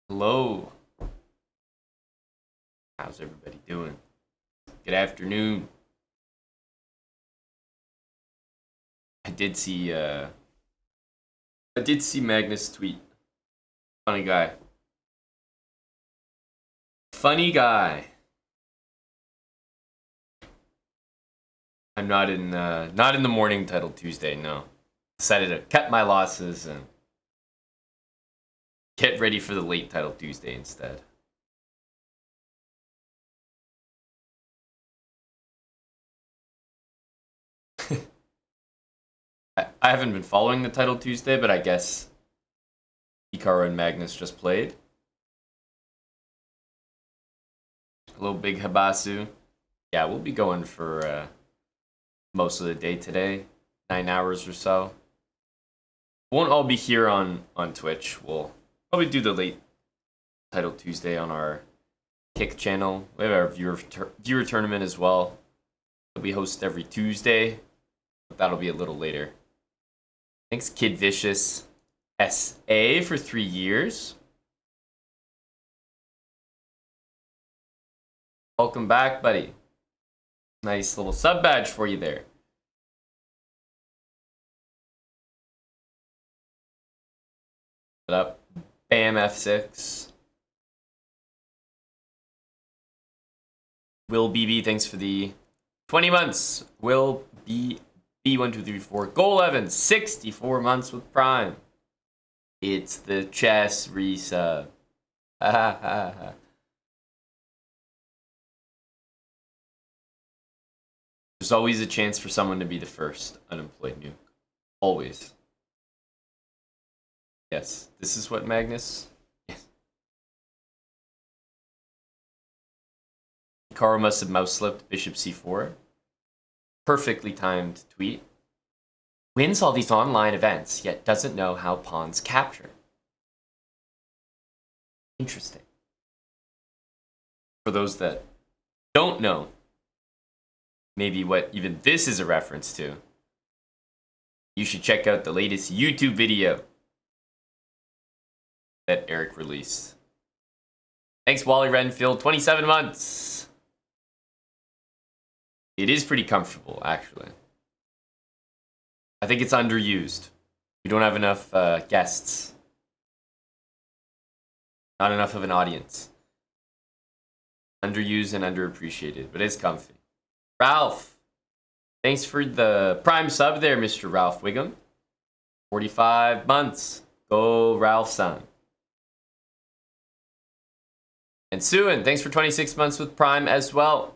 Hello. How's everybody doing? Good afternoon. I did see Magnus tweet. Funny guy. Funny guy. I'm not in the morning title Tuesday, no. Decided to cut my losses and get ready for the late title Tuesday instead. I haven't been following the title Tuesday, but I guess Hikaru and Magnus just played. Hello, Big Habasu. Yeah, we'll be going for most of the day today, 9 hours or so. Won't all be here on Twitch. We'll probably do the late title Tuesday on our Kick channel. We have our viewer tournament as well that we host every Tuesday, but that'll be a little later. Thanks, Kid Vicious SA for 3 years. Welcome back, buddy. Nice little sub badge for you there. What up? Bam F6. Will BB, thanks for the 20 months. Will B1234. Goal 11, 64 months with Prime. It's the chess resub. There's always a chance for someone to be the first unemployed nuke. Always. Yes, this is what Magnus. Yes. Hikaru must have mouse slipped bishop c4. Perfectly timed tweet. Wins all these online events, yet doesn't know how pawns capture. Interesting. For those that don't know, maybe what even this is a reference to, you should check out the latest YouTube video that Eric released. Thanks, Wally Renfield. 27 months. It is pretty comfortable, actually. I think it's underused. We don't have enough guests. Not enough of an audience. Underused and underappreciated, but it's comfy. Ralph. Thanks for the Prime sub there, Mr. Ralph Wiggum. 45 months. Go, Ralph-san. And Suin, thanks for 26 months with Prime as well.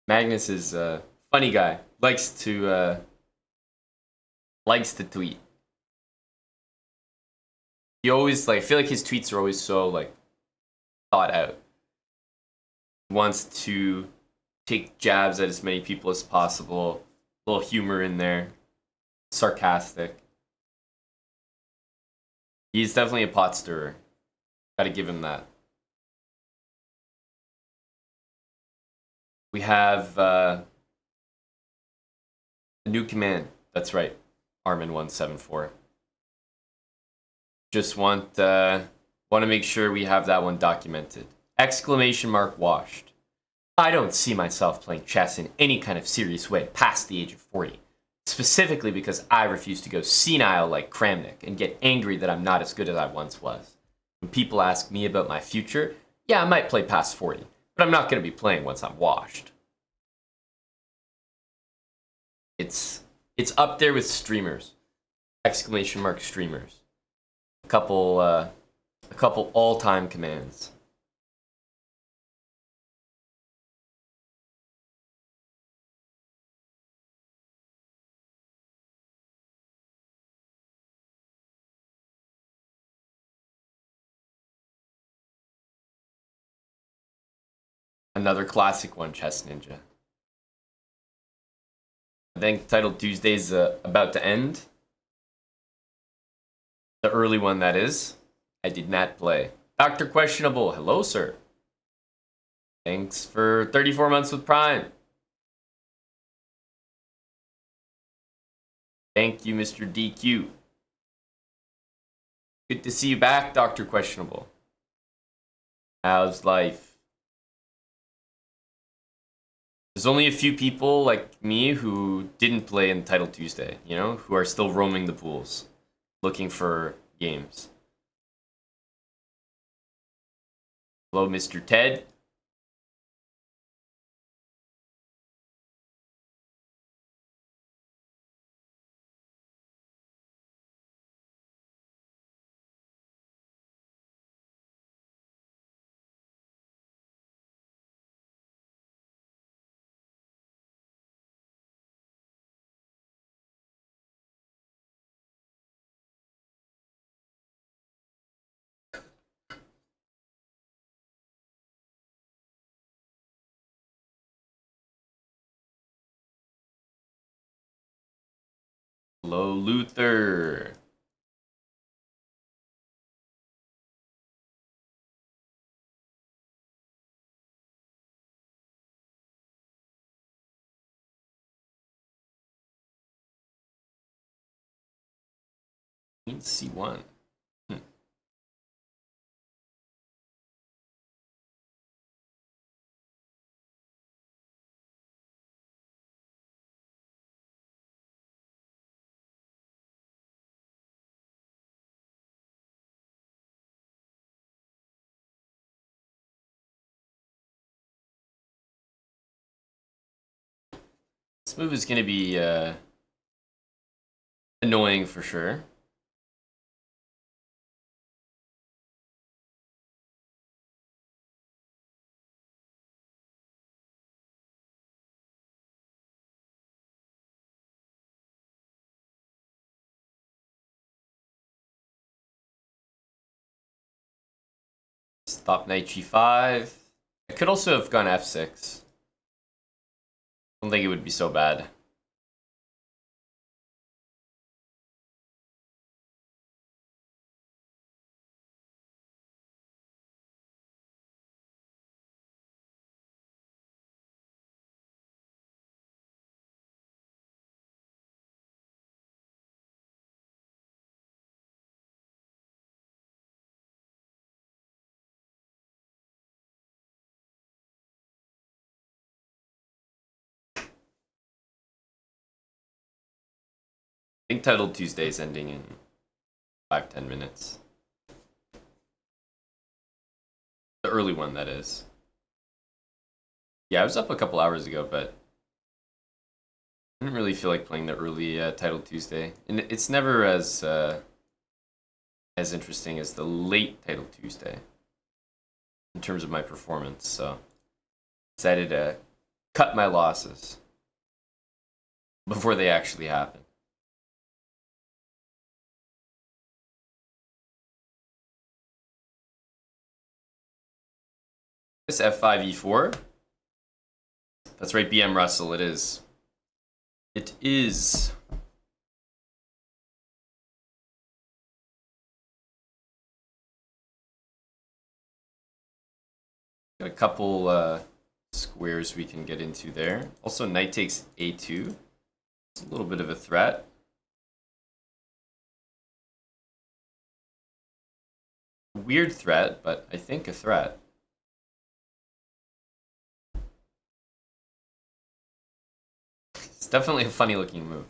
Magnus is a funny guy. Likes to tweet. He always I feel like his tweets are always so thought out. He wants to take jabs at as many people as possible. A little humor in there. Sarcastic. He's definitely a pot stirrer. Gotta give him that. We have a new command. That's right. Armin174. Just want to make sure we have that one documented. Exclamation mark washed. I don't see myself playing chess in any kind of serious way past the age of 40. Specifically because I refuse to go senile like Kramnik and get angry that I'm not as good as I once was. When people ask me about my future, yeah, I might play past 40, but I'm not going to be playing once I'm washed. It's up there with streamers. Exclamation mark streamers. A couple all-time commands. Another classic one, Chess Ninja. I think Title Tuesday's about to end. The early one, that is. I did not play. Dr. Questionable, hello, sir. Thanks for 34 months with Prime. Thank you, Mr. DQ. Good to see you back, Dr. Questionable. How's life? There's only a few people like me who didn't play in Title Tuesday, you know, who are still roaming the pools, looking for games. Hello, Mr. Ted. Hello, Luther. Queen C1. This move is going to be annoying for sure. Stop knight g5. I could also have gone f6. I don't think it would be so bad. I think Title Tuesday is ending in 5-10 minutes. The early one, that is. Yeah, I was up a couple hours ago, but I didn't really feel like playing the early Title Tuesday. And it's never as interesting as the late Title Tuesday in terms of my performance, so decided to cut my losses before they actually happen. This f5 e4. That's right, BM Russell, it is. It is. Got a couple squares we can get into there. Also, knight takes a2. It's a little bit of a threat. Weird threat, but I think a threat. It's definitely a funny looking move.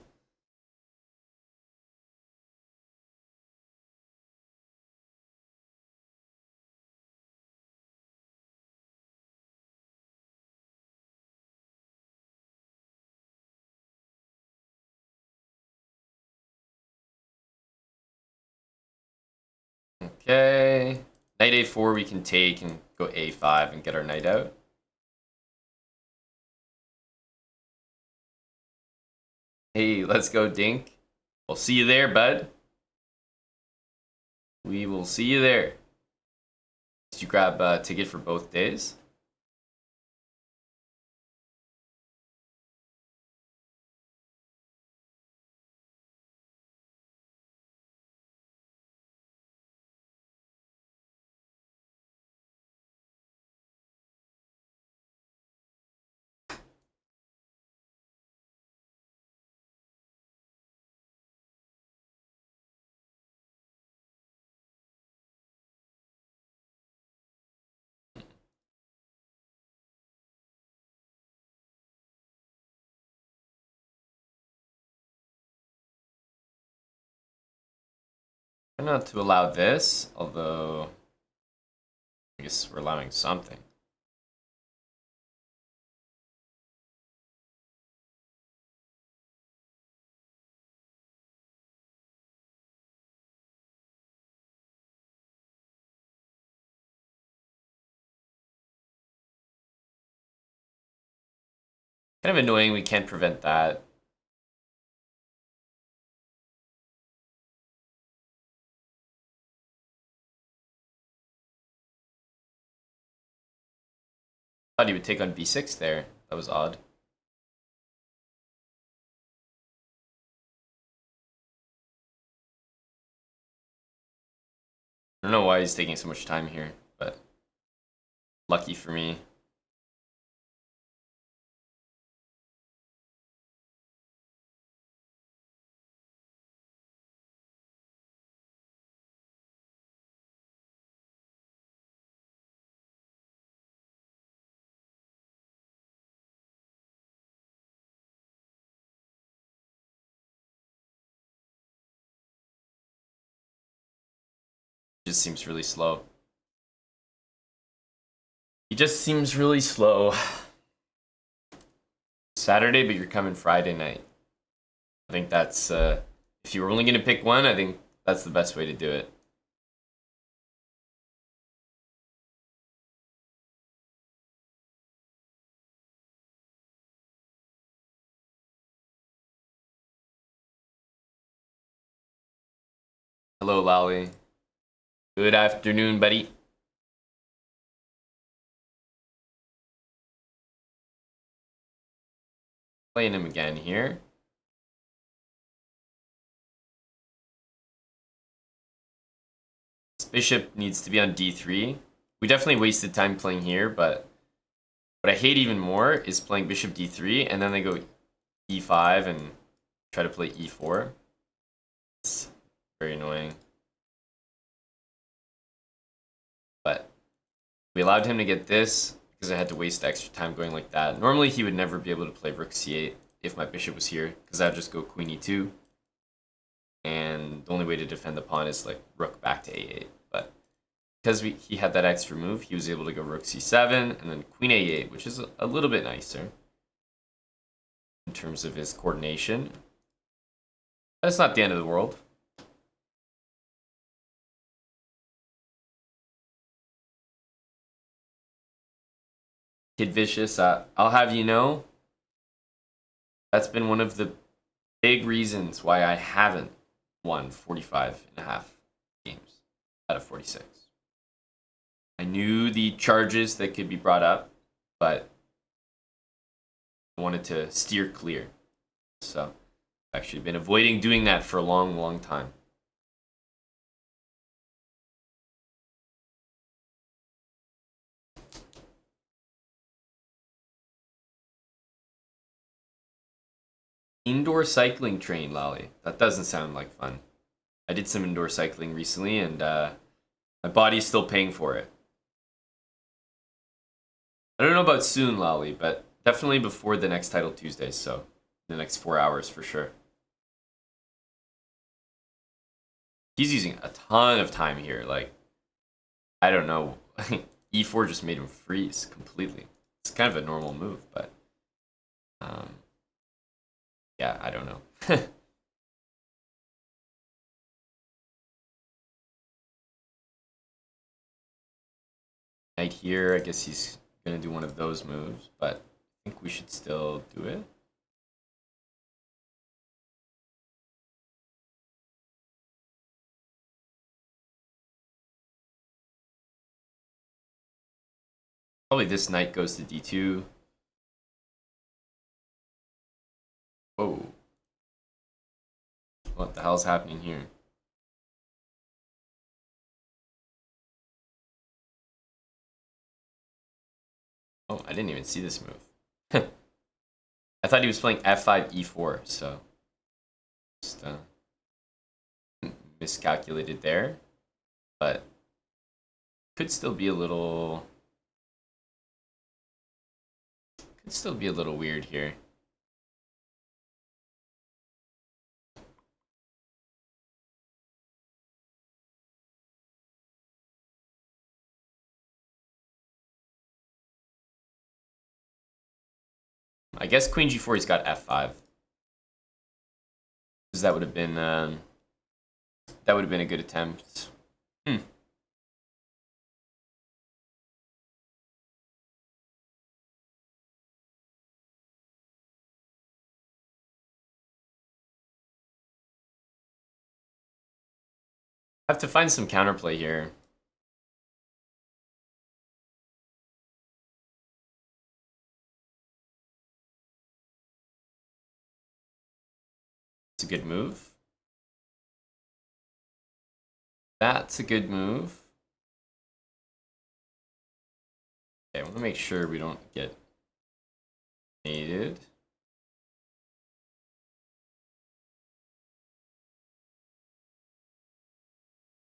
Okay. Knight a4 we can take and go a5 and get our knight out. Hey, let's go, Dink. I'll see you there, bud. We will see you there. Did you grab a ticket for both days? Try not to allow this, although I guess we're allowing something. Kind of annoying we can't prevent that. Thought he would take on b6 there. That was odd. I don't know why he's taking so much time here, but lucky for me. Just seems really slow. He just seems really slow. Saturday, but you're coming Friday night. I think that's, if you were only going to pick one, I think that's the best way to do it. Hello, Lally. Good afternoon, buddy. Playing him again here. This bishop needs to be on d3. We definitely wasted time playing here, but what I hate even more is playing bishop d3 and then they go e5 and try to play e4. It's very annoying. But we allowed him to get this because I had to waste extra time going like that. Normally he would never be able to play rook c8 if my bishop was here, because I'd just go queen e2. And the only way to defend the pawn is like rook back to a8. But because he had that extra move, he was able to go rook c7 and then queen a8, which is a little bit nicer in terms of his coordination. That's not the end of the world. Kid Vicious, I'll have you know, that's been one of the big reasons why I haven't won 45.5 games out of 46. I knew the charges that could be brought up, but I wanted to steer clear. So I've actually been avoiding doing that for a long, long time. Indoor cycling train, Lolly. That doesn't sound like fun. I did some indoor cycling recently, and my body's still paying for it. I don't know about soon, Lolly, but definitely before the next Title Tuesday, so the next 4 hours for sure. He's using a ton of time here. Like, I don't know. E4 just made him freeze completely. It's kind of a normal move, but yeah, I don't know. Knight here, I guess he's gonna do one of those moves, but I think we should still do it. Probably this knight goes to d2. Whoa. What the hell's happening here? Oh, I didn't even see this move. I thought he was playing f5, e4, so just miscalculated there. But could still be a little weird here. I guess queen g4, he's got f5. Because that would have been a good attempt. I have to find some counterplay here. It's a good move. That's a good move. Okay, I want to make sure we don't get mated.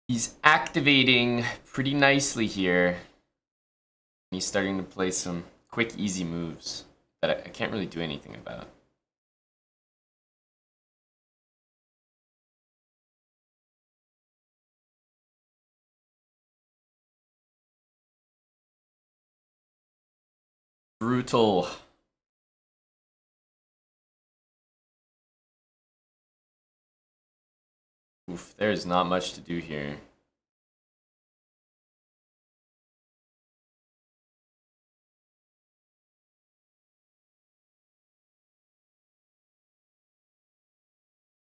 He's activating pretty nicely here. He's starting to play some quick, easy moves that I can't really do anything about. Brutal. Oof, there's not much to do here.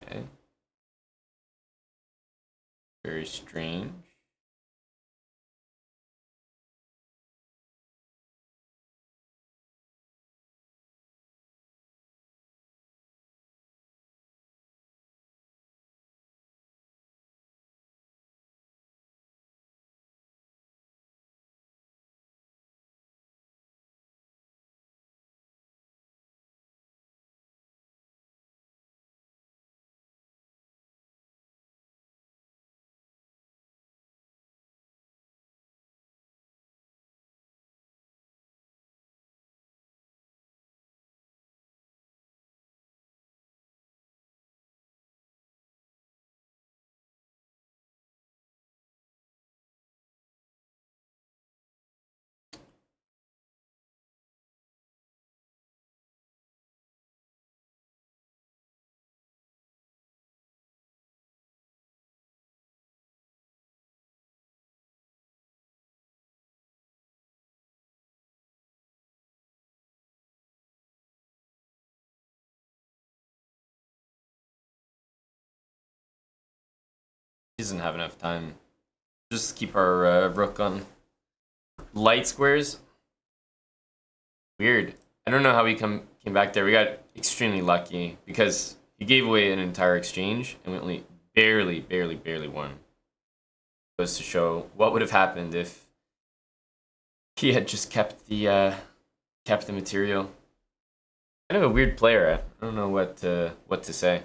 Okay. Very strange. He doesn't have enough time. Just keep our rook on light squares. Weird. I don't know how we came back there. We got extremely lucky because he gave away an entire exchange and we only barely won. Goes to show what would have happened if he had just kept the material. Kind of a weird player. I don't know what to say.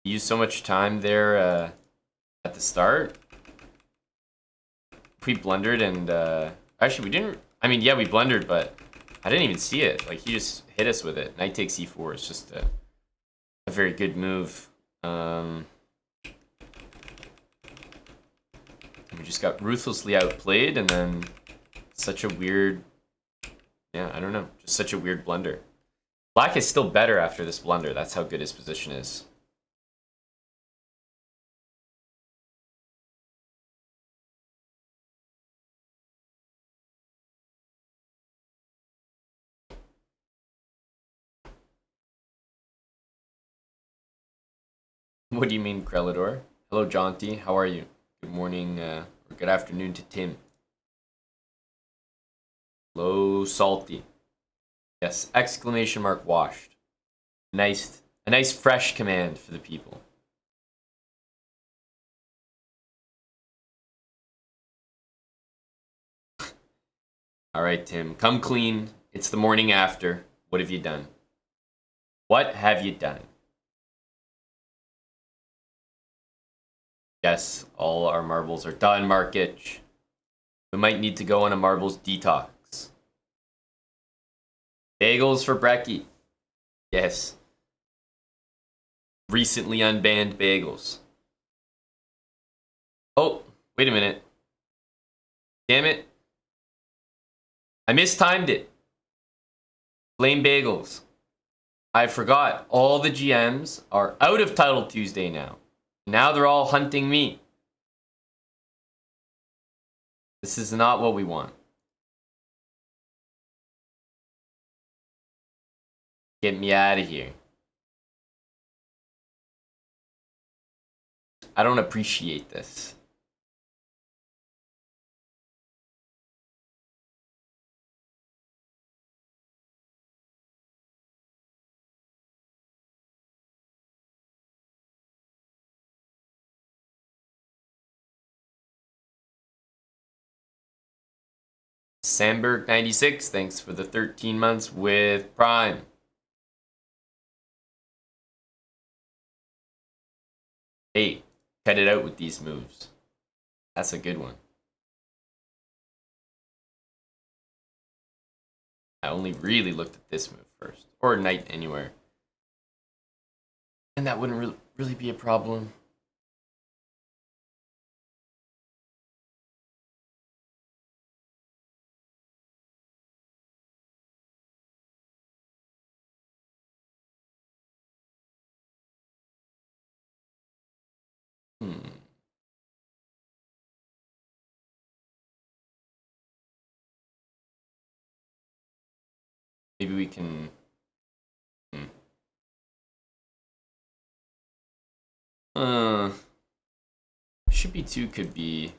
He used so much time there at the start. We blundered and actually we didn't. I mean, yeah, we blundered, but I didn't even see it. Like he just hit us with it. Knight takes e4 is just a very good move. We just got ruthlessly outplayed, and then such a weird, yeah, I don't know, just such a weird blunder. Black is still better after this blunder. That's how good his position is. What do you mean, Krelidor? Hello, Jaunty. How are you? Good morning, or good afternoon to Tim. Hello, Salty. Yes, exclamation mark washed. Nice, a nice fresh command for the people. All right, Tim, come clean. It's the morning after. What have you done? What have you done? Yes, all our marbles are done, Markich. We might need to go on a marbles detox. Bagels for Brecky. Yes. Recently unbanned bagels. Oh, wait a minute. Damn it. I mistimed it. Flame Bagels. I forgot. All the GMs are out of Title Tuesday now. Now they're all hunting me. This is not what we want. Get me out of here. I don't appreciate this. Sandberg 96, thanks for the 13 months with Prime. Hey, cut it out with these moves. That's a good one. I only really looked at this move first. Or Knight Anywhere. And that wouldn't really be a problem. Maybe we can... Bishop e2 could be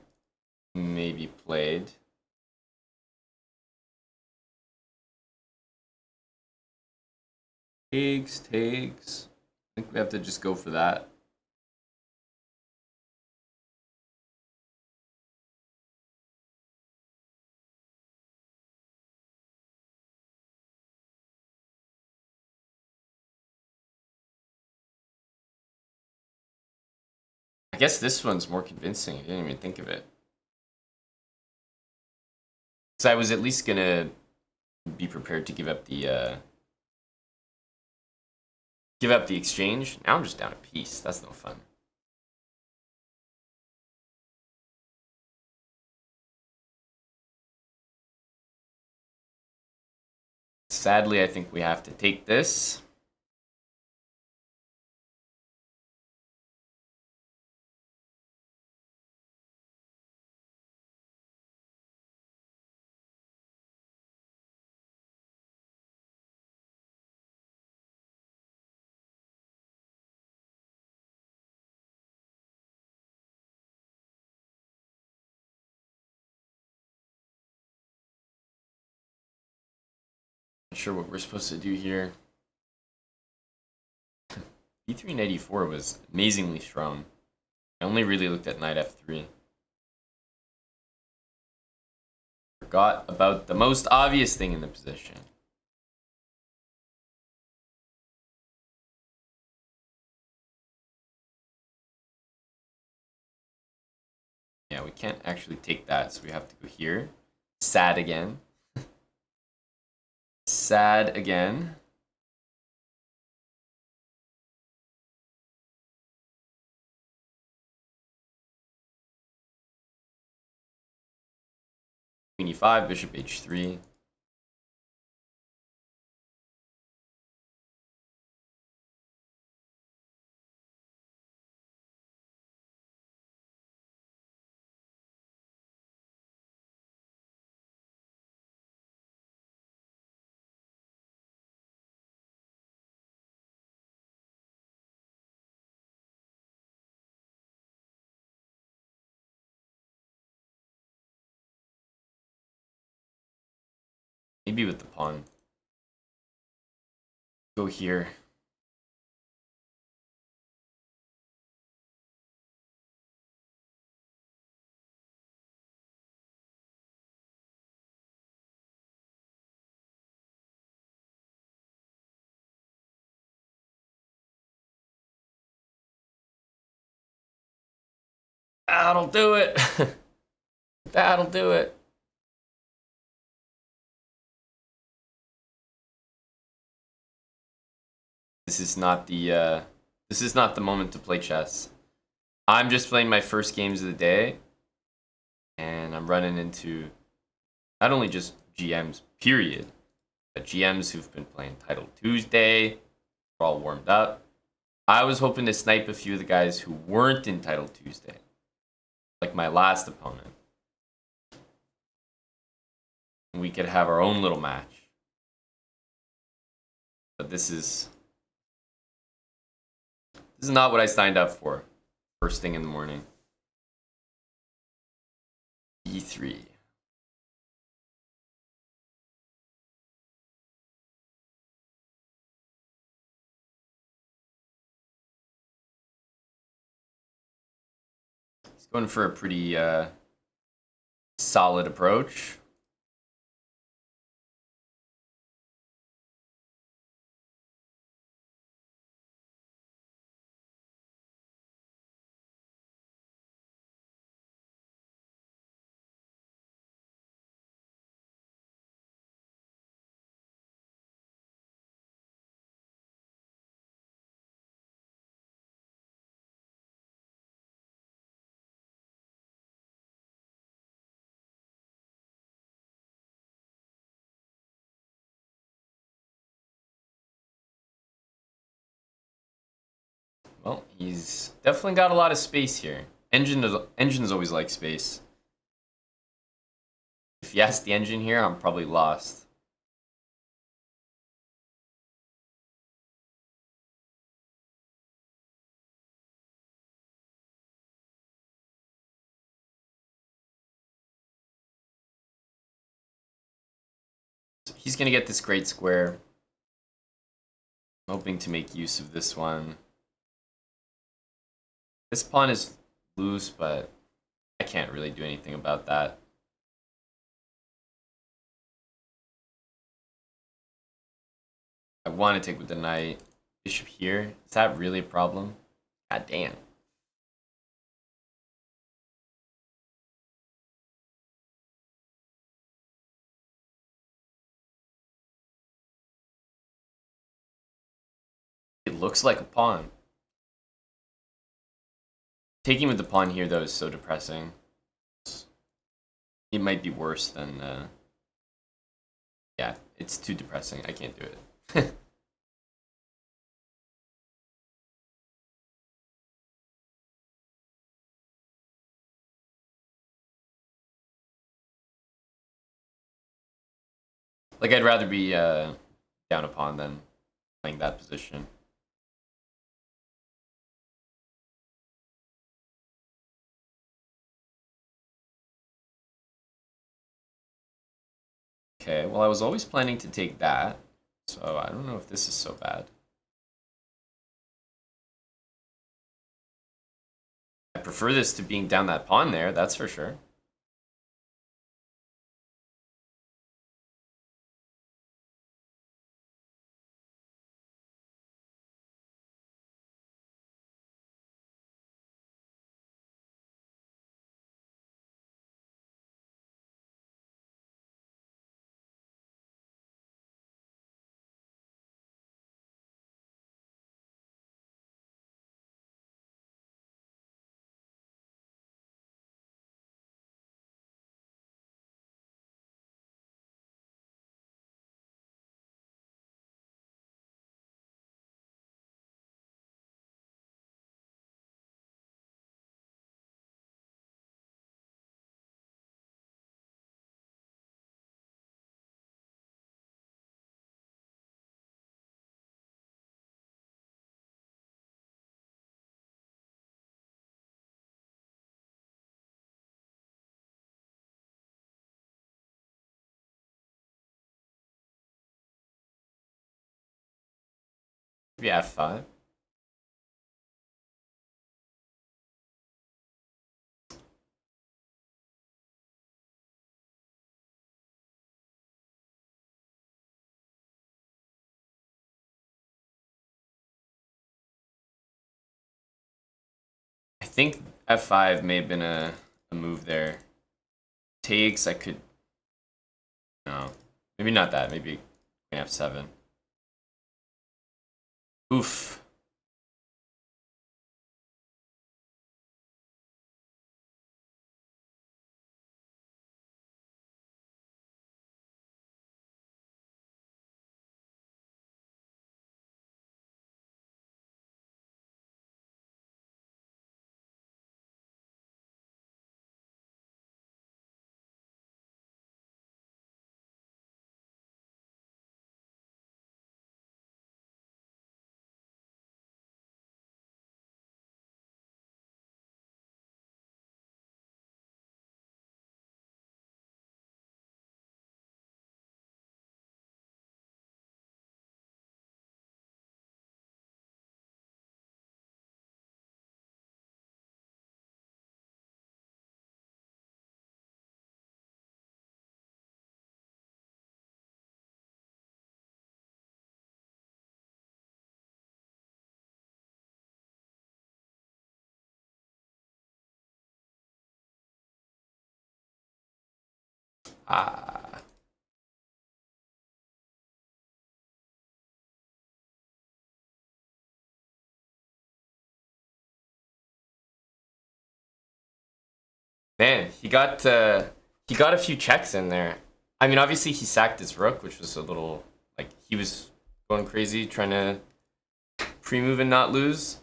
maybe played. Takes. I think we have to just go for that. I guess this one's more convincing. I didn't even think of it. Because I was at least gonna be prepared to give up the exchange. Now I'm just down a piece. That's no fun. Sadly, I think we have to take this. Not sure what we're supposed to do here. E3 and 84 was amazingly strong. I only really looked at knight f3. Forgot about the most obvious thing in the position. Yeah, we can't actually take that, so we have to go here. Sad again. Sad again. Queen e5, bishop h3. Maybe with the pawn. Go here. That'll do it. That'll do it. This is not the moment to play chess. I'm just playing my first games of the day, and I'm running into not only just GMs, period, The GMs who've been playing Title Tuesday are all warmed up. I was hoping to snipe a few of the guys who weren't in Title Tuesday, like my last opponent. And we could have our own little match. But this is not what I signed up for. First thing in the morning. E3. He's going for a pretty solid approach. Well, he's definitely got a lot of space here. Engines always like space. If you ask the engine here, I'm probably lost. So he's gonna get this great square. I'm hoping to make use of this one. This pawn is loose, but I can't really do anything about that. I want to take with the knight. Bishop here. Is that really a problem? God damn. It looks like a pawn. Taking with the pawn here, though, is so depressing. It might be worse than... Yeah, it's too depressing. I can't do it. Like, I'd rather be down a pawn than playing that position. Okay, well, I was always planning to take that, so I don't know if this is so bad. I prefer this to being down that pawn there, that's for sure. Maybe f5. I think f5 may have been a move there. Takes, I could... No, maybe not that. Maybe f7. Oof. Ah. Man, he got a few checks in there. I mean, obviously he sacked his rook, which was a little like he was going crazy trying to pre-move and not lose.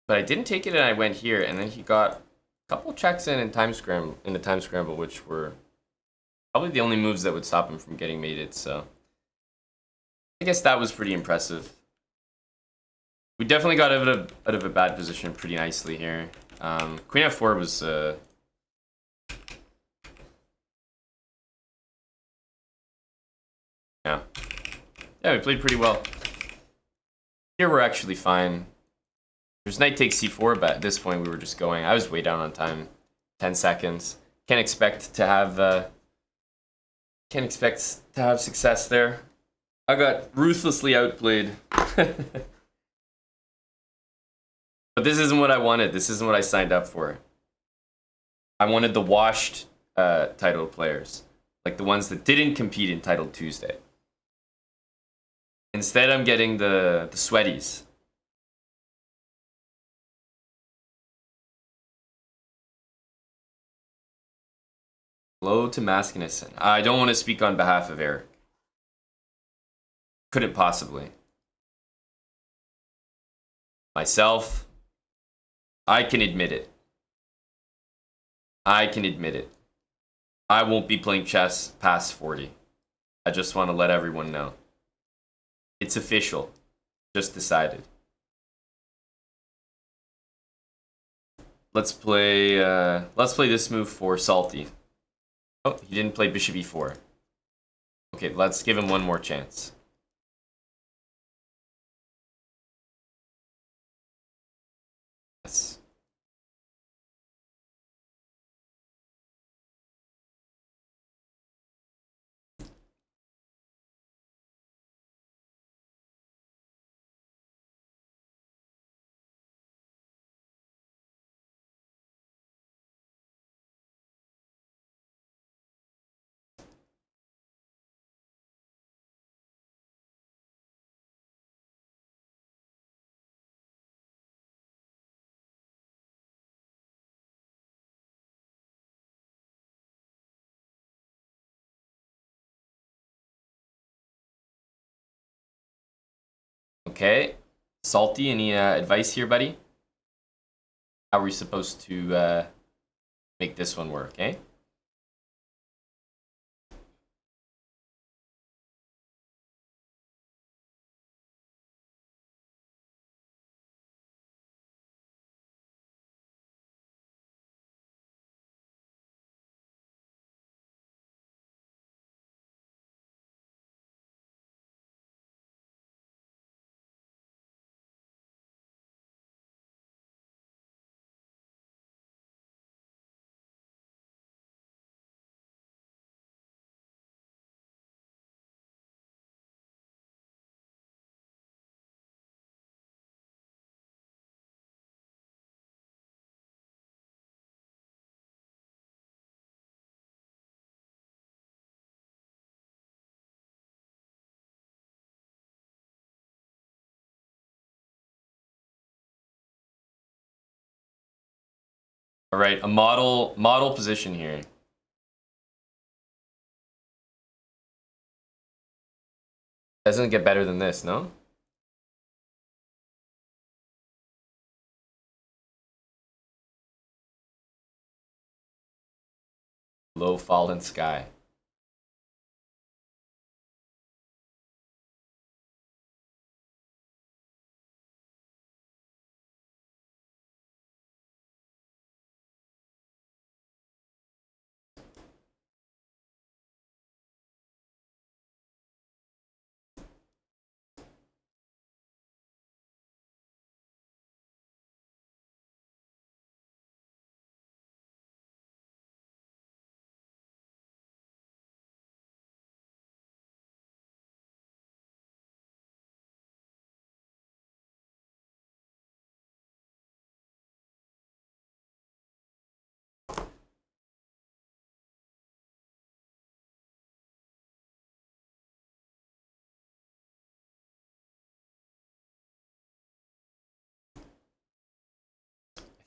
But I didn't take it and I went here, and then he got a couple checks in the time scramble, which were probably the only moves that would stop him from getting mated. So I guess that was pretty impressive. We definitely got out of a bad position pretty nicely here. Queen f4 was yeah. Yeah, we played pretty well. Here we're actually fine. There's knight takes c4, but at this point we were just going. I was way down on time. 10 seconds. Can't expect to have success there. I got ruthlessly outplayed. But this isn't what I wanted. This isn't what I signed up for. I wanted the washed titled players. Like the ones that didn't compete in Titled Tuesday. Instead, I'm getting the sweaties. Hello to Maskinison. I don't want to speak on behalf of Eric. Couldn't possibly. Myself, I can admit it. I can admit it. I won't be playing chess past 40. I just want to let everyone know. It's official. Just decided. Let's play this move for Salty. Oh, he didn't play bishop e4. Okay, let's give him one more chance. Yes. Okay. Salty, any advice here, buddy? How are we supposed to make this one work, eh? All right, a model position here. Doesn't get better than this, no? Low fallen sky.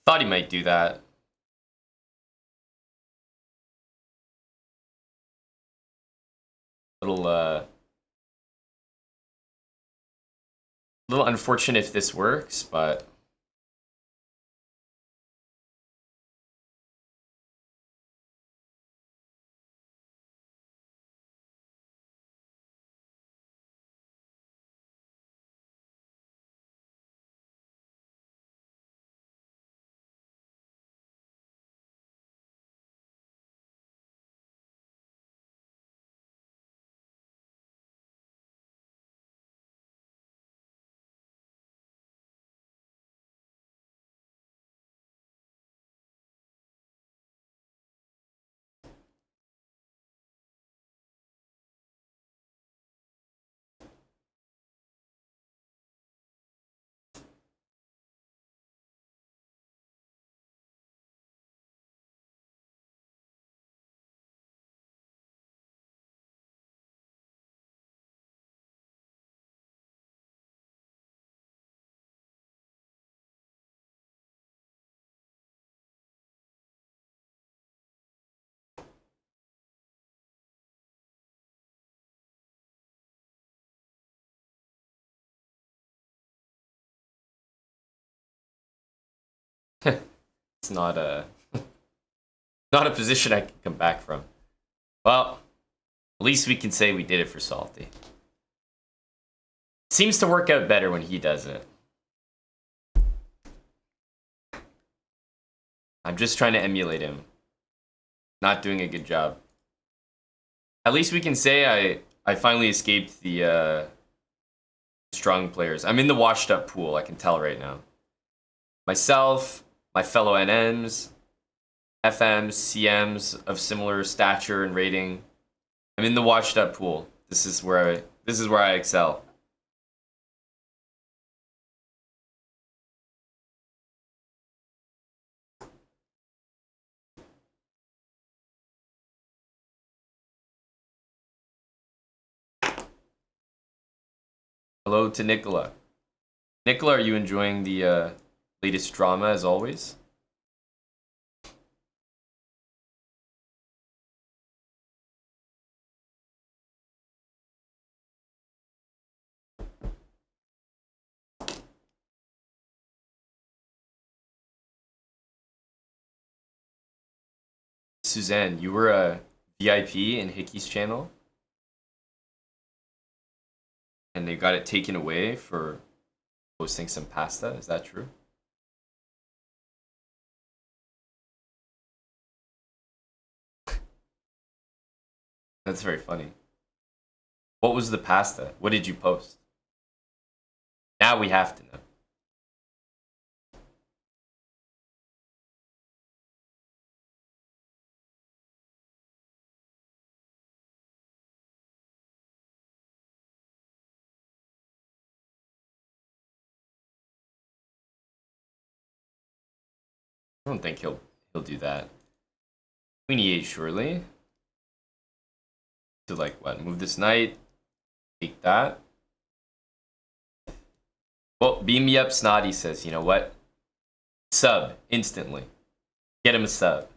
Thought he might do that. Little unfortunate if this works, but it's not a not a position I can come back from. Well, at least we can say we did it for Salty. Seems to work out better when he does it. I'm just trying to emulate him. Not doing a good job. At least we can say I finally escaped the strong players. I'm in the washed up pool, I can tell right now. Myself, my fellow NMs, FMs, CMs of similar stature and rating. I'm in the washed up pool. This is where I excel. Hello to Nicola. Nicola, are you enjoying the latest drama as always? Suzanne, you were a VIP in Hickey's channel? And they got it taken away for posting some pasta, is that true? That's very funny. What was the pasta? What did you post? Now we have to know. I don't think he'll do that. Queen E8 surely. To like what? Move this knight. Take that. Well, beam me up, Snotty says, you know what? Sub instantly. Get him a sub.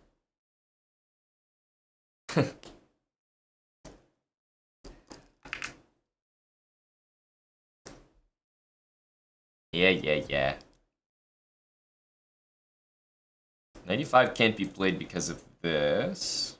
Yeah. 95 can't be played because of this.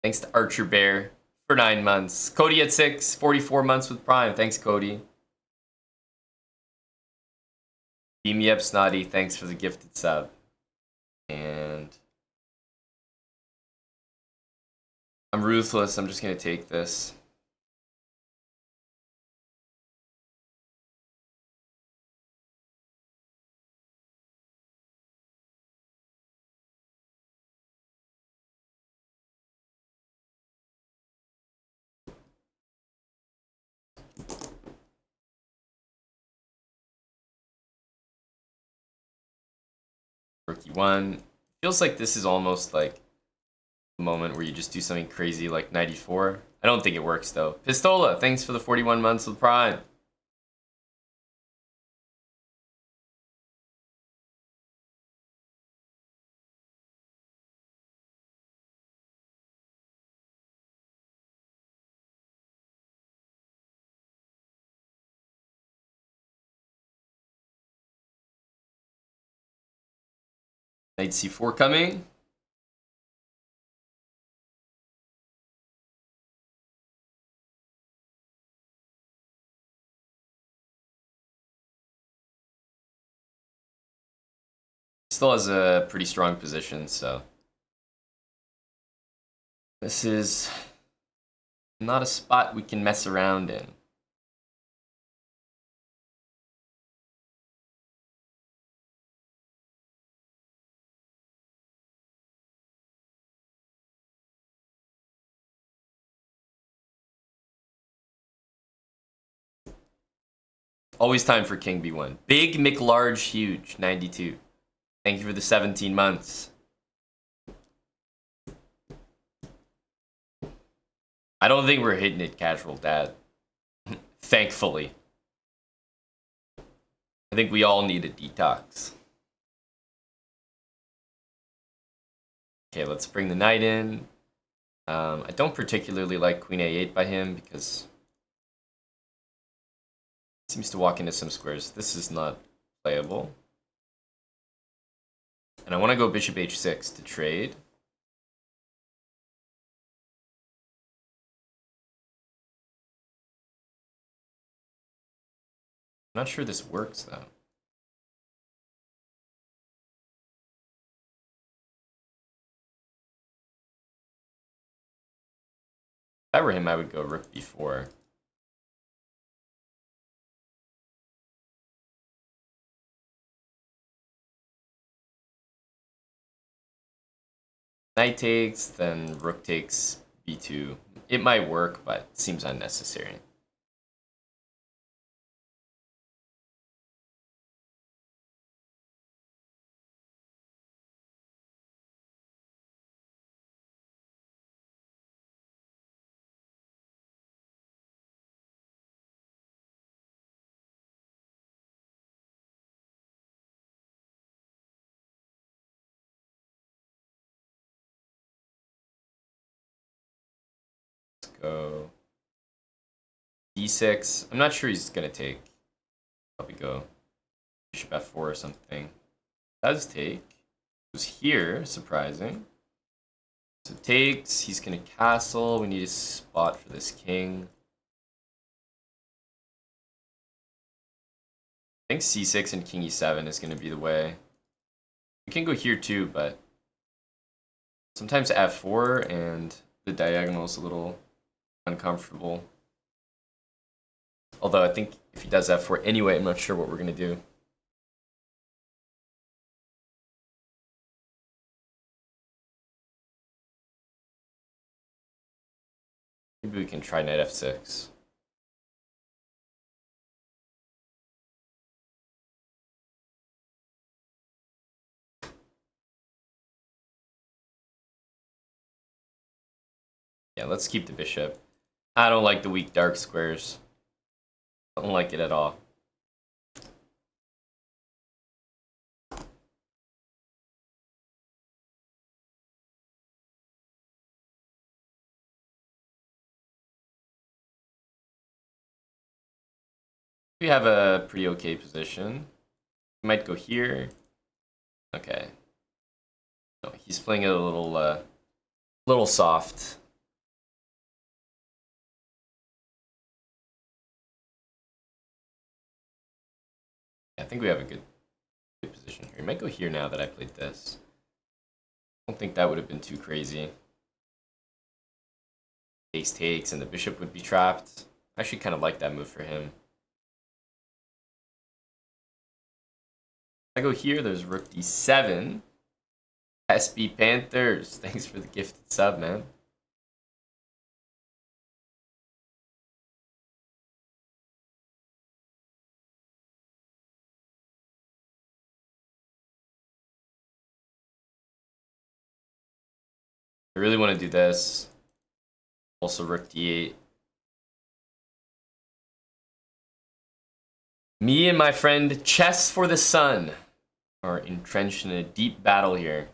Thanks to Archer Bear for 9 months. Cody at 6, 44 months with Prime. Thanks, Cody. Beam me up, Snotty. Thanks for the gifted sub. And I'm ruthless. I'm just going to take this. Rook e1. Feels like this is almost like the moment where you just do something crazy like knight e4. I don't think it works though. Pistola, thanks for the 41 months of Prime. Knight c4 coming. Still has a pretty strong position, so this is not a spot we can mess around in. Always time for King B1. Big McLarge Huge 92. Thank you for the 17 months. I don't think we're hitting it casual, Dad. Thankfully. I think we all need a detox. Okay, let's bring the knight in. I don't particularly like Queen A8 by him because he seems to walk into some squares. This is not playable. And I want to go Bishop H6 to trade. I'm not sure this works though. If I were him, I would go Rook B4. Knight takes, then Rook takes B2. It might work, but it seems unnecessary. Go D6. I'm not sure he's gonna take. Probably go Bishop F4 or something. Does take. It was here, surprising. So takes. He's gonna castle. We need a spot for this king. I think C6 and King E7 is gonna be the way. We can go here too, but sometimes F4 and the diagonal is a little uncomfortable. Although I think if he does F4 anyway, I'm not sure what we're going to do. Maybe we can try knight F6. Yeah, let's keep the bishop. I don't like the weak dark squares. I don't like it at all. We have a pretty okay position. We might go here. Okay. No, he's playing it a little soft. I think we have a good position here. We might go here now that I played this. I don't think that would have been too crazy. Ace takes and the bishop would be trapped. I actually kind of like that move for him. I go here, there's Rook D7. SB Panthers, thanks for the gifted sub, man. I really want to do this. Also rook d8. Me and my friend Chess for the Sun are entrenched in a deep battle here.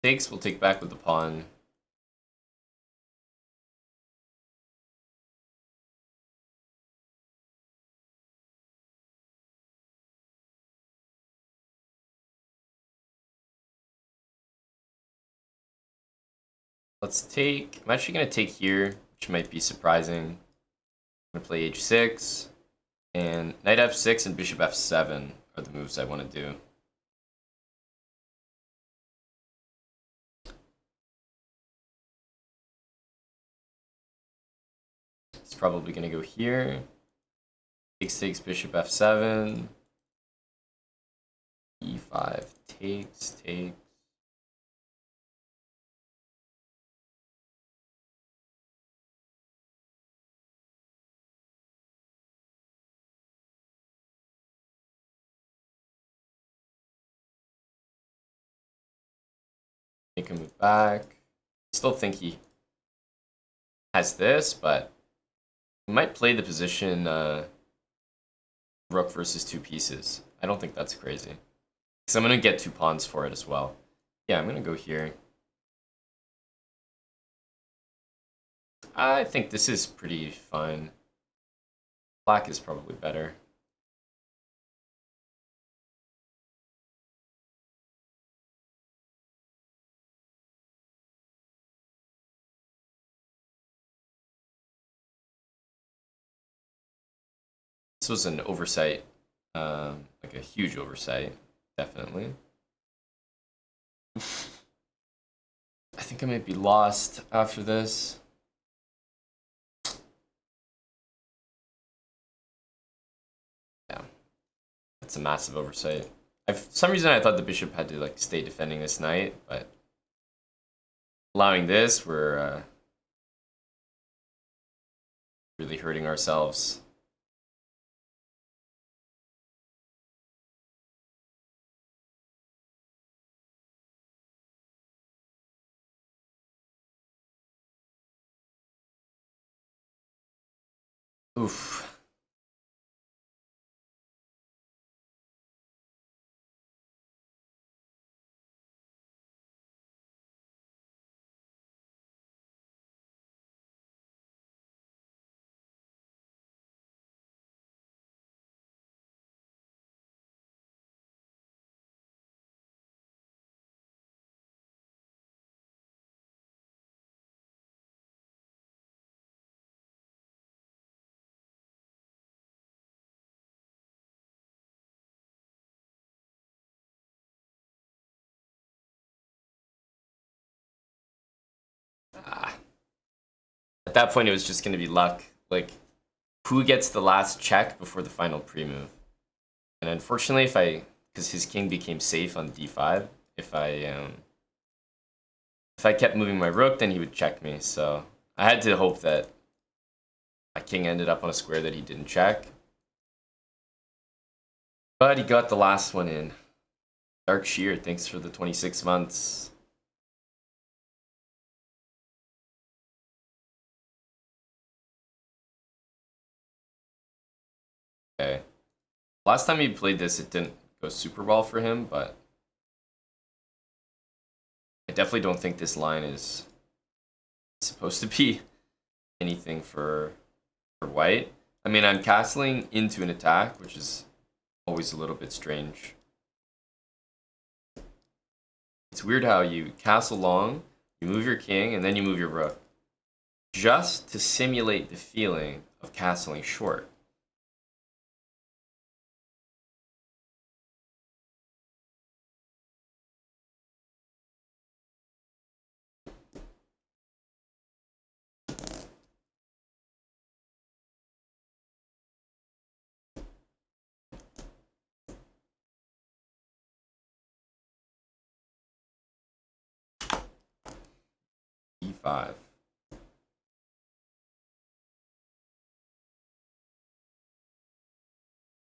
Takes, we'll take back with the pawn. Let's take, I'm actually going to take here, which might be surprising. I'm going to play h6, and knight f6 and bishop f7 are the moves I want to do. It's probably going to go here. Takes, bishop f7. e5, takes. Make him move back. Still think he has this, but he might play the position rook versus two pieces. I don't think that's crazy. Because I'm going to get two pawns for it as well. Yeah, I'm going to go here. I think this is pretty fine. Black is probably better. This was an oversight, like a huge oversight, definitely. I think I might be lost after this. Yeah, that's a massive oversight. For some reason I thought the bishop had to like stay defending this knight, but allowing this, we're really hurting ourselves. Oof. At that point, it was just going to be luck. Like, who gets the last check before the final pre-move? And unfortunately, because his king became safe on d5, if I kept moving my rook, then he would check me. So I had to hope that my king ended up on a square that he didn't check. But he got the last one in. Dark Shear, thanks for the 26 months. Okay. Last time he played this, it didn't go super well for him, but I definitely don't think this line is supposed to be anything for white. I mean, I'm castling into an attack, which is always a little bit strange. It's weird how you castle long, you move your king, and then you move your rook, just to simulate the feeling of castling short. e5. 5.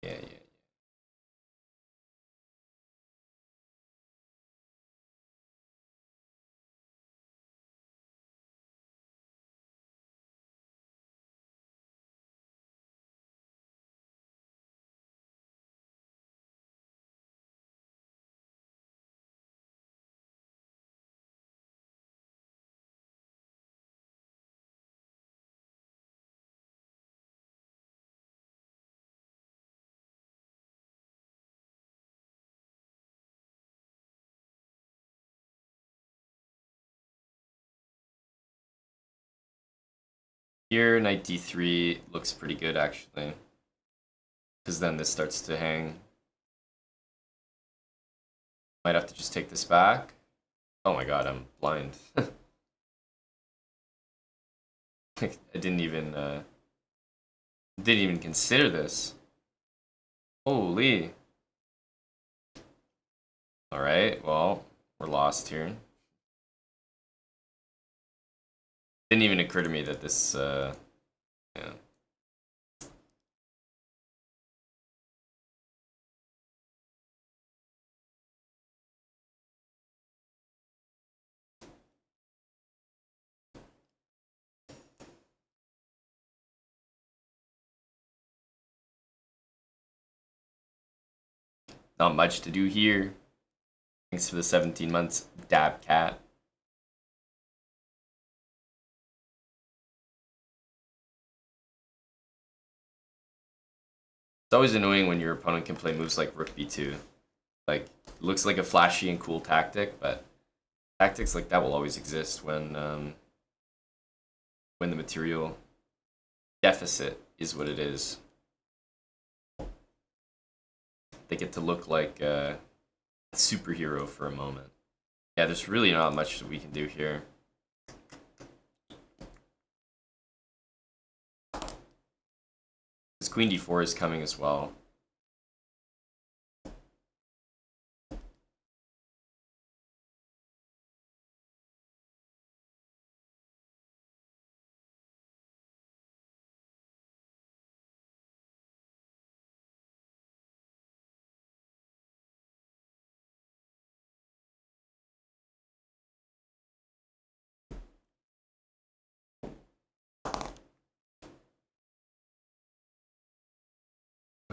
Yeah. Here, knight d3 looks pretty good, actually. Because then this starts to hang. Might have to just take this back. Oh my god, I'm blind. I didn't even consider this. Holy. Alright, well, we're lost here. Didn't even occur to me that this, yeah. Not much to do here. Thanks for the 17 months, Dab Cat. It's always annoying when your opponent can play moves like Rook B2. Like, looks like a flashy and cool tactic, but tactics like that will always exist when the material deficit is what it is. They get to look like a superhero for a moment. Yeah, there's really not much that we can do here. This Queen D4 is coming as well.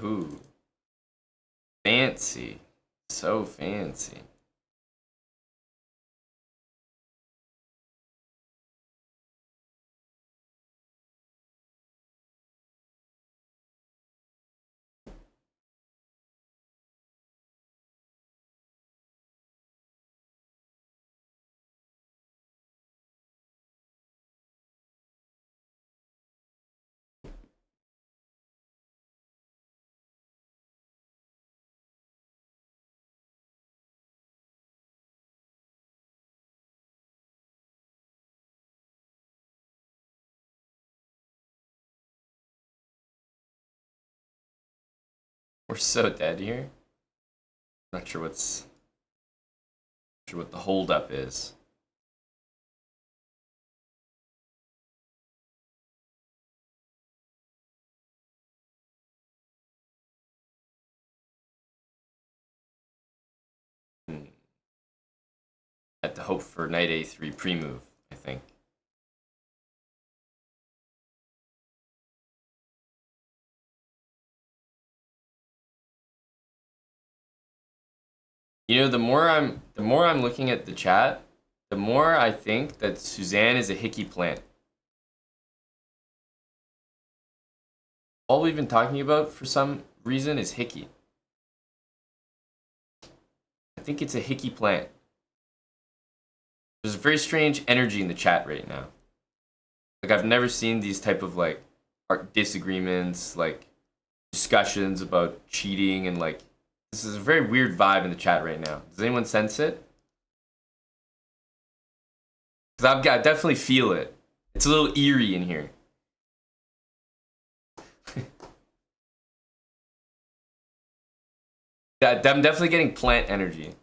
Ooh. Fancy. So fancy. We're so dead here. Not sure what the holdup is. Had to hope for knight a3 pre-move, I think. You know, the more I'm looking at the chat, the more I think that Suzanne is a hickey plant. All we've been talking about for some reason is hickey. I think it's a hickey plant. There's a very strange energy in the chat right now. Like, I've never seen these type of like art disagreements, like discussions about cheating, and like this is a very weird vibe in the chat right now. Does anyone sense it? Because I definitely feel it. It's a little eerie in here. Yeah, I'm definitely getting plant energy.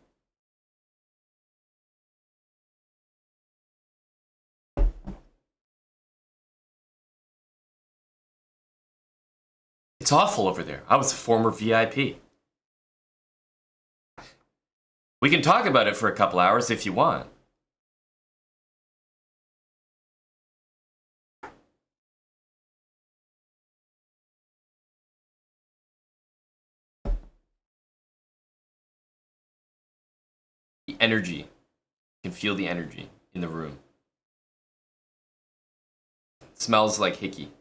It's awful over there. I was a former VIP. We can talk about it for a couple hours if you want. The energy. You can feel the energy in the room. It smells like hickey.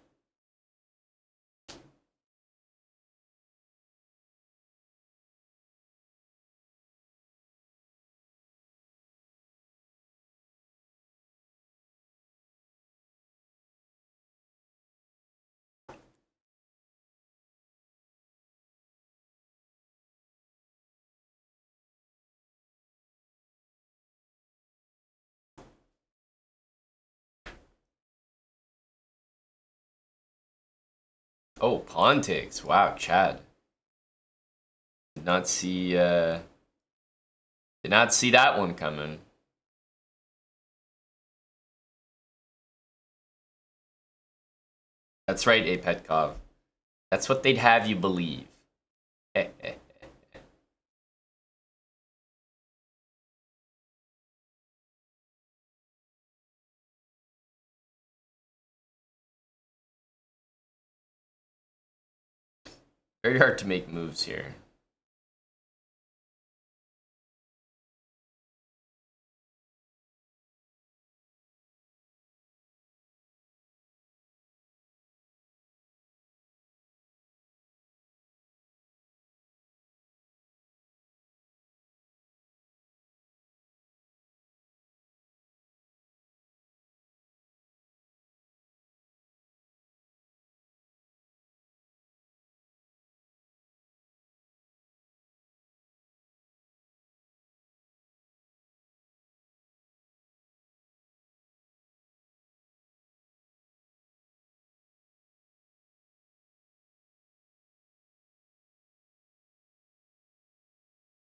Oh, pawn takes. Wow, Chad. Did not see that one coming. That's right, Apetkov. That's what they'd have you believe. Very hard to make moves here.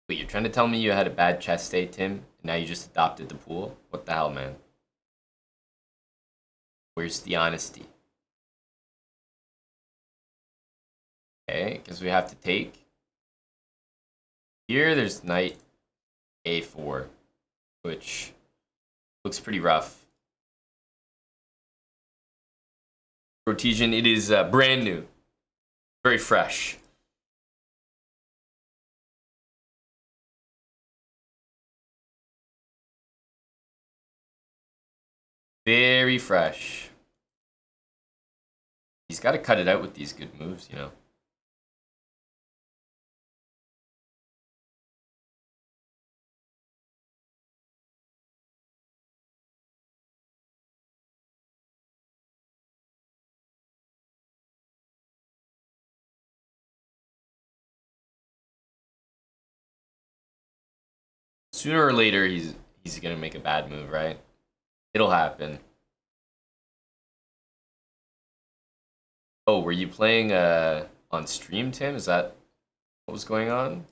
Wait, you're trying to tell me you had a bad chess state, Tim, and now you just adopted the pool? What the hell, man? Where's the honesty? Okay, because we have to take. Here, there's knight a4, which looks pretty rough. Protesian, it is brand new. Very fresh. Very fresh. He's got to cut it out with these good moves, you know. Sooner or later, he's gonna make a bad move, right? It'll happen. Oh, were you playing on stream, Tim? Is that what was going on?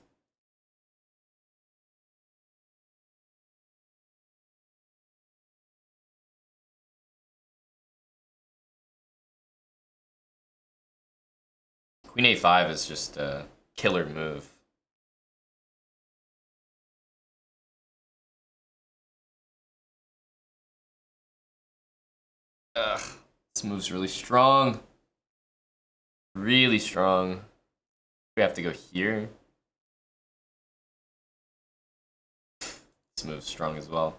Queen a5 is just a killer move. Ugh, this move's really strong. Really strong. We have to go here. This move's strong as well.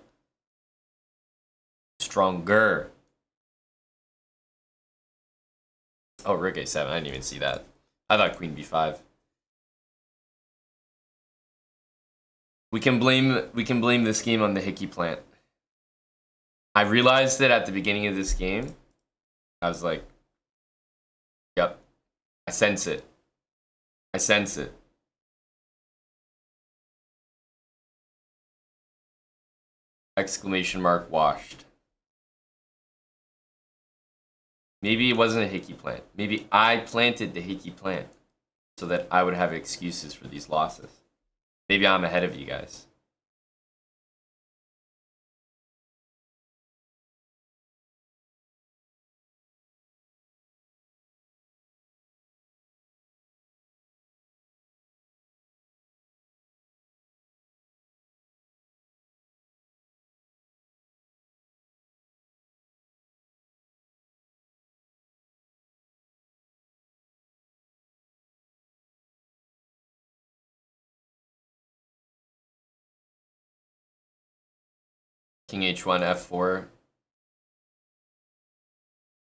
Stronger. Oh, rook a7. I didn't even see that. I thought queen b5. We can blame this game on the Hickey plant. I realized it at the beginning of this game. I was like, yep. I sense it. I sense it. Exclamation mark washed. Maybe it wasn't a Hickey plant. Maybe I planted the Hickey plant so that I would have excuses for these losses. Maybe I'm ahead of you guys. King h1, f4.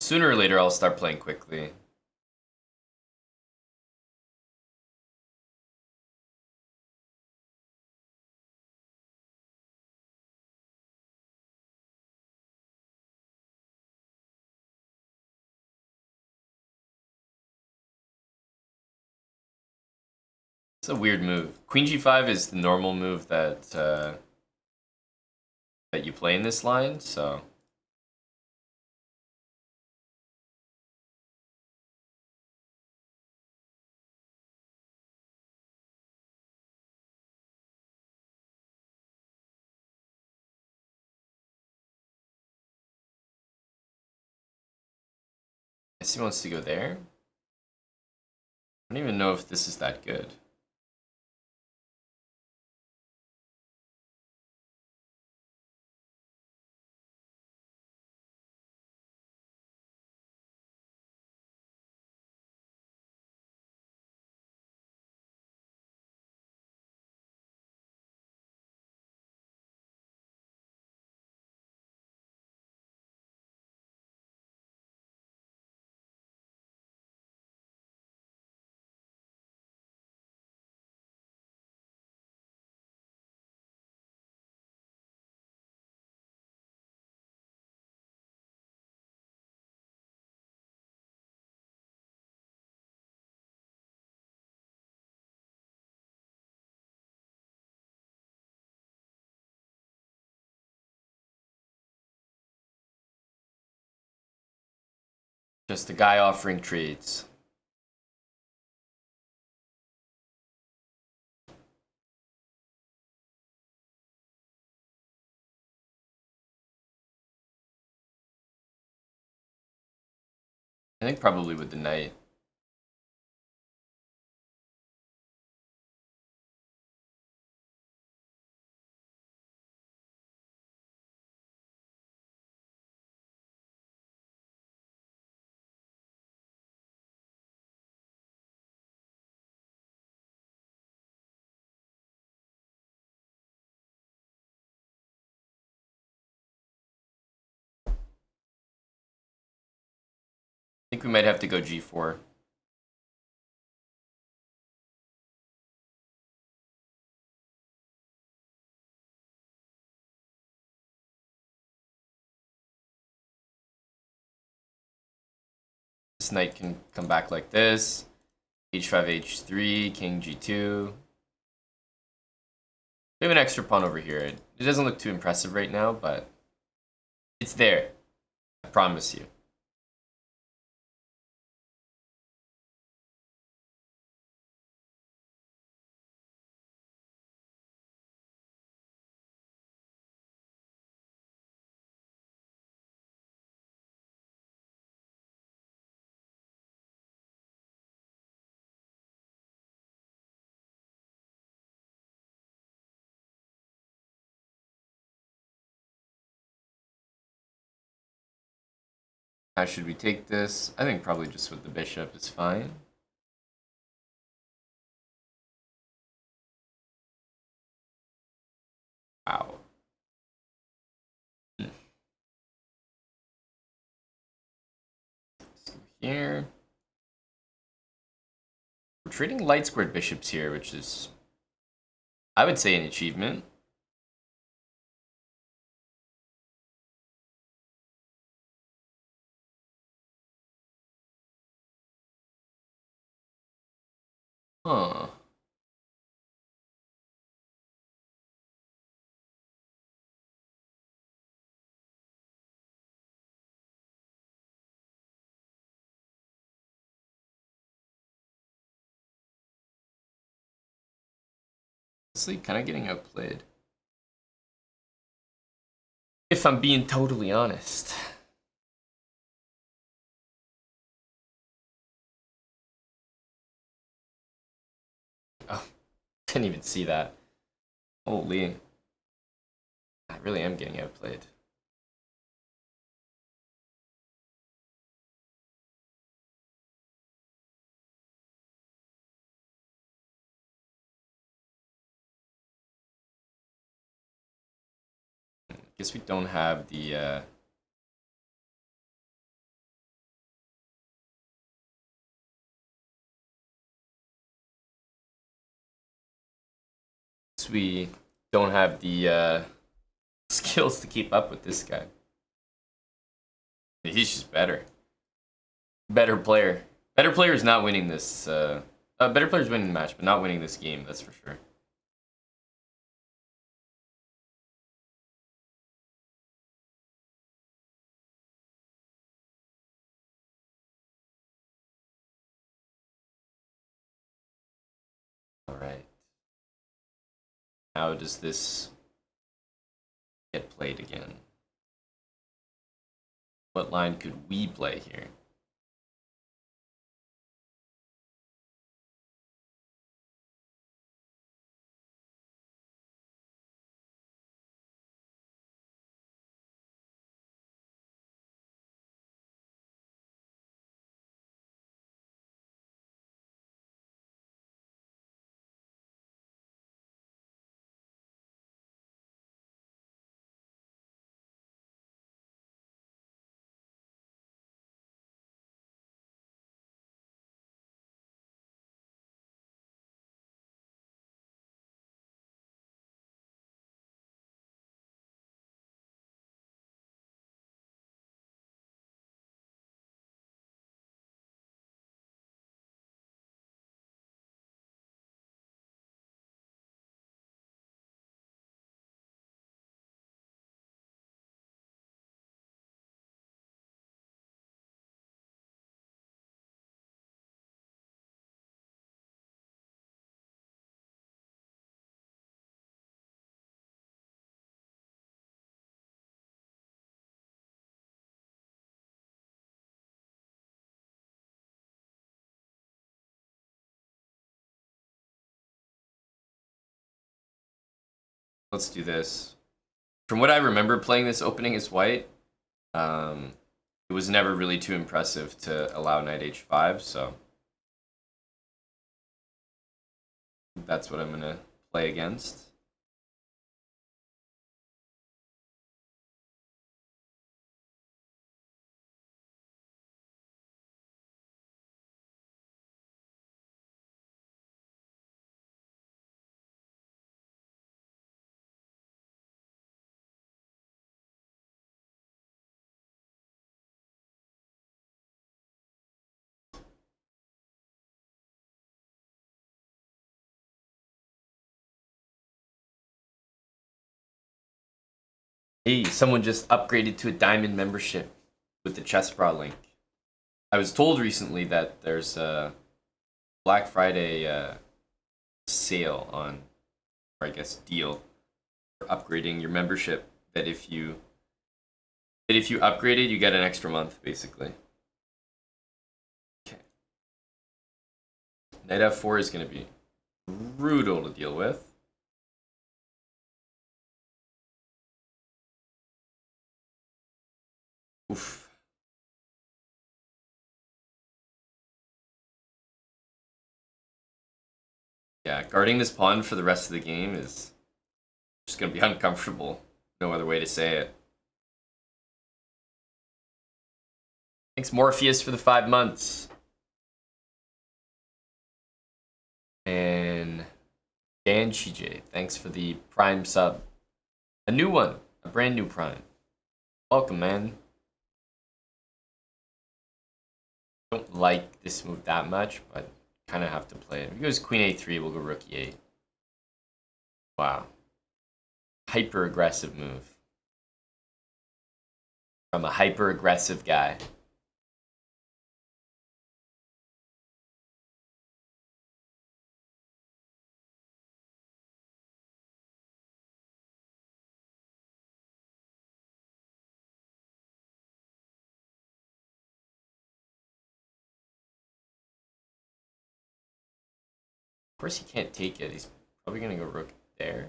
Sooner or later, I'll start playing quickly. It's a weird move. Queen g5 is the normal move that that you play in this line, so. I guess he wants to go there. I don't even know if this is that good. Just a guy offering trades. I think probably with the knight. I think we might have to go g4. This knight can come back like this. h5, h3, king g2. We have an extra pawn over here. It doesn't look too impressive right now, but it's there. I promise you. How should we take this? I think probably just with the bishop is fine. Wow. So here. We're trading light squared bishops here, which is, I would say, an achievement. Huh. Honestly, kind of getting outplayed. If I'm being totally honest. Oh, didn't even see that. Holy. I really am getting outplayed. guess we don't have the we don't have the skills to keep up with this guy. He's just better. Better player. Better player is not winning this. Better player's winning the match, but not winning this game. That's for sure. All right. How does this get played again? What line could we play here? Let's do this. From what I remember playing this opening as white, it was never really too impressive to allow knight h5, so that's what I'm gonna play against. Hey, someone just upgraded to a diamond membership with the Chessbrah link. I was told recently that there's a Black Friday sale on, or I guess deal, for upgrading your membership. That if you upgrade it, you get an extra month, basically. Okay. Knight f4 is going to be brutal to deal with. Oof. Yeah, guarding this pawn for the rest of the game is just going to be uncomfortable. No other way to say it. Thanks, Morpheus, for the 5 months. And Dan CJ, thanks for the Prime sub. A new one, a brand new Prime. Welcome, man. Don't like this move that much, but kind of have to play it. If it goes Queen A3, we'll go Rook E8. Wow. Hyper aggressive move. From a hyper aggressive guy. Of course he can't take it. He's probably going to go Rook there.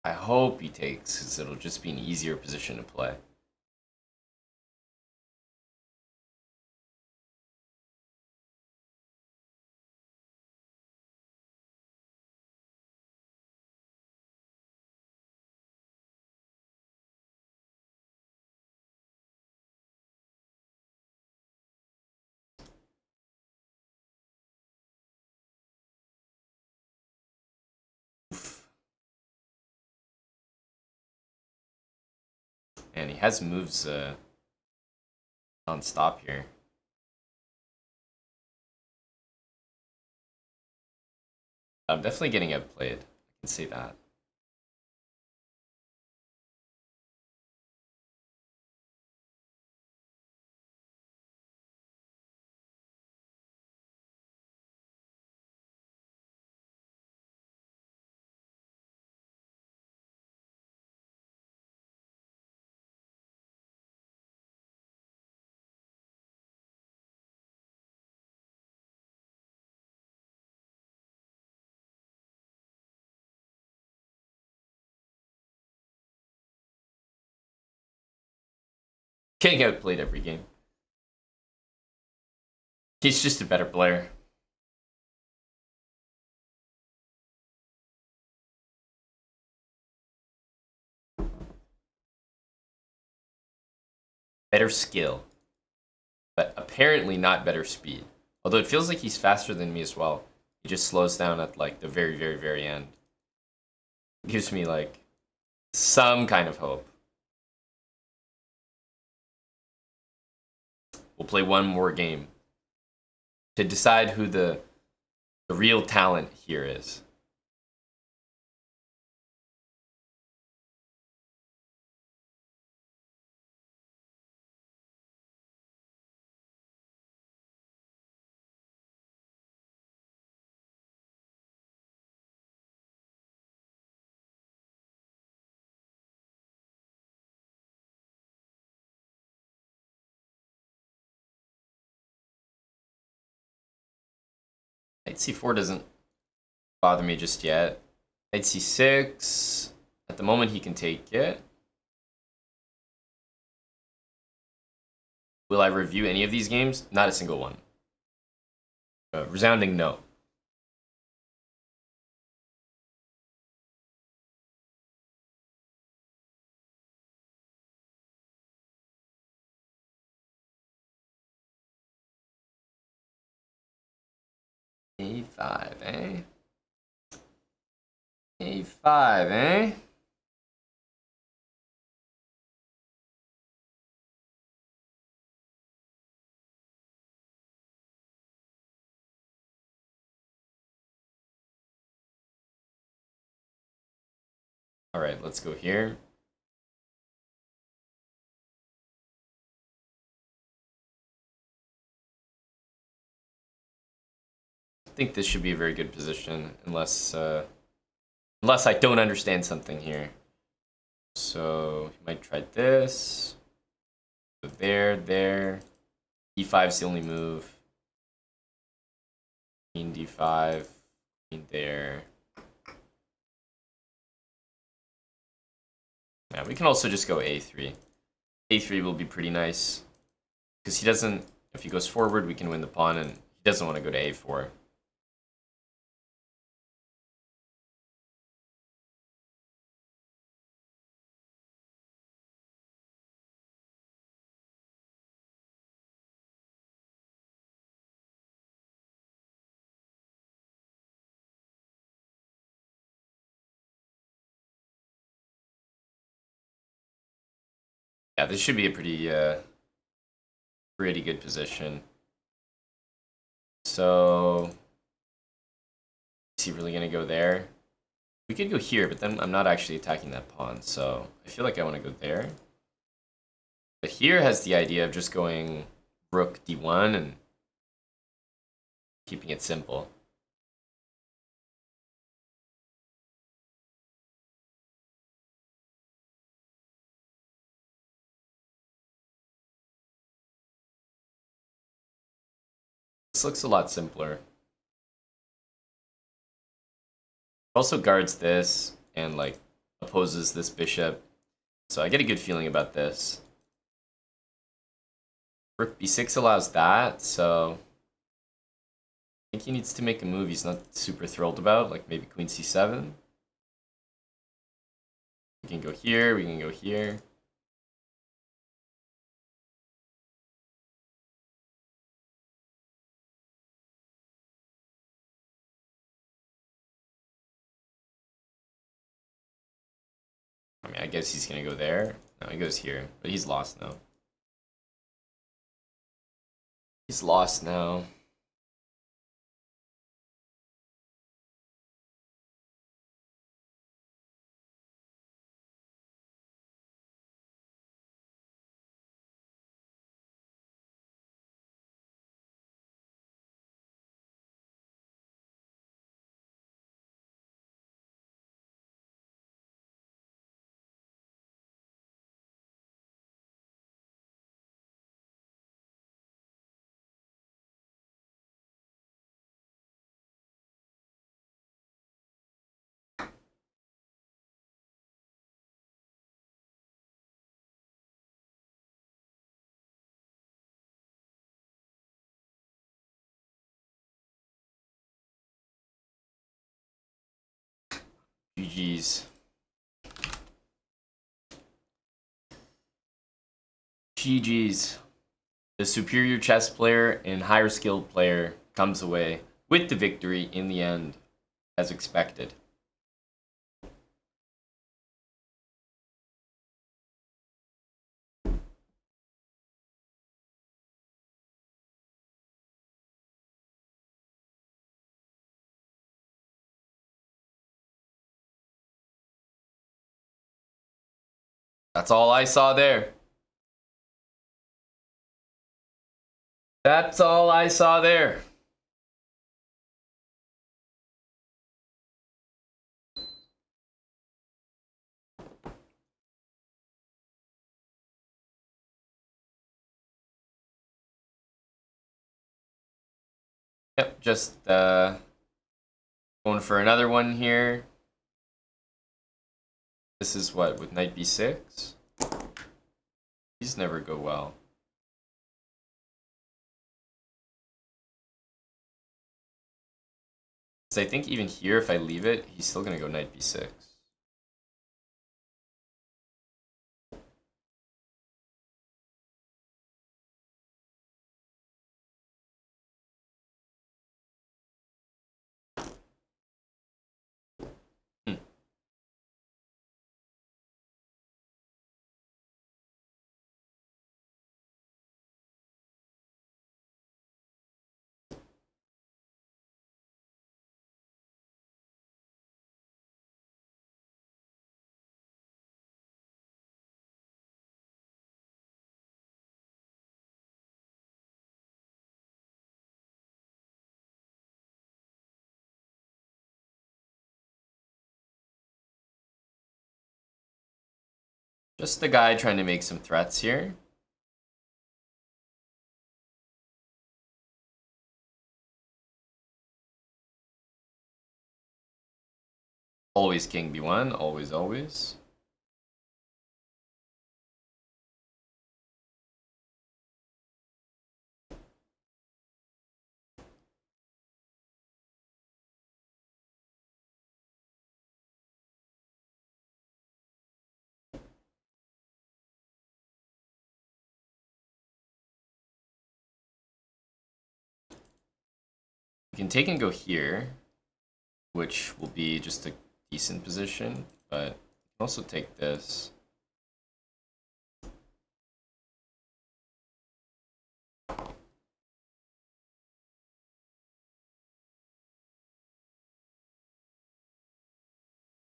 I hope he takes, because it'll just be an easier position to play. Oof. And he has moves non-stop here. I'm definitely getting outplayed. I can see that. Getting outplayed every game. He's just a better player. Better skill. But apparently not better speed. Although it feels like he's faster than me as well. He just slows down at like the very, very, very end. Gives me like some kind of hope. We'll play one more game to decide who the real talent here is. Knight c4 doesn't bother me just yet. Knight c6. At the moment, he can take it. Will I review any of these games? Not a single one. Resounding no. A5, eh? A5, eh? All right, let's go here. I think this should be a very good position, unless I don't understand something here. So he might try this. So there. E5 is the only move. Queen d5, queen there. Yeah, we can also just go a3. A3 will be pretty nice. Because he doesn't, if he goes forward, we can win the pawn, and he doesn't want to go to a4. Yeah, this should be a pretty good position. So, is he really going to go there? We could go here, but then I'm not actually attacking that pawn, so I feel like I want to go there. But here has the idea of just going rook d1 and keeping it simple. This looks a lot simpler. Also guards this, and like opposes this bishop. So I get a good feeling about this. Rook b6 allows that, so I think he needs to make a move he's not super thrilled about, like maybe queen c7. We can go here, we can go here. I mean, I guess he's gonna go there. No, he goes here, but he's lost now. He's lost now. GG's. GG's. The superior chess player and higher skilled player comes away with the victory in the end, as expected. That's all I saw there. That's all I saw there. Yep, just going for another one here. This is what, with knight b6? These never go well. So I think even here, if I leave it, he's still gonna go knight b6. Just the guy trying to make some threats here. Always king b1, always, always. We can take and go here, which will be just a decent position, but we can also take this.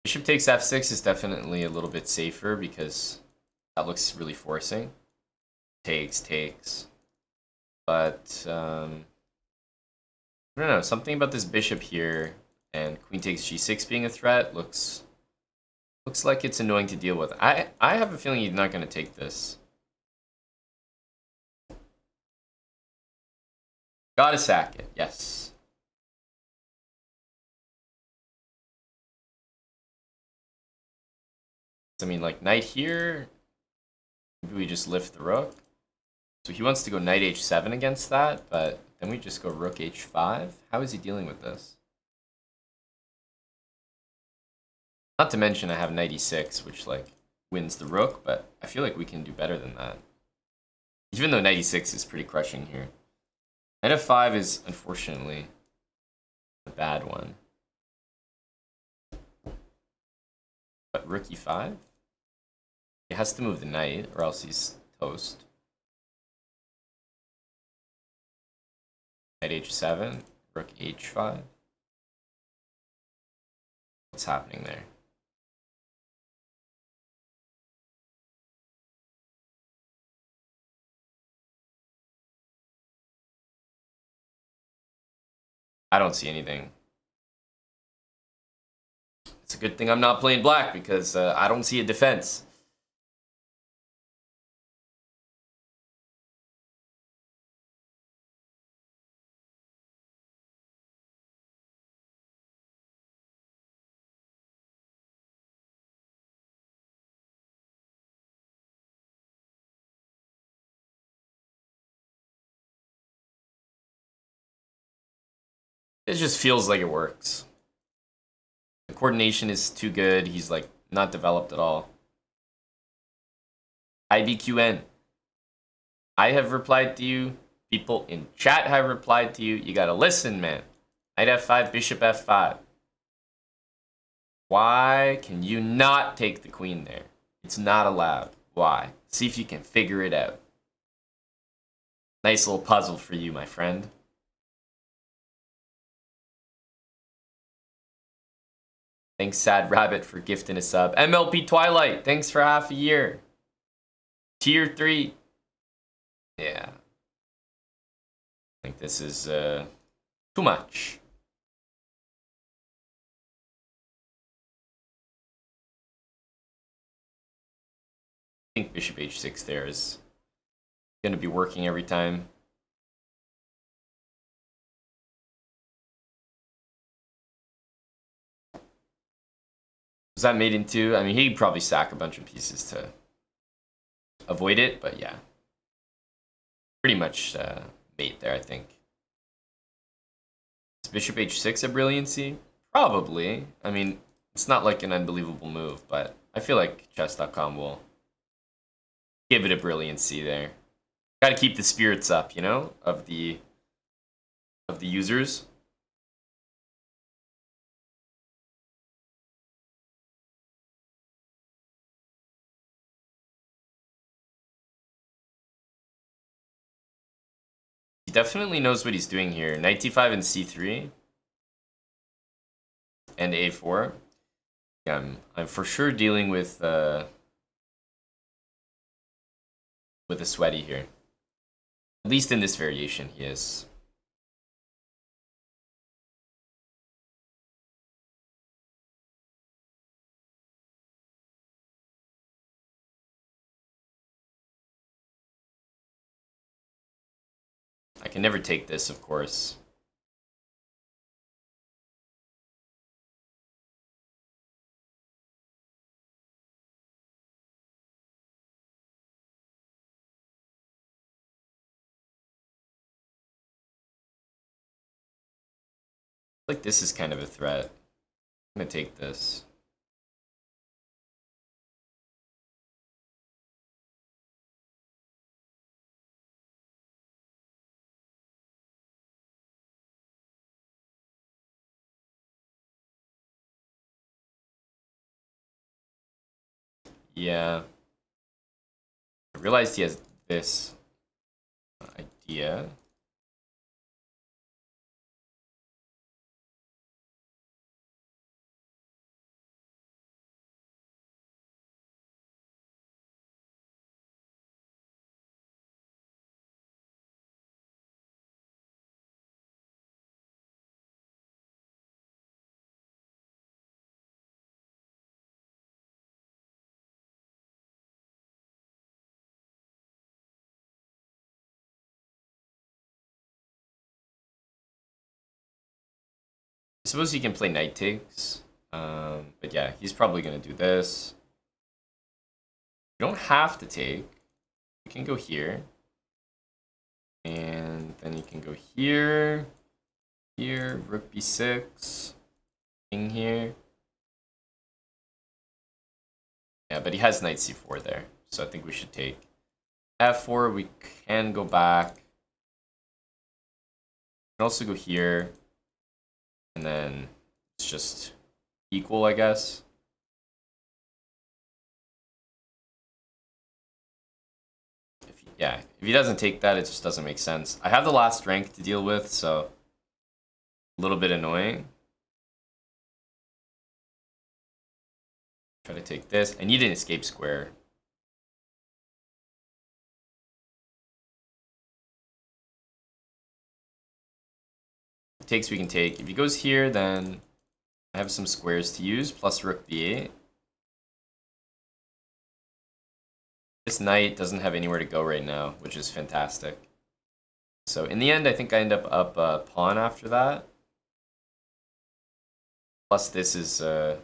Bishop takes f6 is definitely a little bit safer because that looks really forcing. Takes. But, I don't know, something about this bishop here and queen takes g6 being a threat looks like it's annoying to deal with. I have a feeling he's not going to take this. Gotta sack it, yes. I mean, like, knight here. Maybe we just lift the rook. So he wants to go knight h7 against that, but then we just go rook h5. How is he dealing with this? Not to mention I have knight e6, which, like, wins the rook, but I feel like we can do better than that. Even though knight e6 is pretty crushing here. Knight f5 is, unfortunately, a bad one. But rook e5? He has to move the knight, or else he's toast. Knight h7, rook h5. What's happening there? I don't see anything. It's a good thing I'm not playing black because I don't see a defense. It just feels like it works. The coordination is too good. He's like not developed at all. IBQN. I have replied to you. People in chat have replied to you. You gotta listen, man. Knight f5, bishop f5. Why can you not take the queen there? It's not allowed. Why? See if you can figure it out. Nice little puzzle for you, my friend. Thanks, Sad Rabbit, for gifting a sub. MLP Twilight, thanks for half a year. Tier 3. Yeah. I think this is too much. I think bishop h6 there is going to be working every time. Was that made into? I mean, he'd probably sack a bunch of pieces to avoid it, but yeah. Pretty much mate there, I think. Is bishop h6 a brilliancy? Probably. I mean, it's not like an unbelievable move, but I feel like chess.com will give it a brilliancy there. Got to keep the spirits up, you know, of the users. He definitely knows what he's doing here. Knight d5 and c3 and a4. Yeah, I'm for sure dealing with a sweaty here. At least in this variation, he is. I can never take this, of course. Like this is kind of a threat. I'm gonna take this. Yeah. I realized he has this idea. I suppose he can play knight takes. But yeah, he's probably gonna do this. You don't have to take. You can go here. And then you can go here. Here, rook b6. King here. Yeah, but he has knight c4 there. So I think we should take f4. We can go back. We can also go here. And then it's just equal, I guess. If he doesn't take that, it just doesn't make sense. I have the last rank to deal with, so a little bit annoying. Try to take this. I need an escape square. If he takes, we can take. If he goes here, then I have some squares to use, plus rook b8. This knight doesn't have anywhere to go right now, which is fantastic. So in the end, I think I end up a pawn after that. Plus this is a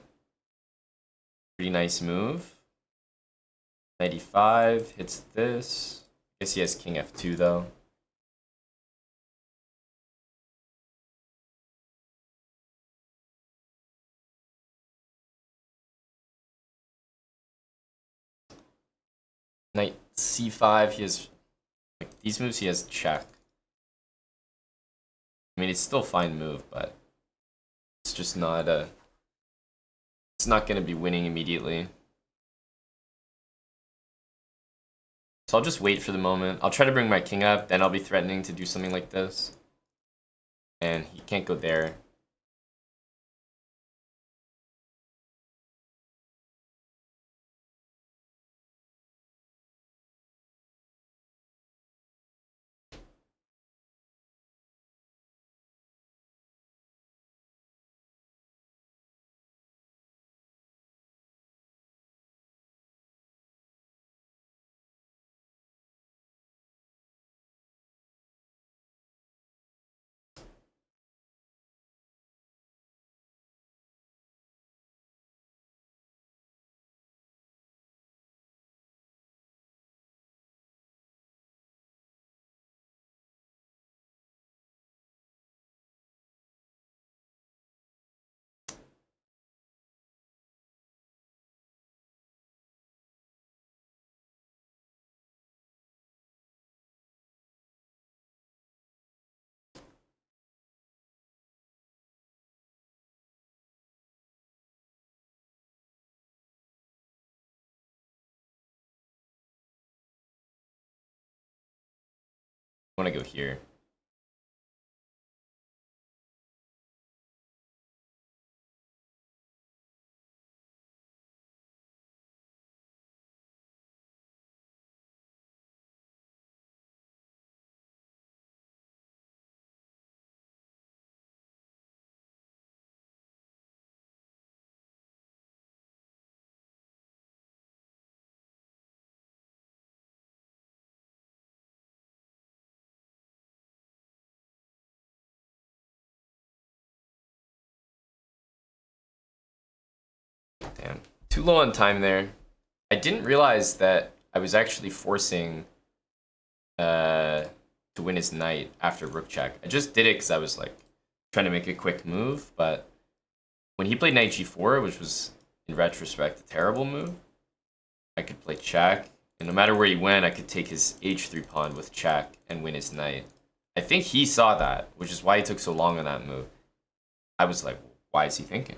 pretty nice move. Knight e5 hits this. I guess he has king f2 though. Knight c5, he has, like, these moves he has check. I mean, it's still a fine move, but it's just not it's not going to be winning immediately. So I'll just wait for the moment. I'll try to bring my king up, then I'll be threatening to do something like this. And he can't go there. I want to go here. Damn. Too low on time there. I didn't realize that I was actually forcing to win his knight after rook check. I just did it because I was like trying to make a quick move, but when he played knight g4, which was in retrospect a terrible move, I could play check, and no matter where he went, I could take his h3 pawn with check and win his knight. I think he saw that, which is why he took so long on that move. I was like, why is he thinking?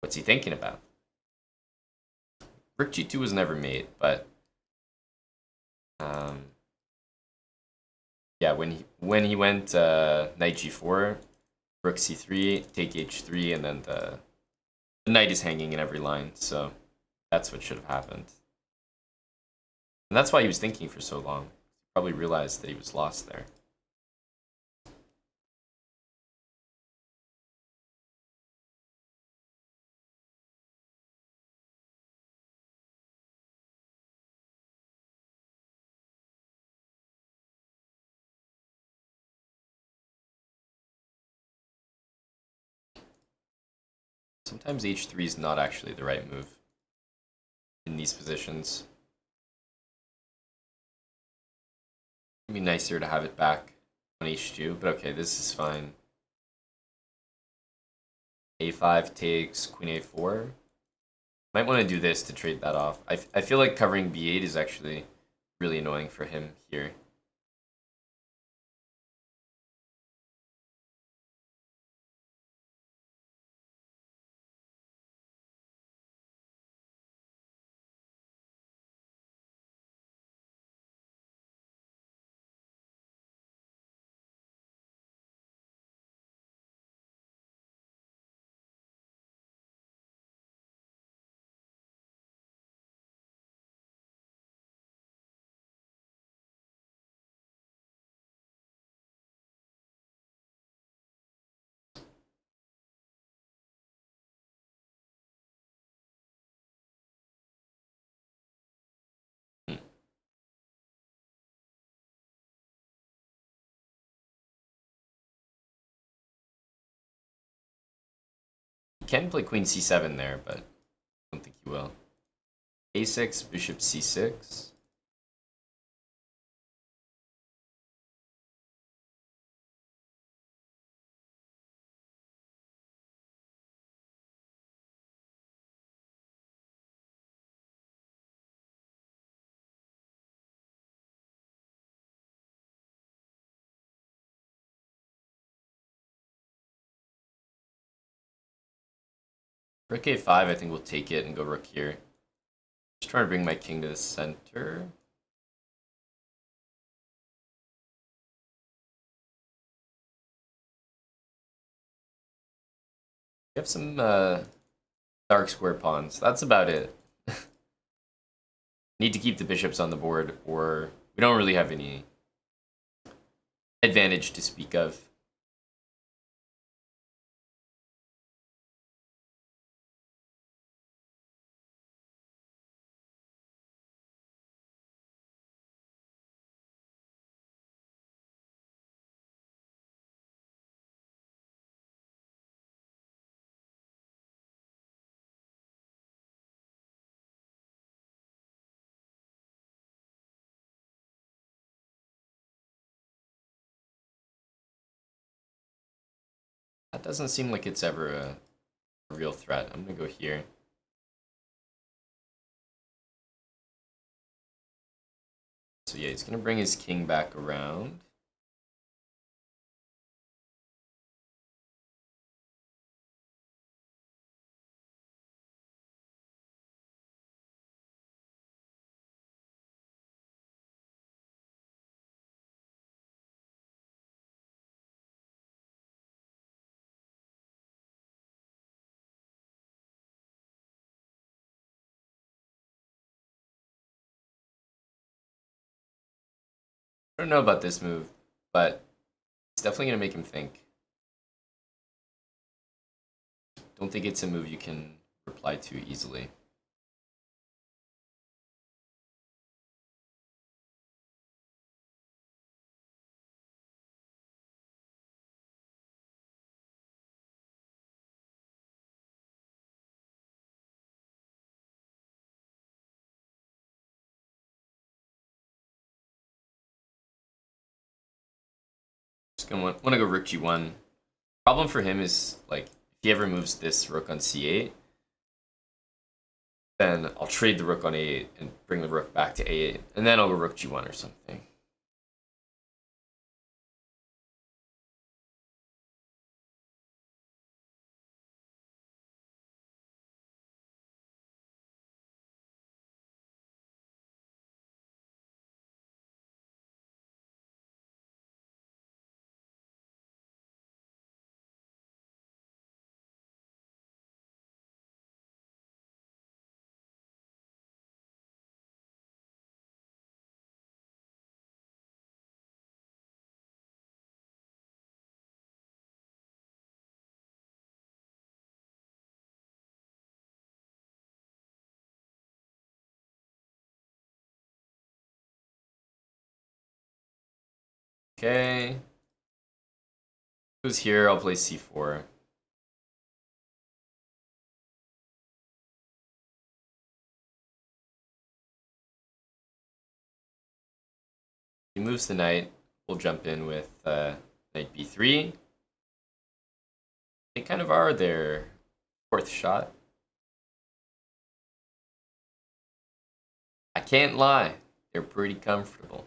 What's he thinking about? Rook g2 was never made, but yeah, when he went knight g4, rook c3, take h3, and then the knight is hanging in every line, so that's what should have happened. And that's why he was thinking for so long. He probably realized that he was lost there. Sometimes h3 is not actually the right move. in these positions. It'd be nicer to have it back on h2, but okay, this is fine. a5 takes queen a4. Might want to do this to trade that off. I feel like covering b8 is actually really annoying for him here. He can play queen c7 there, but I don't think he will. a6, bishop c6. Rook a5, I think we'll take it and go rook here. Just trying to bring my king to the center. We have some dark square pawns. That's about it. Need to keep the bishops on the board, or we don't really have any advantage to speak of. That doesn't seem like it's ever a real threat. I'm gonna go here. So yeah, he's gonna bring his king back around. I don't know about this move, but it's definitely gonna make him think. Don't think it's a move you can reply to easily. Just gonna want to go rook g1. Problem for him is, like, if he ever moves this rook on c8, then I'll trade the rook on a8 and bring the rook back to a8, and then I'll go rook g1 or something. Okay. Goes here, I'll play c4. moves the knight, we'll jump in with knight b3. They kind of are their fourth shot. I can't lie, they're pretty comfortable.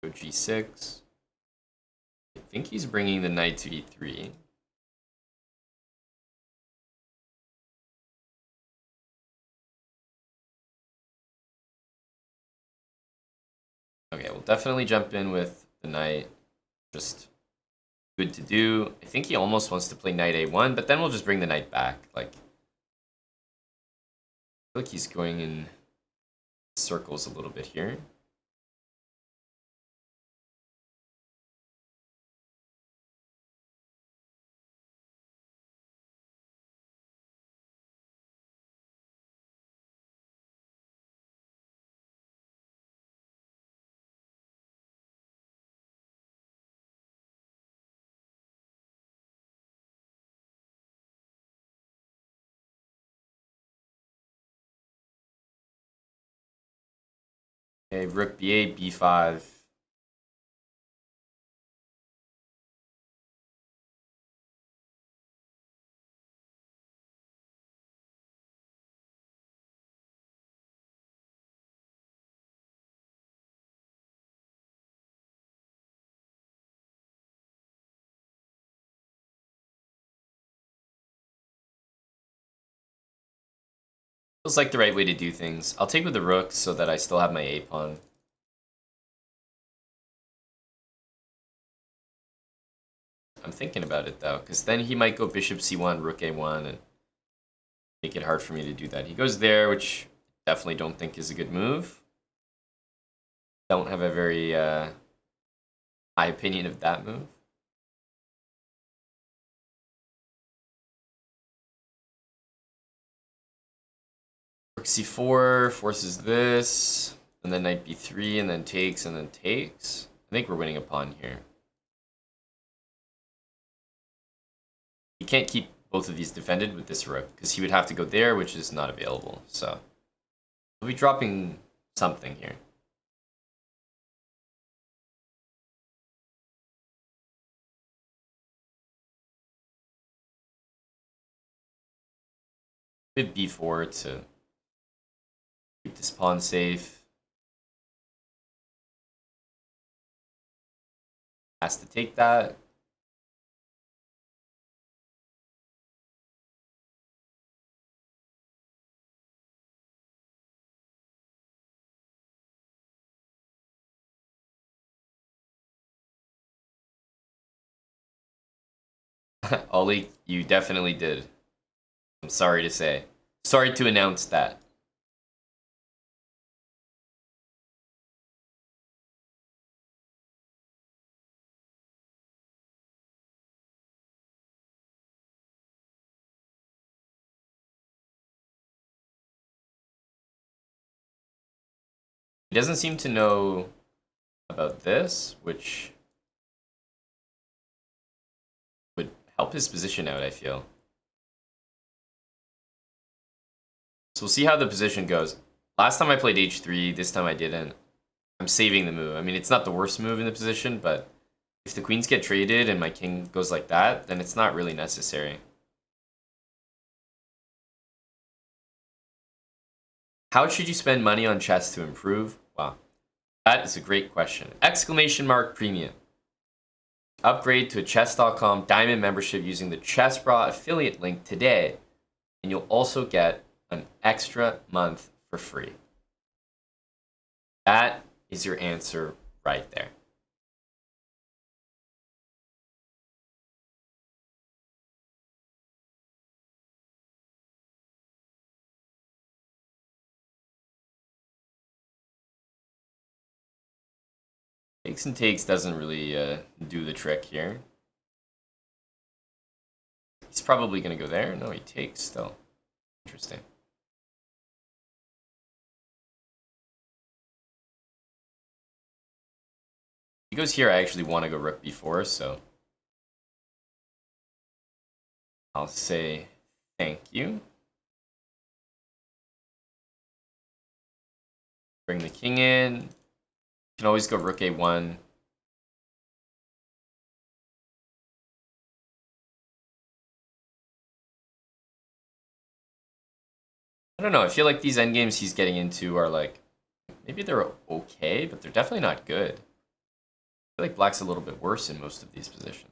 Go g6. I think he's bringing the knight to e3. Okay, we'll definitely jump in with the knight. Just good to do. I think he almost wants to play knight a1, but then we'll just bring the knight back. Like, I feel like he's going in circles a little bit here. Okay, rook b8, b5. Feels like the right way to do things. I'll take with the rook so that I still have my a-pawn. I'm thinking about it though, because then he might go bishop c1, rook a1, and make it hard for me to do that. He goes there, which definitely don't think is a good move. Don't have a very high opinion of that move. Rook c4 forces this, and then knight b3, and then takes, and then takes. I think we're winning a pawn here. He can't keep both of these defended with this rook, because he would have to go there, which is not available. So we'll be dropping something here. With b4 to keep this pawn safe. Has to take that. Ollie, you definitely did. I'm sorry to say. Sorry to announce that. He doesn't seem to know about this, which would help his position out, I feel. So we'll see how the position goes. Last time I played h3, this time I didn't. I'm saving the move. I mean, it's not the worst move in the position, but if the queens get traded and my king goes like that, then it's not really necessary. How should you spend money on chess to improve? Wow, that is a great question. Exclamation mark premium. Upgrade to a chess.com diamond membership using the ChessBra affiliate link today, and you'll also get an extra month for free. That is your answer right there. Takes and takes doesn't really do the trick here. He's probably going to go there. No, he takes still. Interesting. He goes here, I actually want to go rook b4, so I'll say thank you. Bring the king in. Can always go rook a1. I don't know. I feel like these endgames he's getting into are like, maybe they're okay, but they're definitely not good. I feel like black's a little bit worse in most of these positions.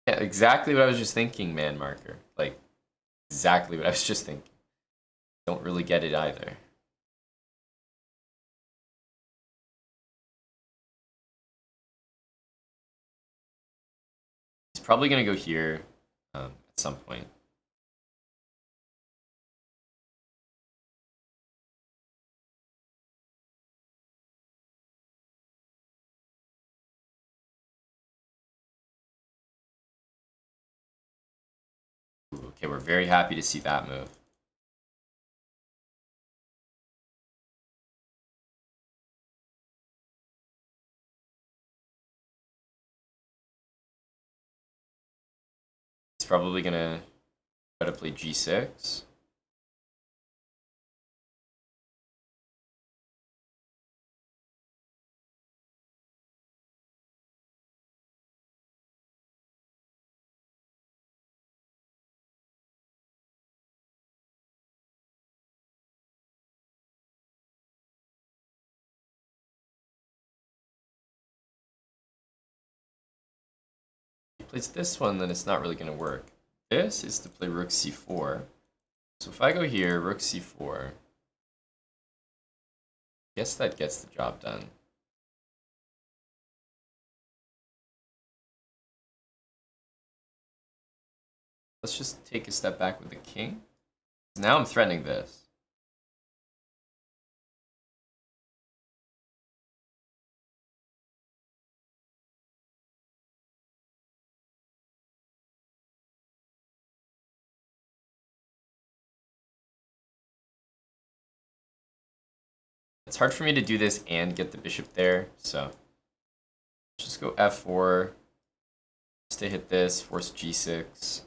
Yeah, exactly what I was just thinking, man marker. Like, exactly what I was just thinking. Don't really get it either. He's probably going to go here at some point. Ooh, okay, we're very happy to see that move. He's probably going to try to play g6. If he plays this one, then it's not really going to work. This is to play rook c4. So if I go here, rook c4, guess that gets the job done. Let's just take a step back with the king. Now I'm threatening this. It's hard for me to do this and get the bishop there, so just go f4, just to hit this, force g6.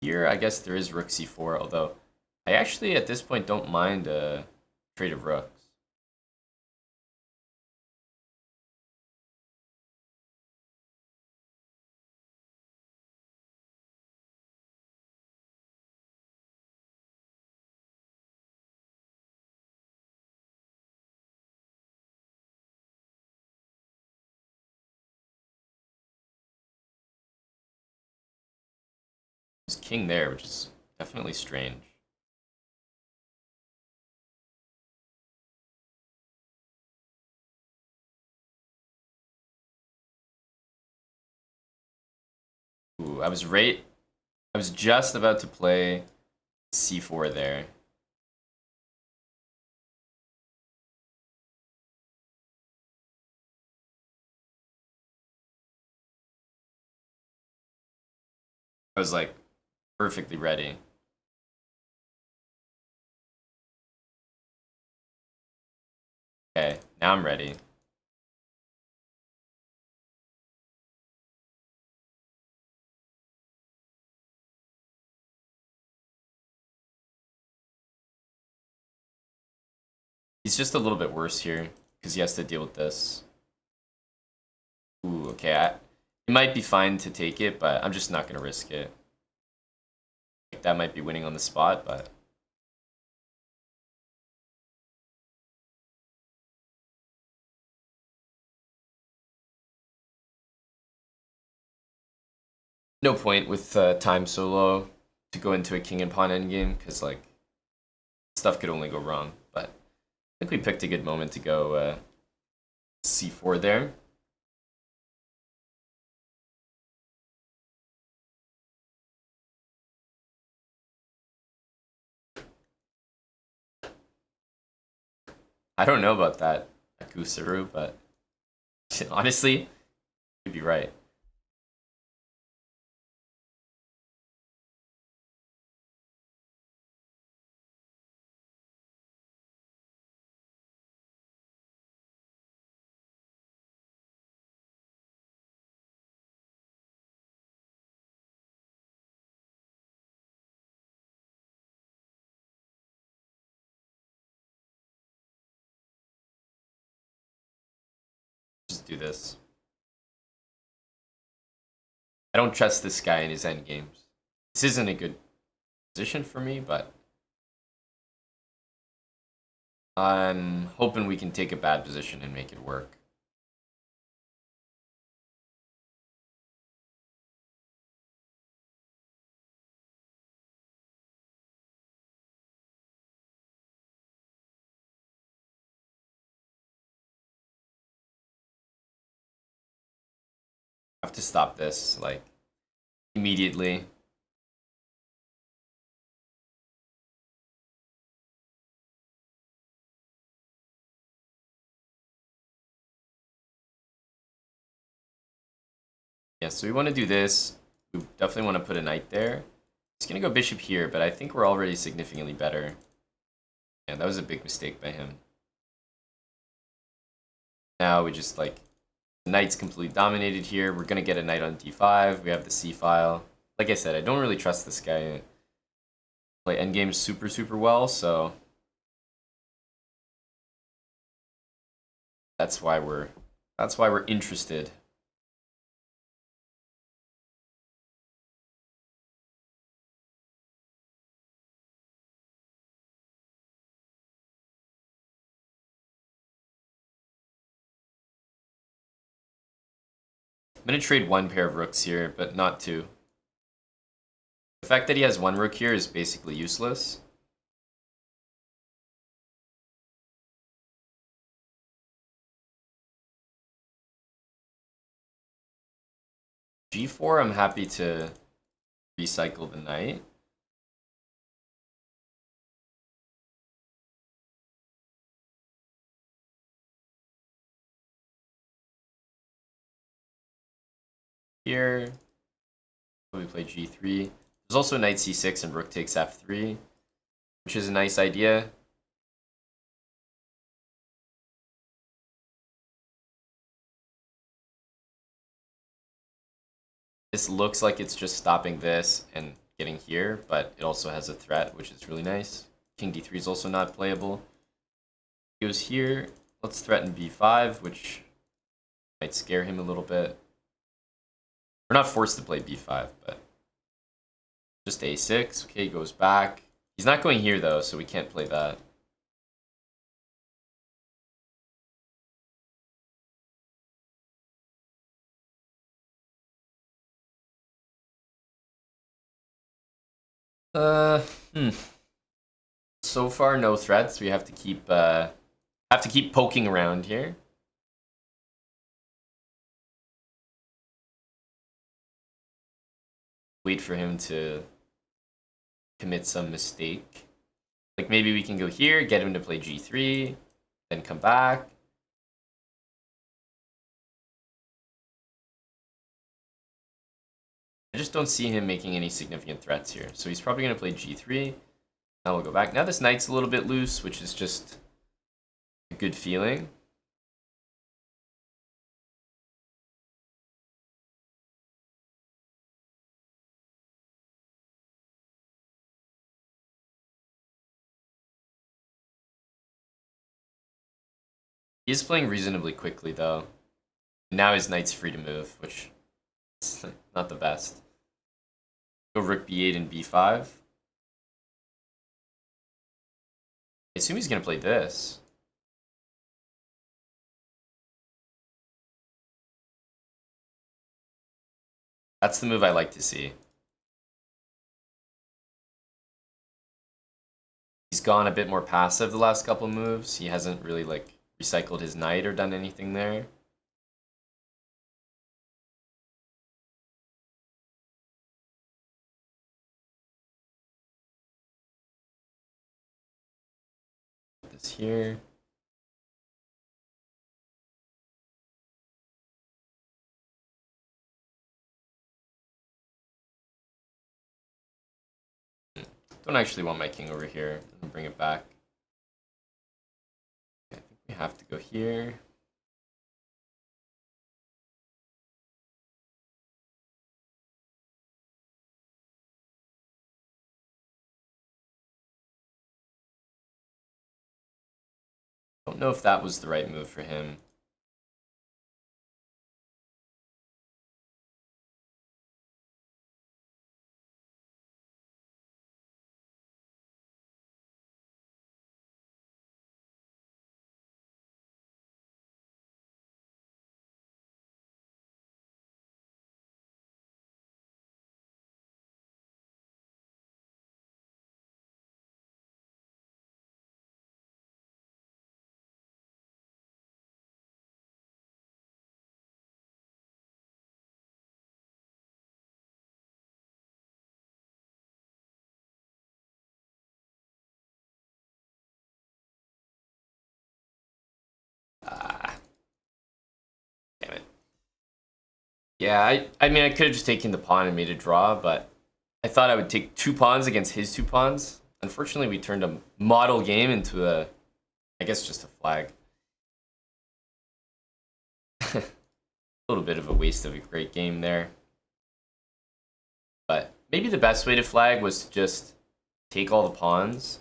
Here, I guess there is rook c4, although I actually, at this point, don't mind a trade of rooks. There's king there, which is definitely strange. Ooh, I was just about to play c4 there. I was like perfectly ready. Okay, now I'm ready. He's just a little bit worse here because he has to deal with this. Ooh, okay. It might be fine to take it, but I'm just not going to risk it. Like, that might be winning on the spot, but... No point with time so low to go into a king and pawn endgame, because, like, stuff could only go wrong. But I think we picked a good moment to go c4 there. I don't know about that, Akusuru, but honestly, you'd be right. just do this. I don't trust this guy in his endgames. This isn't a good position for me, but I'm hoping we can take a bad position and make it work. I have to stop this, like, immediately. Yeah, so we want to do this. We definitely want to put a knight there. He's going to go bishop here, but I think we're already significantly better. Yeah, that was a big mistake by him. Now we just, like, the knight's completely dominated here. We're going to get a knight on d5. We have the c file. Like I said, I don't really trust this guy. Play endgame super, super well, so that's why we're interested. I'm going to trade one pair of rooks here, but not two. The fact that he has one rook here is basically useless. g4, I'm happy to recycle the knight. Here, we play g3. There's also knight c6 and rook takes f3, which is a nice idea. This looks like it's just stopping this and getting here, but it also has a threat, which is really nice. King d3 is also not playable. He goes here. Let's threaten b5, which might scare him a little bit. We're not forced to play b5, but just a6. Okay, he goes back. He's not going here, though, so we can't play that. Hmm. So far, no threats. We have to keep poking around here. Wait for him to commit some mistake. Like maybe we can go here, get him to play g3, then come back. I just don't see him making any significant threats here. So he's probably going to play g3. Now we'll go back. Now this knight's a little bit loose, which is just a good feeling. He's playing reasonably quickly, though. Now his knight's free to move, which is not the best. Go rook b8 and b5. I assume he's going to play this. That's the move I like to see. He's gone a bit more passive the last couple moves. He hasn't really, like, recycled his knight or done anything there. Put this here. Don't actually want my king over here. I'll bring it back. I think we have to go here. Don't know if that was the right move for him. Yeah, I mean, I could have just taken the pawn and made a draw, but I thought I would take 2 pawns against his 2 pawns. Unfortunately, we turned a model game into I guess, just a flag. A little bit of a waste of a great game there. But maybe the best way to flag was to just take all the pawns.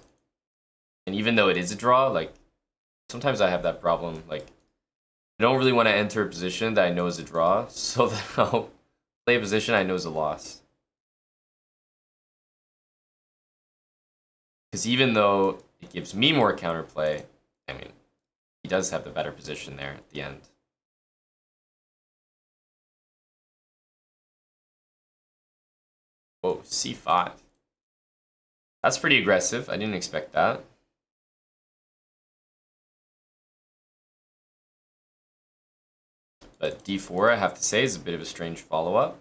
And even though it is a draw, like, sometimes I have that problem. Like, I don't really want to enter a position that I know is a draw, so that I'll play a position I know is a loss. Because even though it gives me more counterplay, I mean, he does have the better position there at the end. Whoa, c5. That's pretty aggressive. I didn't expect that. But d4, I have to say, is a bit of a strange follow-up.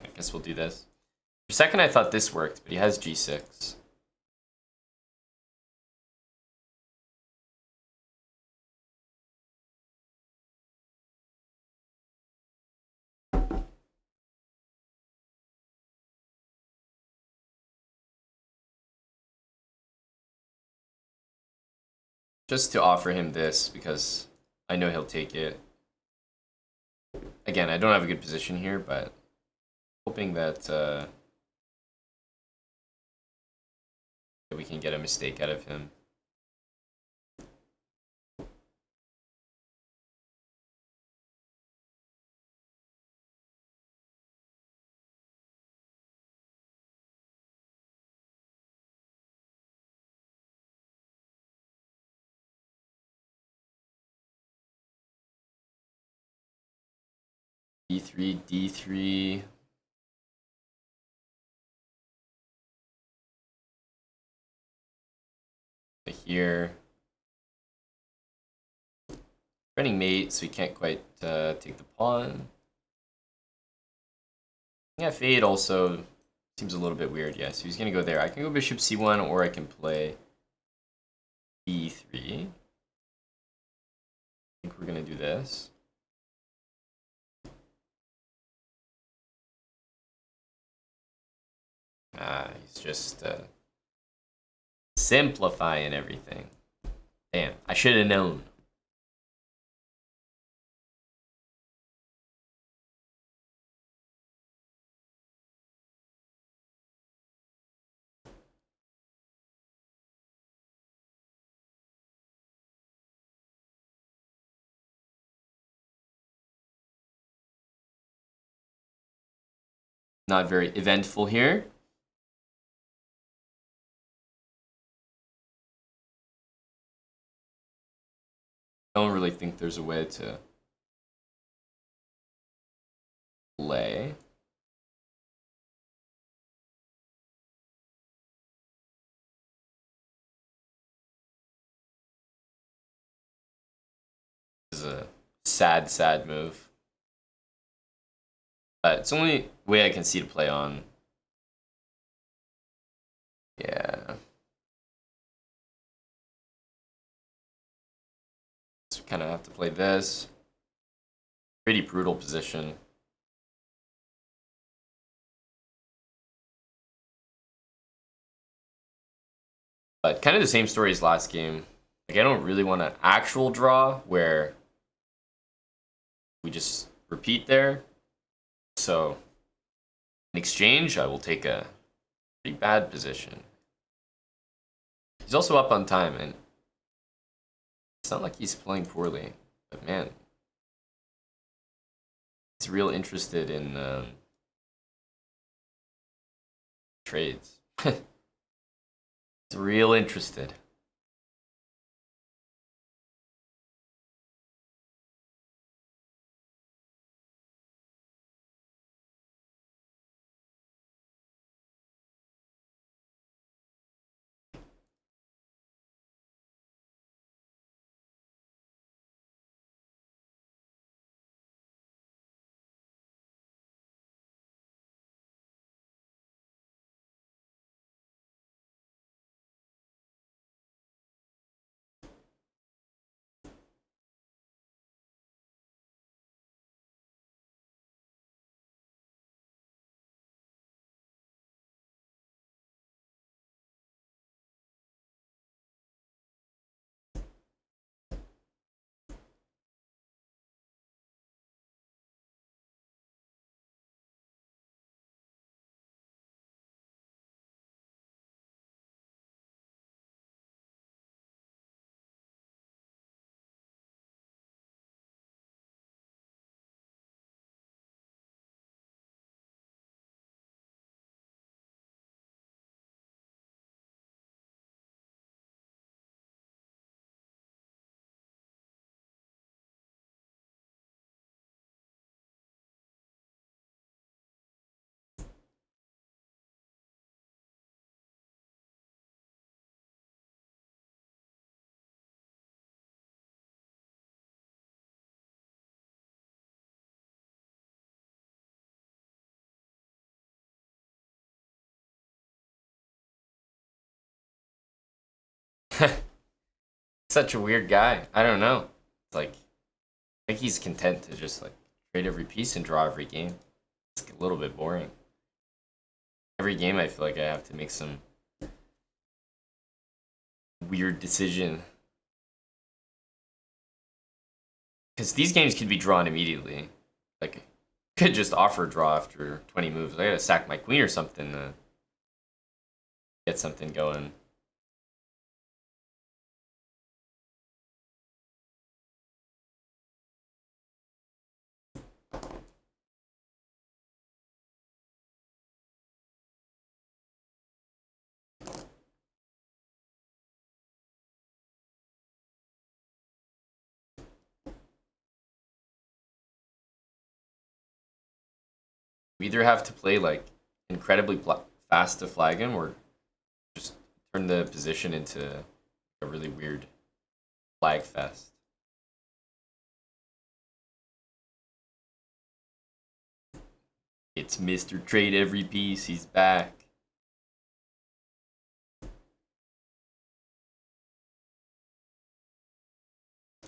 I guess we'll do this. For a second, I thought this worked, but he has g6. Just to offer him this, because I know he'll take it. Again, I don't have a good position here, but hoping that we can get a mistake out of him. D3, D3. Here. Running mate, so he can't quite take the pawn. Yeah, fade also seems a little bit weird. Yeah, so he's going to go there. I can go bishop c1, or I can play e3. I think we're going to do this. He's just simplifying everything. Damn, I should have known. Not very eventful here. I don't really think there's a way to play. This is a sad, sad move. It's the only way I can see to play on. Yeah. So we kind of have to play this. Pretty brutal position. But kind of the same story as last game. Like, I don't really want an actual draw where we just repeat there. So, in exchange, I will take a pretty bad position. He's also up on time, and it's not like he's playing poorly. But man, he's real interested in trades. He's real interested. such a weird guy. I don't know. It's like I think he's content to just like trade every piece and draw every game. It's a little bit boring. Every game I feel like I have to make some weird decision. Because these games could be drawn immediately. Like, could just offer a draw after 20 moves. I gotta sack my queen or something to get something going. We either have to play like incredibly fast to flag him or just turn the position into a really weird flag fest. It's Mr. Trade Every Piece, he's back. I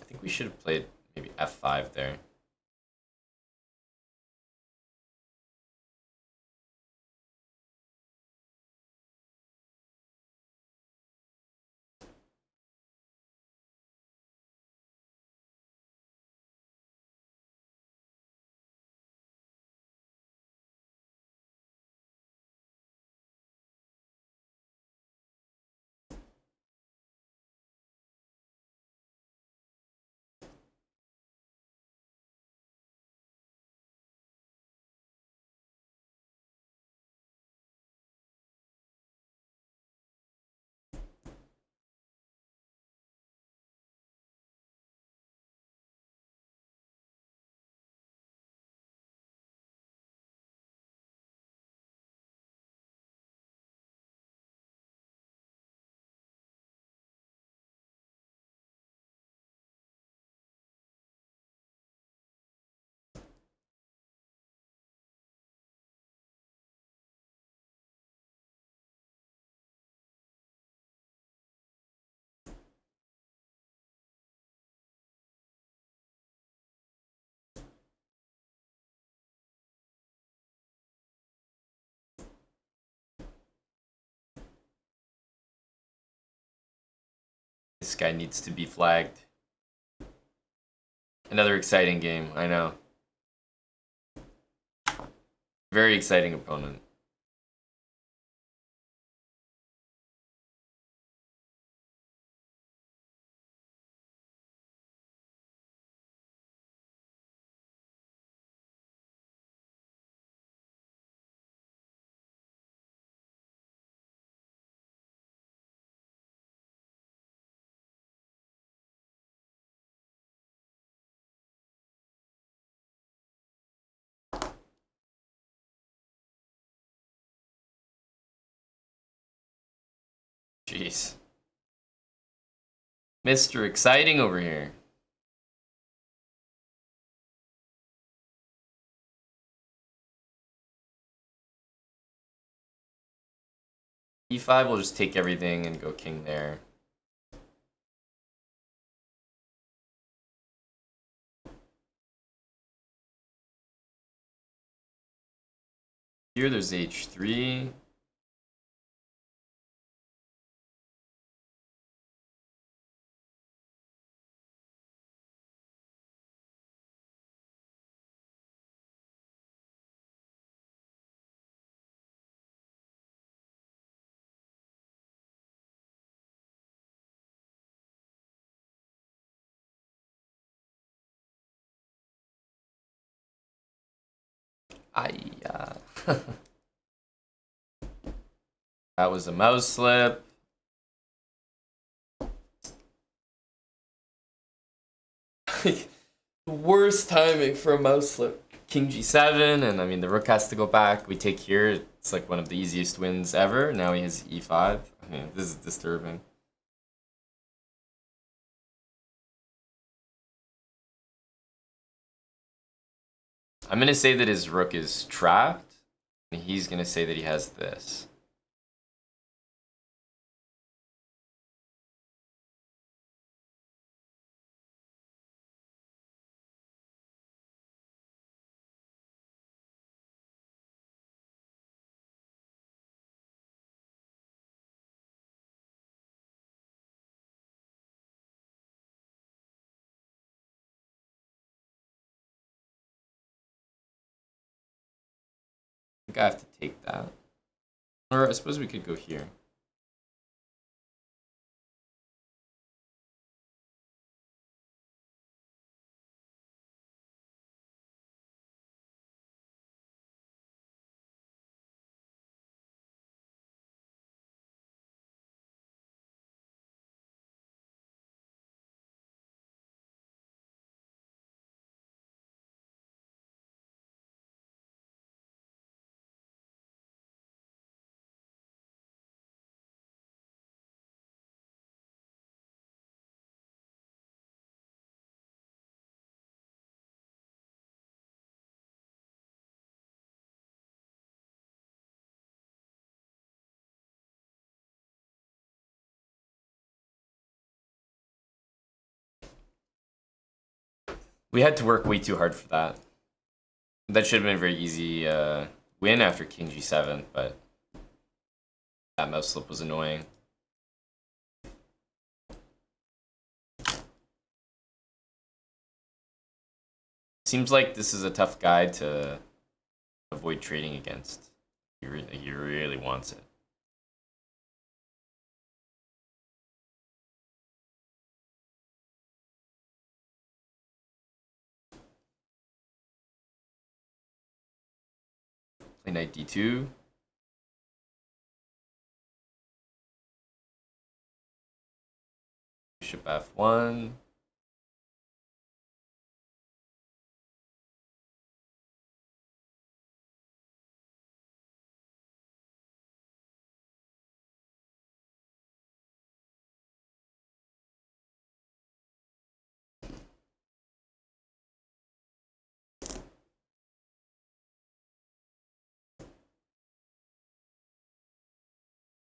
think we should have played maybe f5 there. This guy needs to be flagged. Another exciting game, I know. Very exciting opponent. Jeez. Mr. Exciting over here. E5 will just take everything and go king there. Here there's h3. That was a mouse slip. Worst timing for a mouse slip. King g7, and I mean the rook has to go back. We take here. It's like one of the easiest wins ever. Now he has e5. I mean, this is disturbing. I'm gonna say that his rook is trapped, and he's gonna say that he has this. think I have to take that. Or I suppose we could go here. We had to work way too hard for that. That should have been a very easy win after king g7, but that mouse slip was annoying. Seems like this is a tough guy to avoid trading against. He really wants it. Play knight d2. Bishop f1.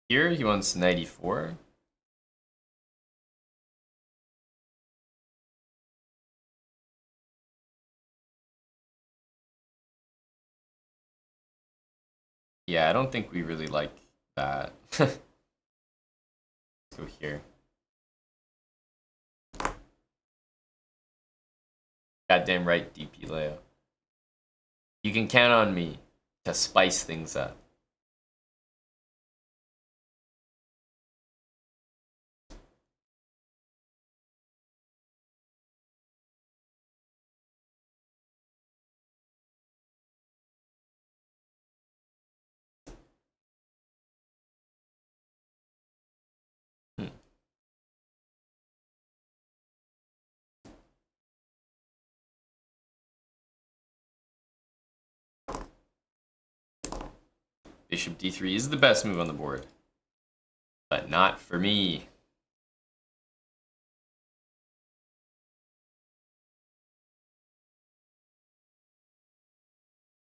Here he wants knight e4. Yeah, I don't think we really like that. Let's go here. Goddamn right, DP Leo. You can count on me to spice things up. Bishop d3 is the best move on the board, but not for me.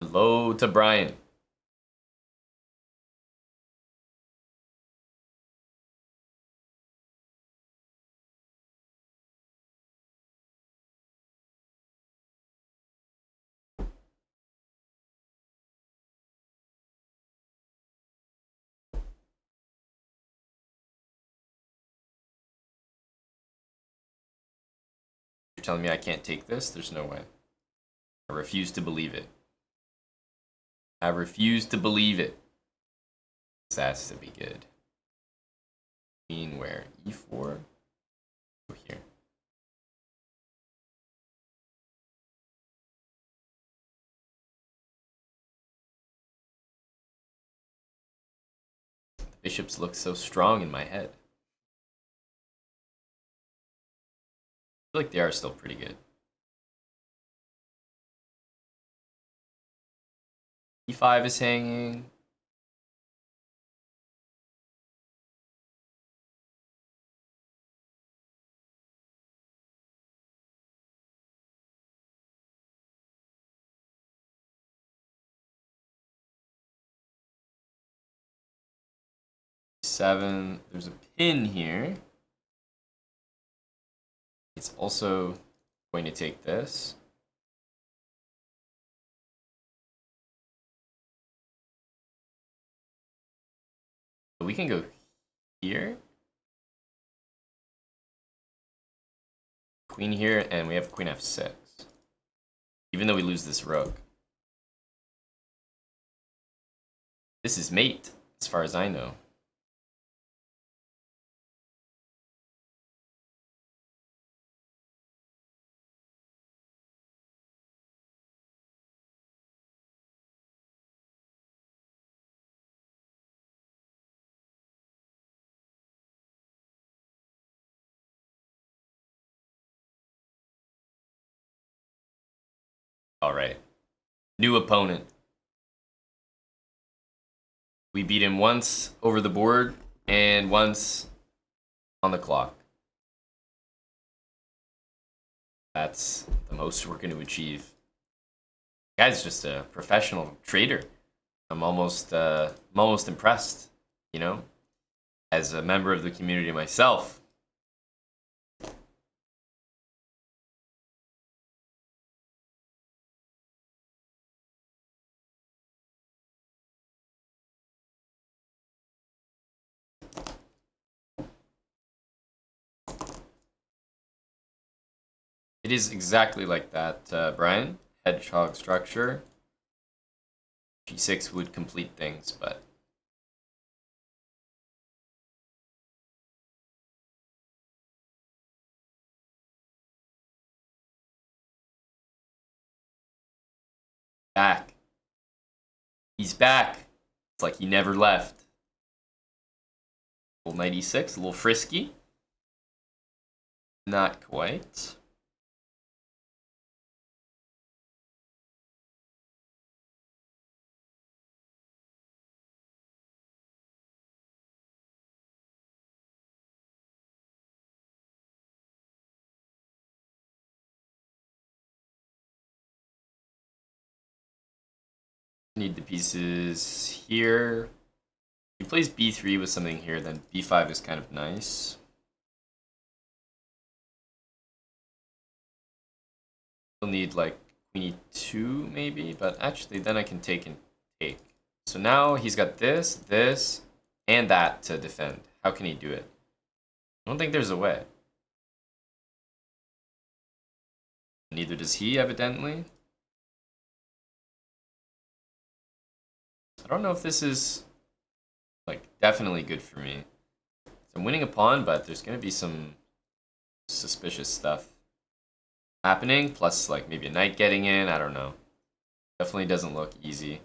Hello to Brian. You're telling me I can't take this? There's no way. I refuse to believe it. I refuse to believe it. This has to be good. Queen where? e4? Go here. The bishops look so strong in my head. I feel like they are still pretty good. e5 is hanging. Seven. There's a pin here. It's also going to take this. So we can go here. Queen here, and we have queen f6. Even though we lose this rook. This is mate, as far as I know. All right. New opponent. We beat him once over the board and once on the clock. That's the most we're going to achieve. Guy's just a professional trader. I'm almost impressed, you know, as a member of the community myself. It is exactly like that, Brian. Hedgehog structure. G6 would complete things, but back. He's back. It's like he never left. Little 96, a little frisky. Not quite. Need the pieces here. He plays b3 with something here, then b5 is kind of nice. We'll need like queen e2 maybe, but actually then I can take and take. So now he's got this, this, and that to defend. How can he do it? I don't think there's a way. Neither does he, evidently. I don't know if this is like definitely good for me. So I'm winning a pawn, but there's gonna be some suspicious stuff happening, plus like maybe a knight getting in, I don't know. Definitely doesn't look easy.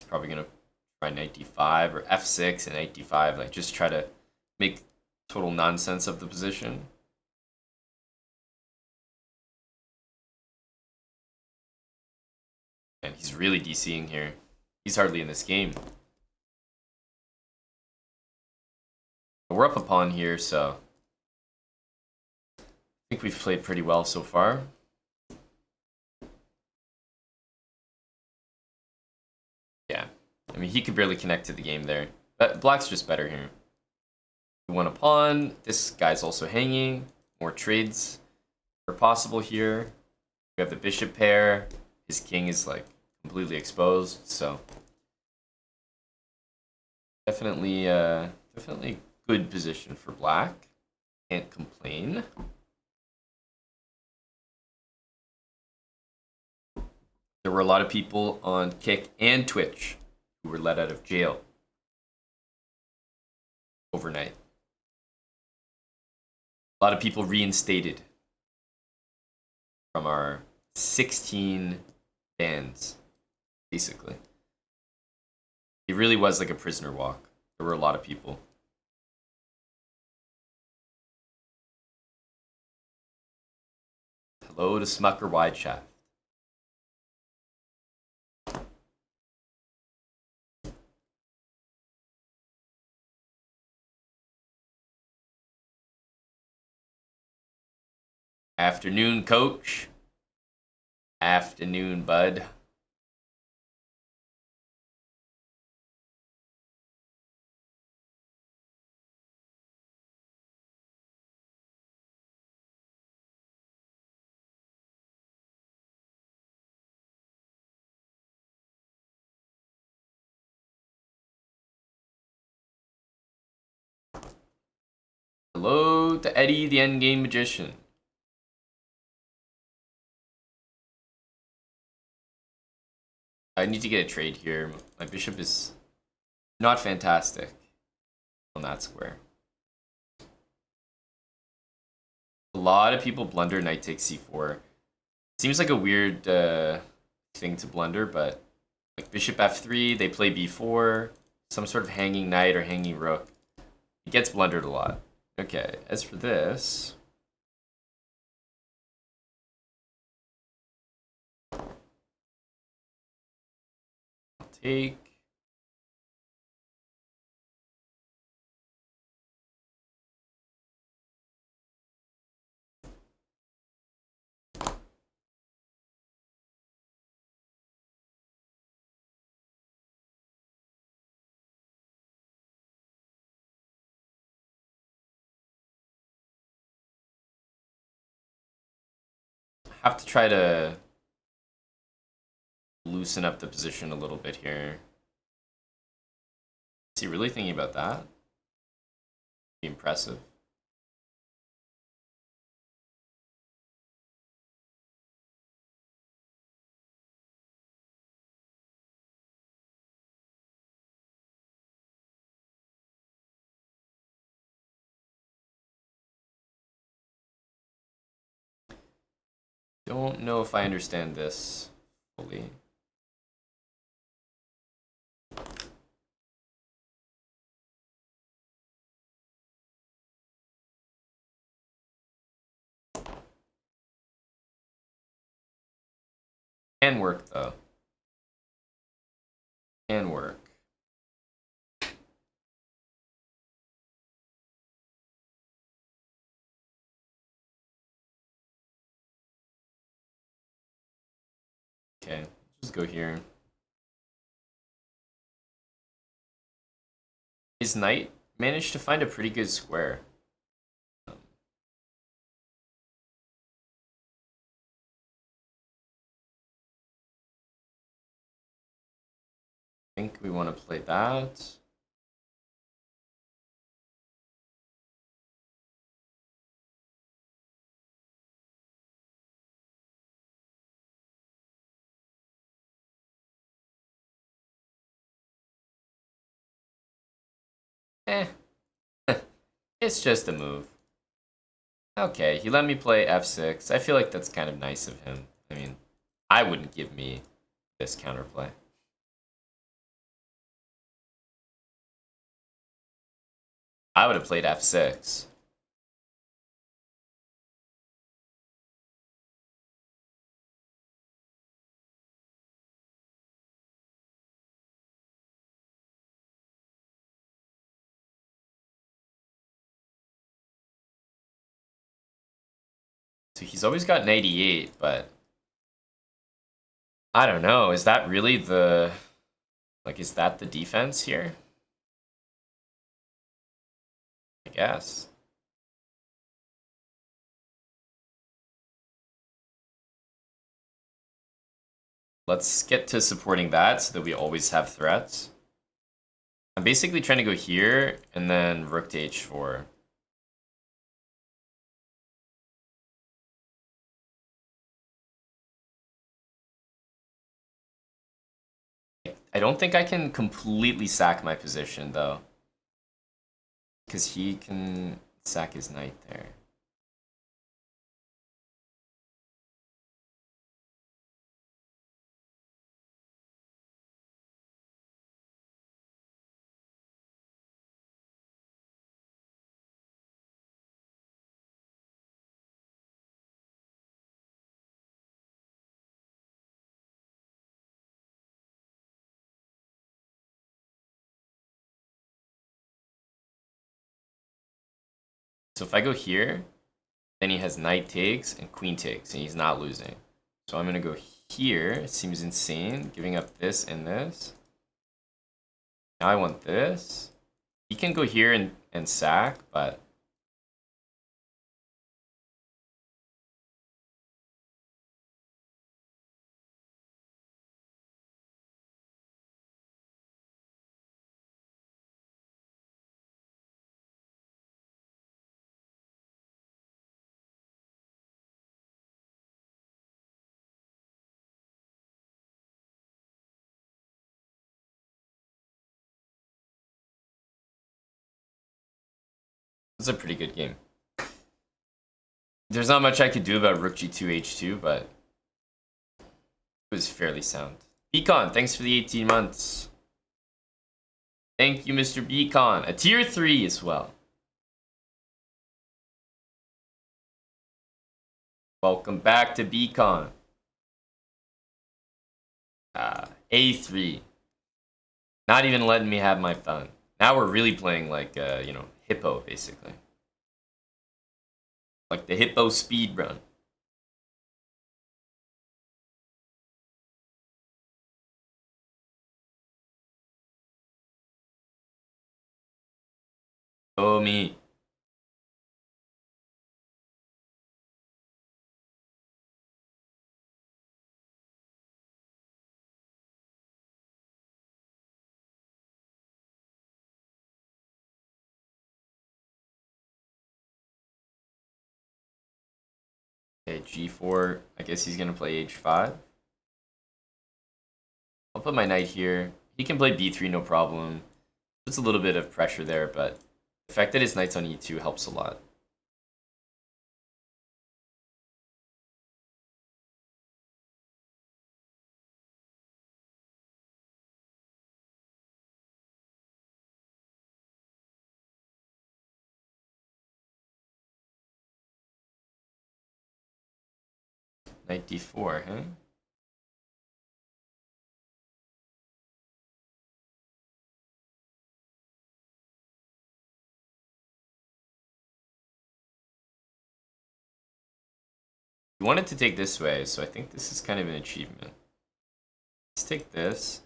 Probably gonna try knight d5 or f6 and knight d5, like just try to make total nonsense of the position. And he's really DCing here. He's hardly in this game. We're up a pawn here, so I think we've played pretty well so far. Yeah, I mean, he could barely connect to the game there. But black's just better here. We won a pawn. This guy's also hanging. More trades are possible here. We have the bishop pair. His king is like completely exposed, so definitely good position for black. Can't complain. There were a lot of people on Kick and Twitch who were let out of jail overnight. A lot of people reinstated from our 16 bans, basically. It really was like a prisoner walk. There were a lot of people. Hello to Smucker Wideshaft. Afternoon, coach. Afternoon, bud. Hello to Eddie, the Endgame Magician. I need to get a trade here. My bishop is not fantastic on that square. A lot of people blunder knight takes c4. Seems like a weird thing to blunder, but like bishop f3, they play b4, some sort of hanging knight or hanging rook. It gets blundered a lot. Okay, as for this, I'll take. Have to try to loosen up the position a little bit here. Is he really thinking about that? Be impressive. Don't know if I understand this fully. Can work though. Can work. Okay, just go here. His knight managed to find a pretty good square. I think we want to play that. Eh. It's just a move. Okay, he let me play f6. I feel like that's kind of nice of him. I mean, I wouldn't give me this counterplay. I would have played f6. So he's always got an 88, but I don't know. Is that really the... Like, is that the defense here? I guess. Let's get to supporting that so that we always have threats. I'm basically trying to go here and then rook to h4. I don't think I can completely sack my position, though. Because he can sack his knight there. So if I go here, then he has knight takes and queen takes, and he's not losing. So I'm going to go here. It seems insane, giving up this and this. Now I want this. He can go here and sack, but was a pretty good game. There's not much I could do about Rook G2 H2, but it was fairly sound. Beacon, thanks for the 18 months. Thank you, Mr. Beacon. A tier 3 as well. Welcome back to Beacon. A3. Not even letting me have my fun. Now we're really playing like, you know, Hippo, basically. Like the Hippo speed run. Oh, me. Okay, G4. I guess he's gonna play H5. I'll put my knight here. He can play B3, no problem. Puts a little bit of pressure there, but the fact that his knight's on E2 helps a lot. Knight D4, huh? He wanted to take this way, so I think this is kind of an achievement. Let's take this.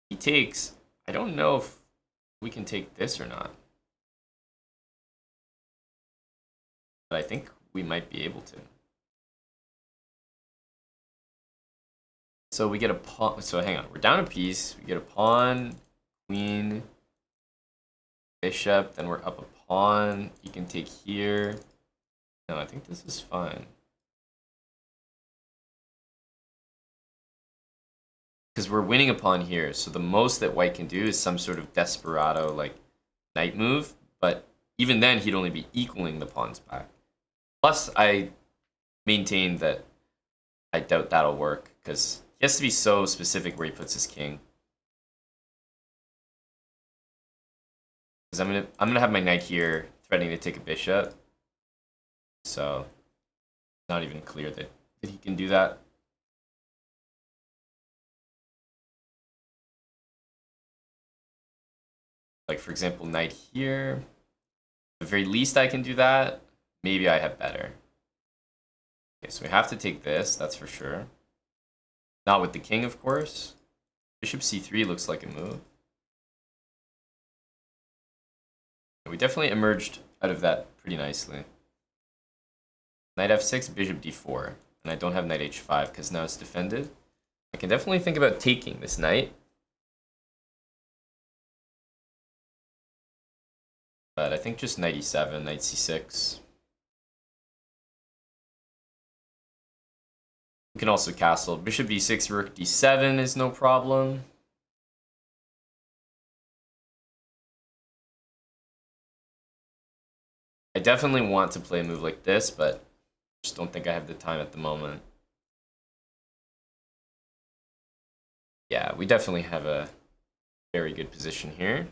He takes. I don't know if we can take this or not. But I think we might be able to. So we get a pawn. So hang on. We're down a piece. We get a pawn, queen, bishop. Then we're up a pawn. You can take here. No, I think this is fine. Because we're winning a pawn here, so the most that white can do is some sort of desperado, like, knight move, but even then, he'd only be equaling the pawns back. Plus, I maintain that I doubt that'll work, because he has to be so specific where he puts his king. Because I'm gonna have my knight here, threatening to take a bishop. So, not even clear that he can do that. Like, for example, knight here. The very least I can do that. Maybe I have better. Okay, so we have to take this, that's for sure. Not with the king, of course. Bishop c3 looks like a move. We definitely emerged out of that pretty nicely. Knight f6, bishop d4. And I don't have knight h5 because now it's defended. I can definitely think about taking this knight. But I think just knight e7, knight c6. We can also castle. Bishop b6, rook d7 is no problem. I definitely want to play a move like this, but just don't think I have the time at the moment. Yeah, we definitely have a very good position here.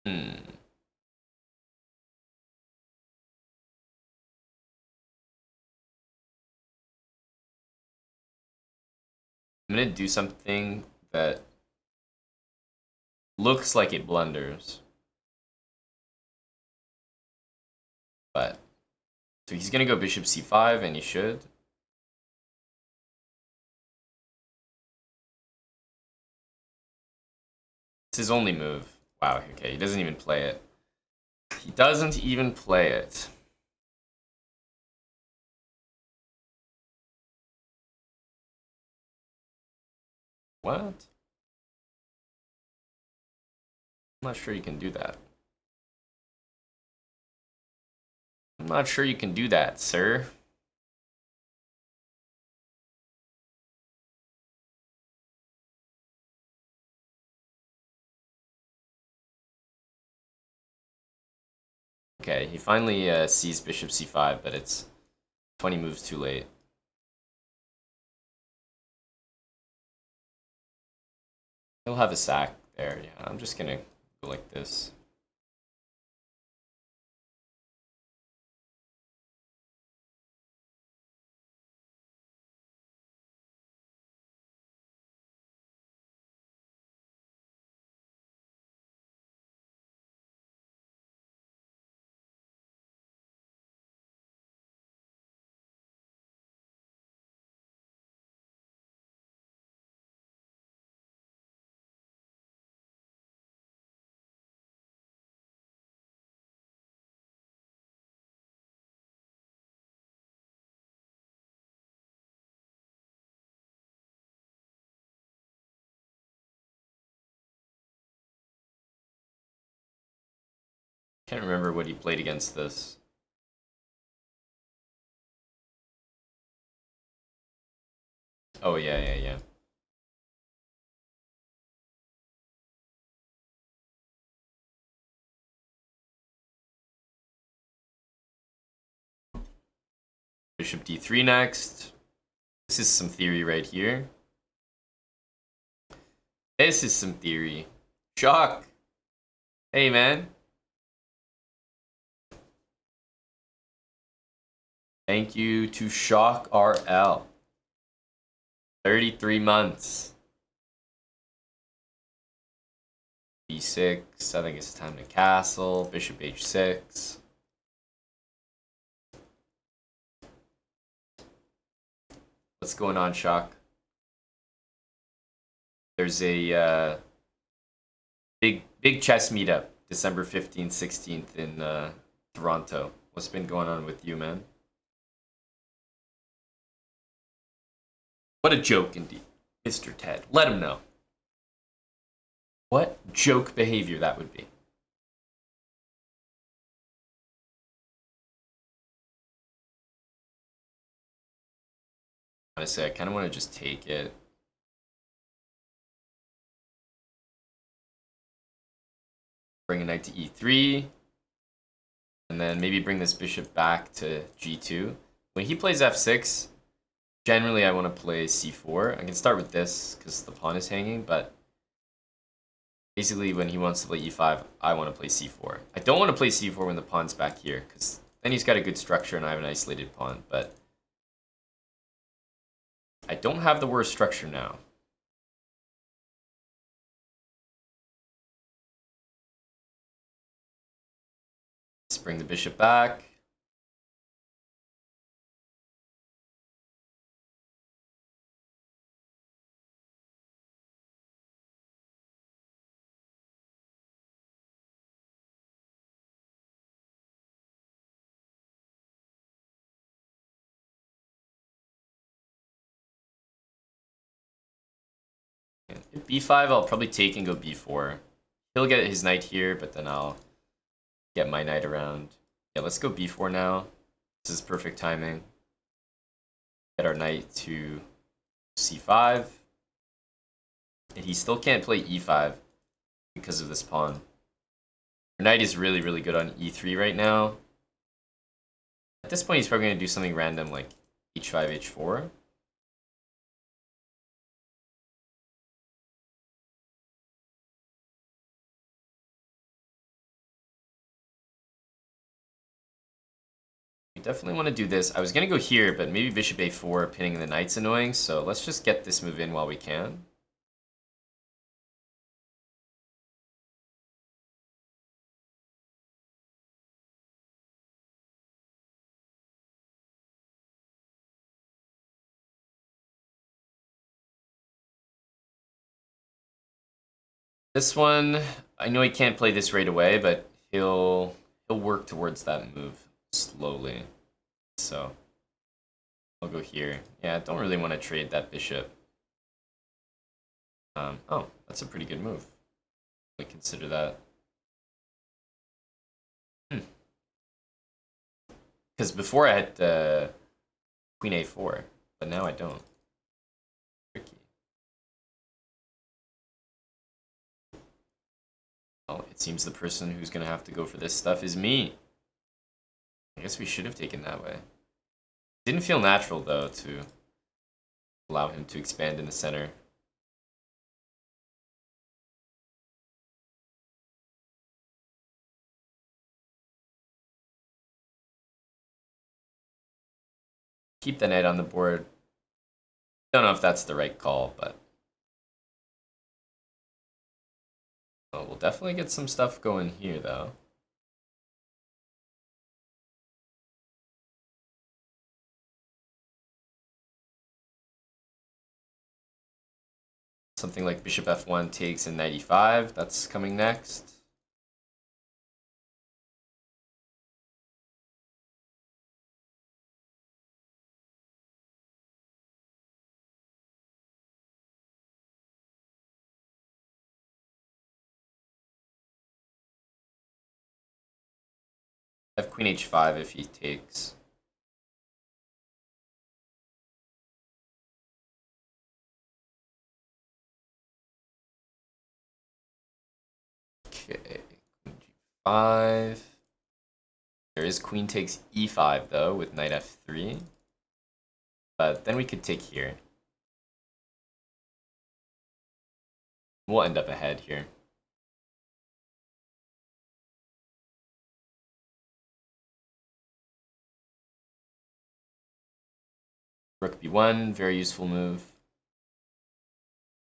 Hmm. I'm gonna do something that looks like it blunders. But, so he's gonna go bishop c5, and he should. It's his only move. Wow, okay, he doesn't even play it. He doesn't even play it. What? I'm not sure you can do that. I'm not sure you can do that, sir. Okay, he finally sees bishop c5, but it's 20 moves too late. He'll have a sack there. Yeah, I'm just gonna go like this. Can't remember what he played against this. Oh, yeah. Bishop d3 next. This is some theory right here. This is some theory. Shock. Hey, man. Thank you to Shock RL. 33 months. b6. I think it's time to castle. Bishop h6. What's going on, Shock? There's a big chess meetup, December 15th, 16th in Toronto. What's been going on with you, man? What a joke indeed, Mr. Ted. Let him know. What joke behavior that would be. Honestly, I kind of want to just take it. Bring a knight to e3. And then maybe bring this bishop back to g2. When he plays f6, generally I want to play c4. I can start with this because the pawn is hanging, but basically when he wants to play e5, I want to play c4. I don't want to play c4 when the pawn's back here because then he's got a good structure and I have an isolated pawn, but I don't have the worst structure now. Let's bring the bishop back. If b5, I'll probably take and go b4. He'll get his knight here, but then I'll get my knight around. Yeah, let's go b4 now. This is perfect timing. Get our knight to c5. And he still can't play e5 because of this pawn. Our knight is really, really good on e3 right now. At this point, he's probably going to do something random like h5, h4. We definitely want to do this. I was going to go here, but maybe bishop a4 pinning the knight's annoying, so let's just get this move in while we can. This one, I know he can't play this right away, but he'll work towards that move slowly. So I'll go here. Yeah, I don't really want to trade that bishop. Oh, that's a pretty good move. I consider that. Because before I had Queen A4, but now I don't. Tricky. Oh, it seems the person who's gonna have to go for this stuff is me. I guess we should have taken that way. Didn't feel natural though to allow him to expand in the center. Keep the knight on the board. Don't know if that's the right call, but oh, we'll definitely get some stuff going here though. Something like bishop f1 takes in knight e5. That's coming next. I have queen h5 if he takes. Okay, queen g5. There is queen takes e5 though with knight f3. But then we could take here. We'll end up ahead here. Rook b1, very useful move.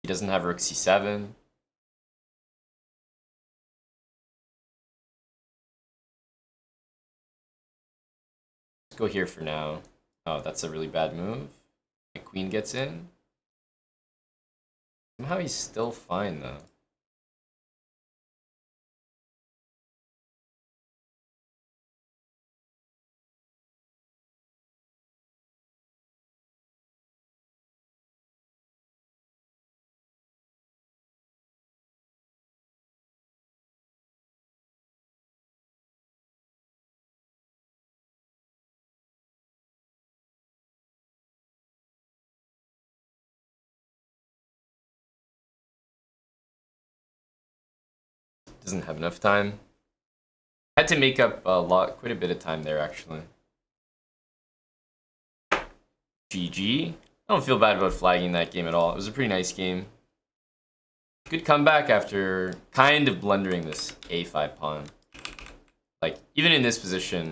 He doesn't have rook c7. Let's go here for now. Oh, that's a really bad move. My queen gets in. Somehow he's still fine though. Doesn't have enough time. Had to make up quite a bit of time there actually. GG. I don't feel bad about flagging that game at all. It was a pretty nice game. Good comeback after kind of blundering this a5 pawn. Like, even in this position,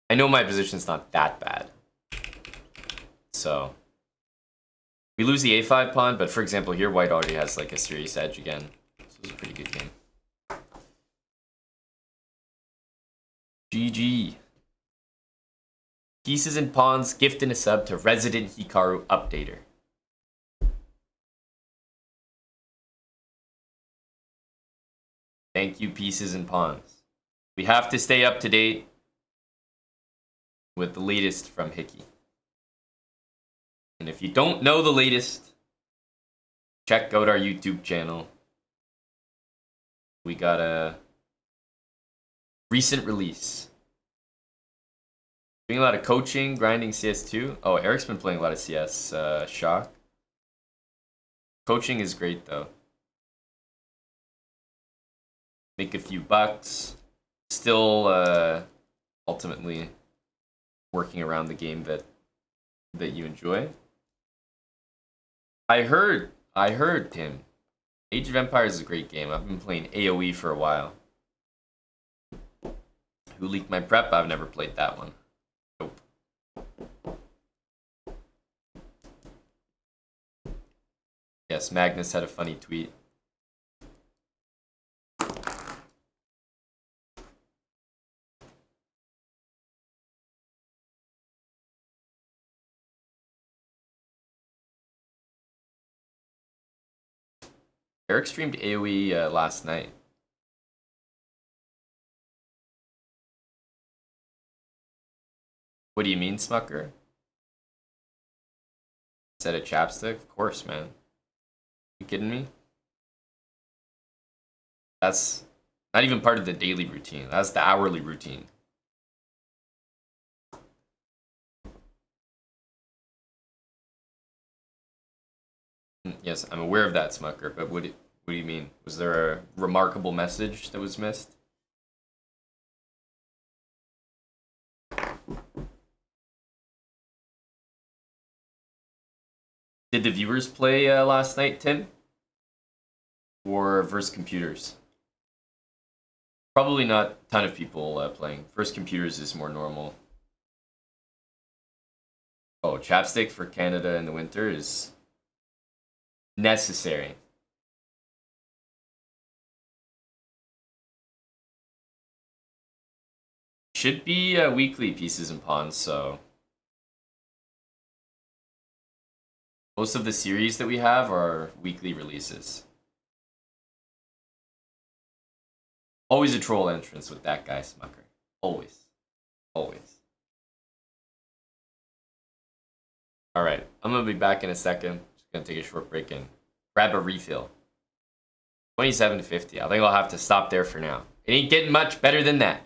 I know my position's not that bad. So, we lose the a5 pawn, but for example, here white already has like a serious edge again. So it was a pretty good game. GG. Pieces and Pawns, gift and a sub to Resident Hikaru Updater. Thank you, Pieces and Pawns. We have to stay up to date with the latest from Hickey. And if you don't know the latest, check out our YouTube channel. We got a recent release. Doing a lot of coaching, grinding CS2. Oh, Eric's been playing a lot of CS. Shock. Coaching is great though. Make a few bucks. Still, ultimately working around the game that you enjoy. I heard, Tim. Age of Empires is a great game. I've been playing AoE for a while. Who leaked my prep? I've never played that one. Nope. Yes, Magnus had a funny tweet. Eric streamed AoE last night. What do you mean, Smucker? Said a chapstick? Of course, man. You kidding me? That's not even part of the daily routine. That's the hourly routine. Yes, I'm aware of that, Smucker, but what do you mean? Was there a remarkable message that was missed? Did the viewers play last night, Tim? Or versus computers? Probably not a ton of people playing. Versus computers is more normal. Oh, chapstick for Canada in the winter is necessary. Should be weekly pieces and pawns, so most of the series that we have are weekly releases. Always a troll entrance with that guy, Smucker. Always. Always. Alright, I'm gonna be back in a second. Just gonna take a short break and grab a refill. 27.50. I think I'll have to stop there for now. It ain't getting much better than that.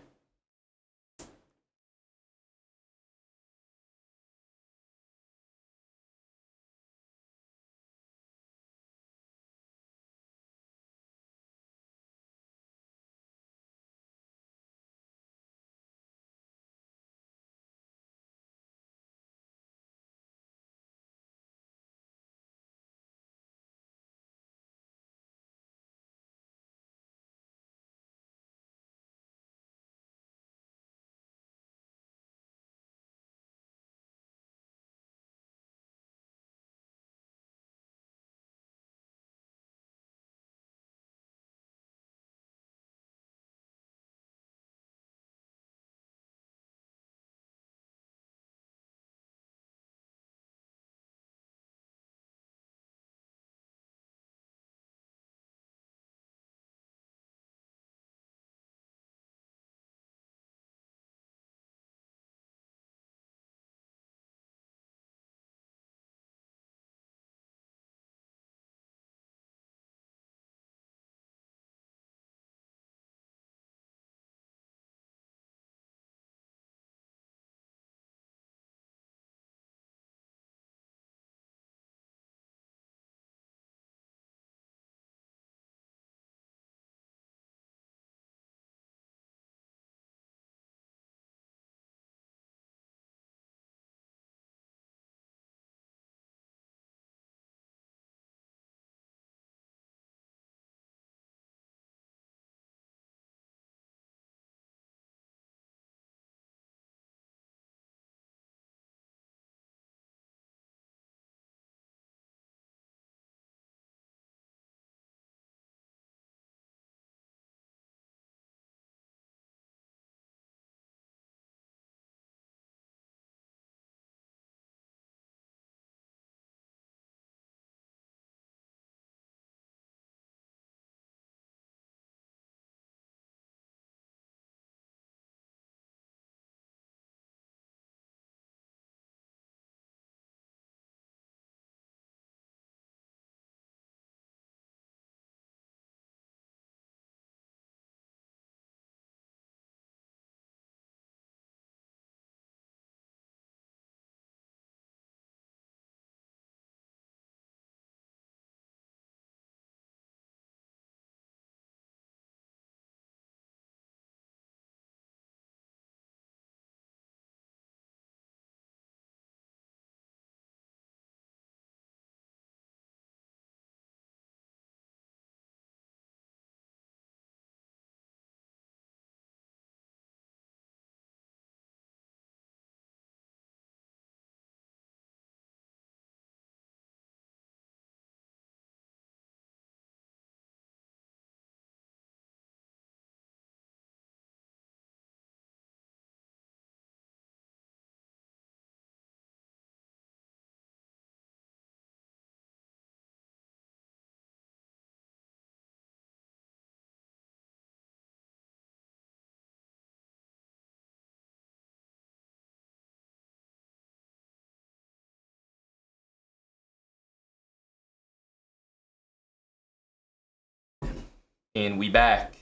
And we back.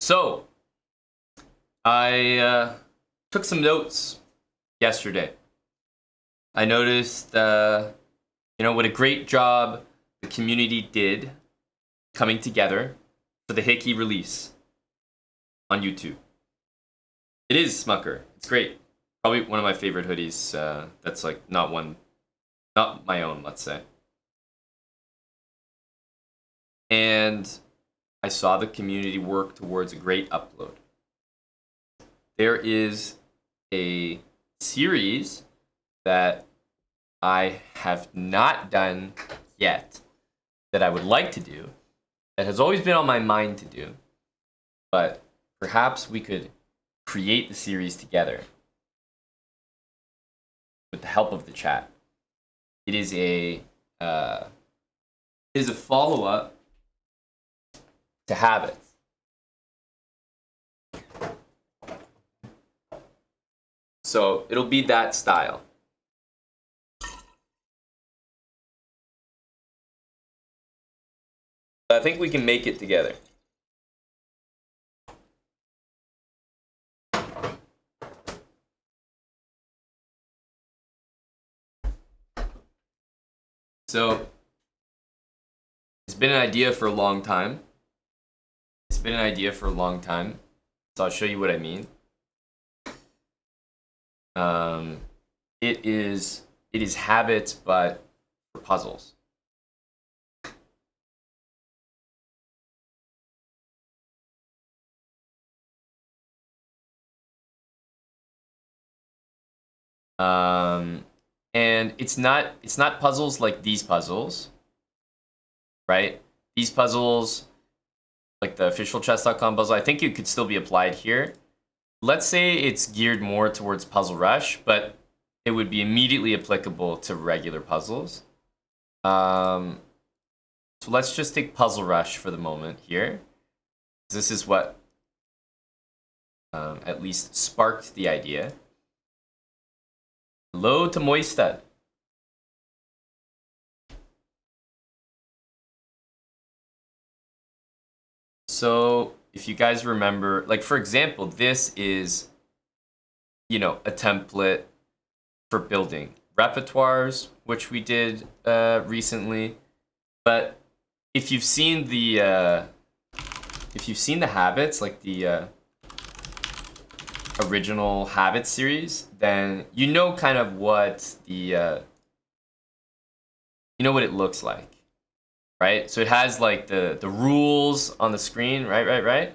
So, I took some notes yesterday. I noticed, what a great job the community did coming together for the Hickey release on YouTube. It is Smucker. It's great. Probably one of my favorite hoodies. That's like not my own, let's say. And I saw the community work towards a great upload. There is a series that I have not done yet that I would like to do, that has always been on my mind to do, but perhaps we could create the series together with the help of the chat. It is a follow-up to Habits. So it'll be that style. I think we can make it together. So it's been an idea for a long time. So I'll show you what I mean. It is Habits, but for puzzles. And it's not puzzles like these puzzles, right? These puzzles, like the officialchess.com puzzle, I think it could still be applied here. Let's say it's geared more towards Puzzle Rush, but it would be immediately applicable to regular puzzles. So let's just take Puzzle Rush for the moment here. This is what at least sparked the idea. Hello to Moistad. So if you guys remember, like for example, this is, a template for building repertoires, which we did recently. But if you've seen the Habits, like the original Habits series, then you know kind of what the what it looks like. Right? So it has like the rules on the screen, right?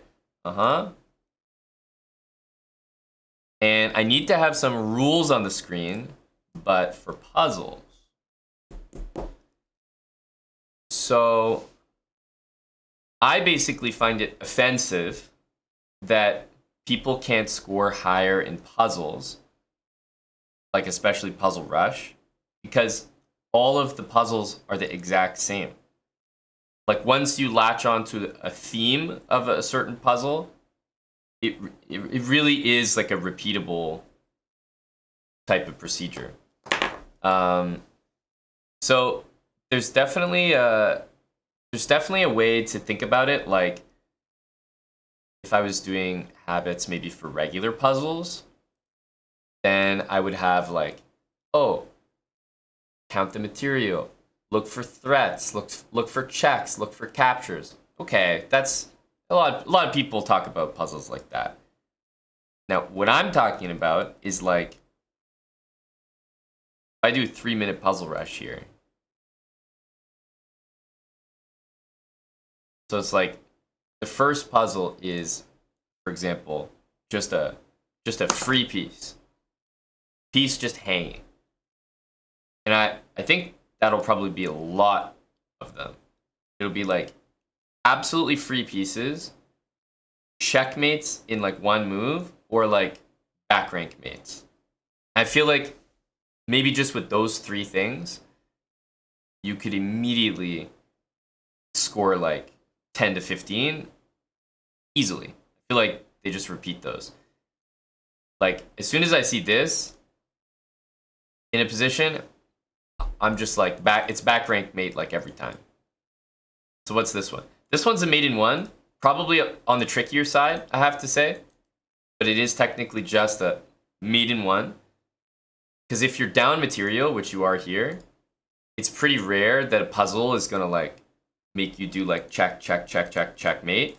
And I need to have some rules on the screen, but for puzzles. So I basically find it offensive that people can't score higher in puzzles, like especially Puzzle Rush, because all of the puzzles are the exact same. Like once you latch onto a theme of a certain puzzle, it really is like a repeatable type of procedure. So there's definitely a way to think about it. Like if I was doing Habits maybe for regular puzzles, then I would have like, count the material. Look for threats, look for checks, look for captures. Okay, that's a lot of people talk about puzzles like that. Now, what I'm talking about is like, if I do a 3-minute Puzzle Rush here. So it's like, the first puzzle is, for example, just a free piece. Piece just hanging. And I think that'll probably be a lot of them. It'll be like absolutely free pieces, checkmates in like one move, or like back rank mates. I feel like maybe just with those 3 things, you could immediately score like 10 to 15 easily. I feel like they just repeat those. Like as soon as I see this in a position, I'm just like it's back rank mate like every time. So what's this one? This one's a mate in 1. Probably on the trickier side, I have to say. But it is technically just a mate in 1. Because if you're down material, which you are here, it's pretty rare that a puzzle is going to like make you do like check, check, check, check, checkmate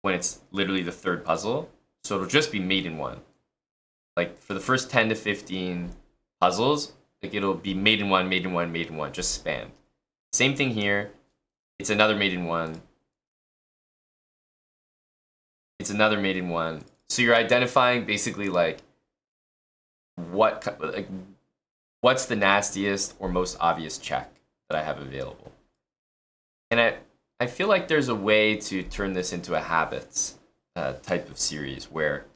when it's literally the third puzzle. So it'll just be mate in 1. Like for the first 10 to 15 puzzles, like it'll be mate in 1, mate in 1, mate in 1, just spam. Same thing here. It's another mate in 1. It's another mate in 1. So you're identifying basically like what's the nastiest or most obvious check that I have available. And I feel like there's a way to turn this into a habits type of series where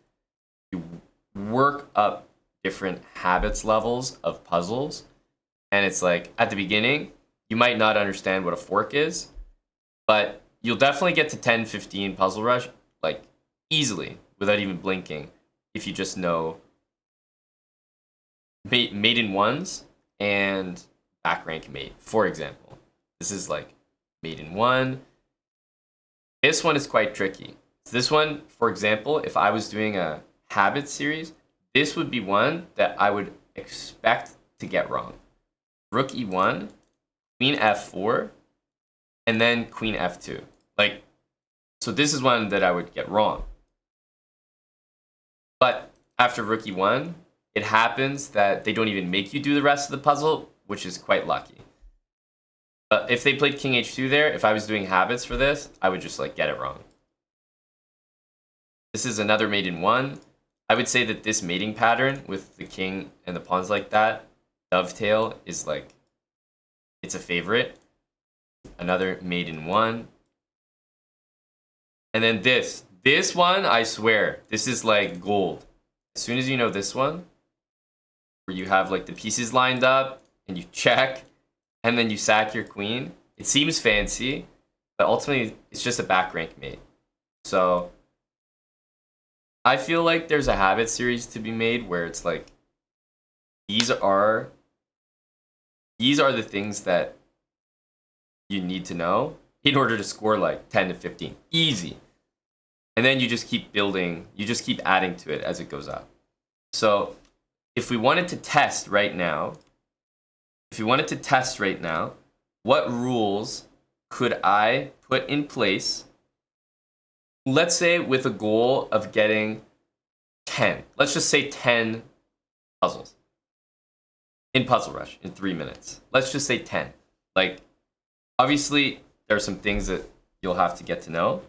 you work up different habits levels of puzzles. And it's like at the beginning, you might not understand what a fork is, but you'll definitely get to 10, 15 puzzle rush like easily without even blinking if you just know mate in 1s and back rank mate, for example. This is like mate in 1. This one is quite tricky. So this one, for example, if I was doing a habit series, this would be one that I would expect to get wrong. Rook e1, queen f4, and then queen f2. Like, so this is one that I would get wrong. But after rook e1, it happens that they don't even make you do the rest of the puzzle, which is quite lucky. But if they played king h2 there, if I was doing habits for this, I would just like get it wrong. This is another mate in 1. I would say that this mating pattern with the king and the pawns like that, dovetail, is like, it's a favorite. Another mate in 1. And then this one, I swear, this is like gold. As soon as you know this one, where you have like the pieces lined up and you check and then you sack your queen, it seems fancy, but ultimately it's just a back rank mate. So I feel like there's a habit series to be made where it's like these are the things that you need to know in order to score like 10 to 15. Easy. And then you just keep building, you just keep adding to it as it goes up. So if we wanted to test right now, what rules could I put in place, let's say with a goal of getting 10. Let's just say 10 puzzles in Puzzle Rush in 3 minutes. Let's just say 10. Like, obviously, there are some things that you'll have to get to know.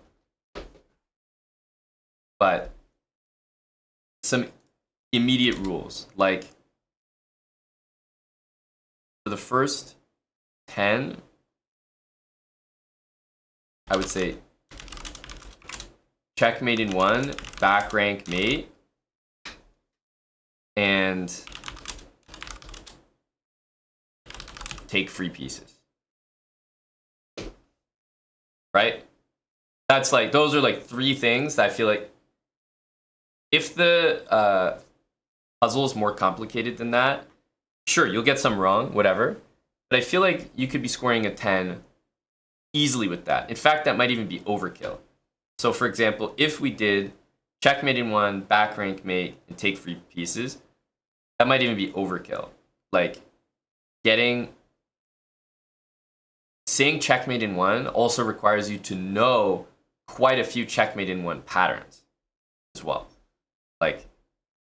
But some immediate rules, like for the first 10, I would say checkmate in 1, back rank mate, and take free pieces. Right? That's like, those are like 3 things that I feel like if the puzzle is more complicated than that, sure, you'll get some wrong, whatever. But I feel like you could be scoring a 10 easily with that. In fact, that might even be overkill. So for example, if we did checkmate in 1, back rank mate, and take free pieces, that might even be overkill. Like saying checkmate in 1 also requires you to know quite a few checkmate in 1 patterns as well. Like,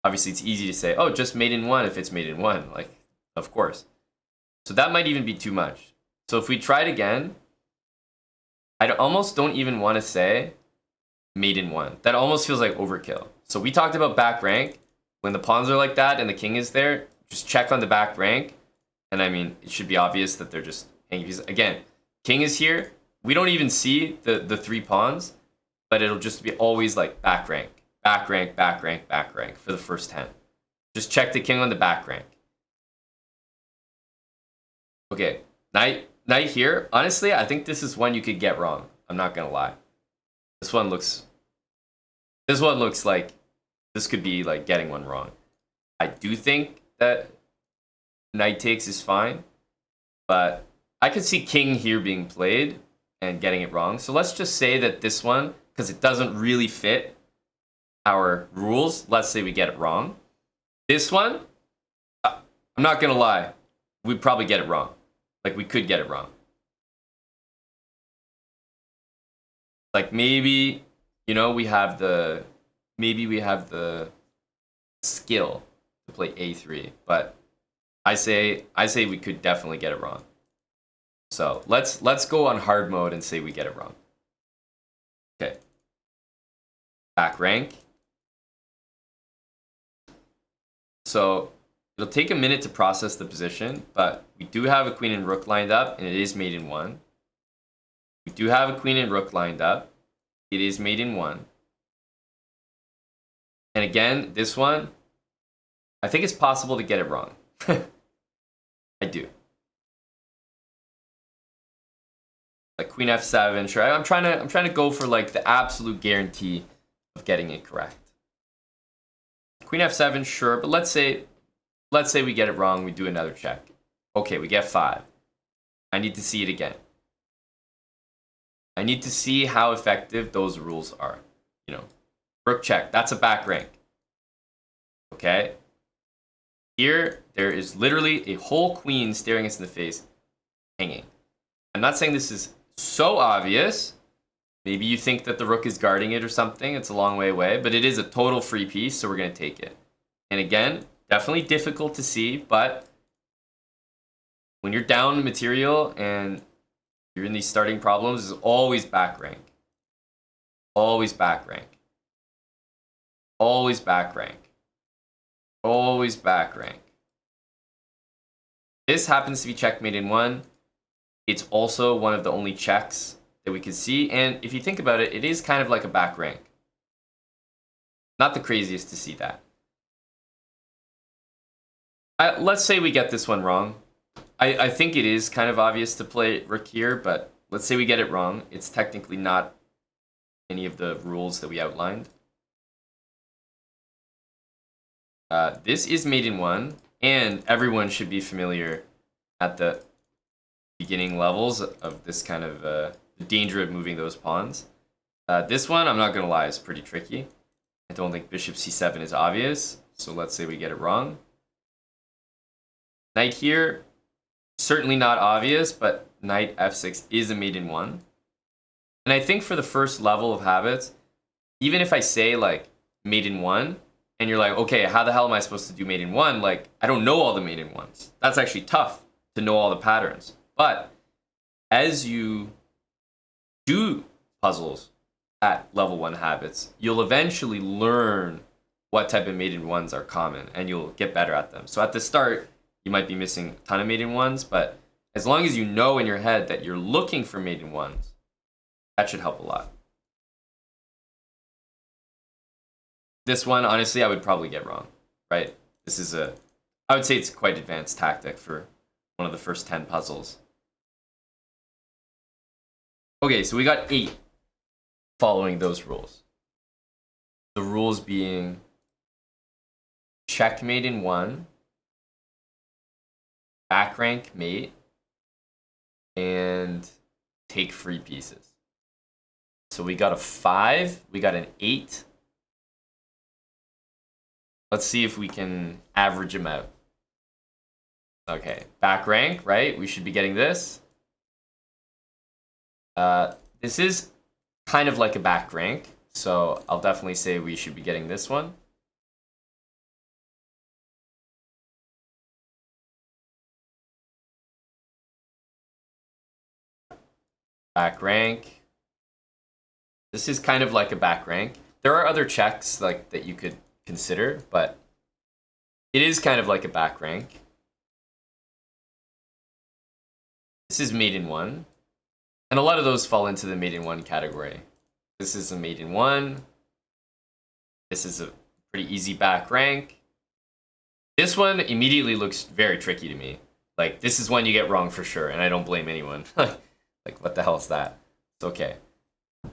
obviously it's easy to say, oh, just mate in 1 if it's mate in 1. Like, of course. So that might even be too much. So if we tried again, I almost don't even want to say mate in 1. That almost feels like overkill. So we talked about back rank. When the pawns are like that and the king is there, just check on the back rank. And I mean, it should be obvious that they're just hanging pieces. Again, king is here. We don't even see the 3 pawns, but it'll just be always like back rank. Back rank, back rank, back rank for the first 10. Just check the king on the back rank. Okay, knight here. Honestly, I think this is one you could get wrong. I'm not gonna lie. This one looks like this could be like getting one wrong. I do think that knight takes is fine, but I could see king here being played and getting it wrong. So let's just say that this one, because it doesn't really fit our rules, let's say we get it wrong. This one, I'm not going to lie, we'd probably get it wrong. Like, we could get it wrong. Like, maybe, you know, maybe we have the skill to play a3, but I say we could definitely get it wrong. So let's go on hard mode and say we get it wrong. Okay. Back rank. So it'll take a minute to process the position, but we do have a queen and rook lined up, and it is mate in 1. We do have a queen and rook lined up. It is mate in 1. And again, this one, I think it's possible to get it wrong. I do. Like queen f7, sure. I'm trying to go for like the absolute guarantee of getting it correct. Queen f7, sure, but let's say we get it wrong, we do another check. Okay, we get 5. I need to see it again. I need to see how effective those rules are. You know, rook check, that's a back rank. Okay? Here, there is literally a whole queen staring us in the face, hanging. I'm not saying this is so obvious. Maybe you think that the rook is guarding it or something. It's a long way away, but it is a total free piece, so we're going to take it. And again, definitely difficult to see, but when you're down material and you're in these starting problems, it's always back rank. Always back rank. Always back rank. Always back rank. This happens to be checkmate in 1. It's also one of the only checks that we can see. And if you think about it, it is kind of like a back rank. Not the craziest to see that. Let's say we get this one wrong. I think it is kind of obvious to play rook here, but let's say we get it wrong. It's technically not any of the rules that we outlined. This is mate in 1, and everyone should be familiar at the beginning levels of this kind of the danger of moving those pawns. This one, I'm not going to lie, is pretty tricky. I don't think bishop c7 is obvious, so let's say we get it wrong. Knight here, certainly not obvious, but knight f6 is a mate in 1. And I think for the first level of habits, even if I say like mate in 1, and you're like, okay, how the hell am I supposed to do mate in 1? Like, I don't know all the mate in 1s. That's actually tough to know all the patterns. But as you do puzzles at level 1 habits, you'll eventually learn what type of mate in 1s are common, and you'll get better at them. So at the start, you might be missing a ton of mate in 1s, but as long as you know in your head that you're looking for mate in 1s, that should help a lot. This one, honestly, I would probably get wrong, right? This is I would say it's a quite advanced tactic for one of the first 10 puzzles. Okay, so we got 8 following those rules. The rules being checkmate in 1, back rank mate, and take free pieces. So we got a 5, we got an 8. Let's see if we can average them out. Okay, back rank, right? We should be getting this. This is kind of like a back rank, so I'll definitely say we should be getting this one. Back rank. This is kind of like a back rank. There are other checks like that you could consider, but it is kind of like a back rank. This is mate in 1, and a lot of those fall into the mate in 1 category. This is a mate in 1. This is a pretty easy back rank. This one immediately looks very tricky to me. Like, this is one you get wrong for sure, and I don't blame anyone. Like, what the hell is that? It's okay.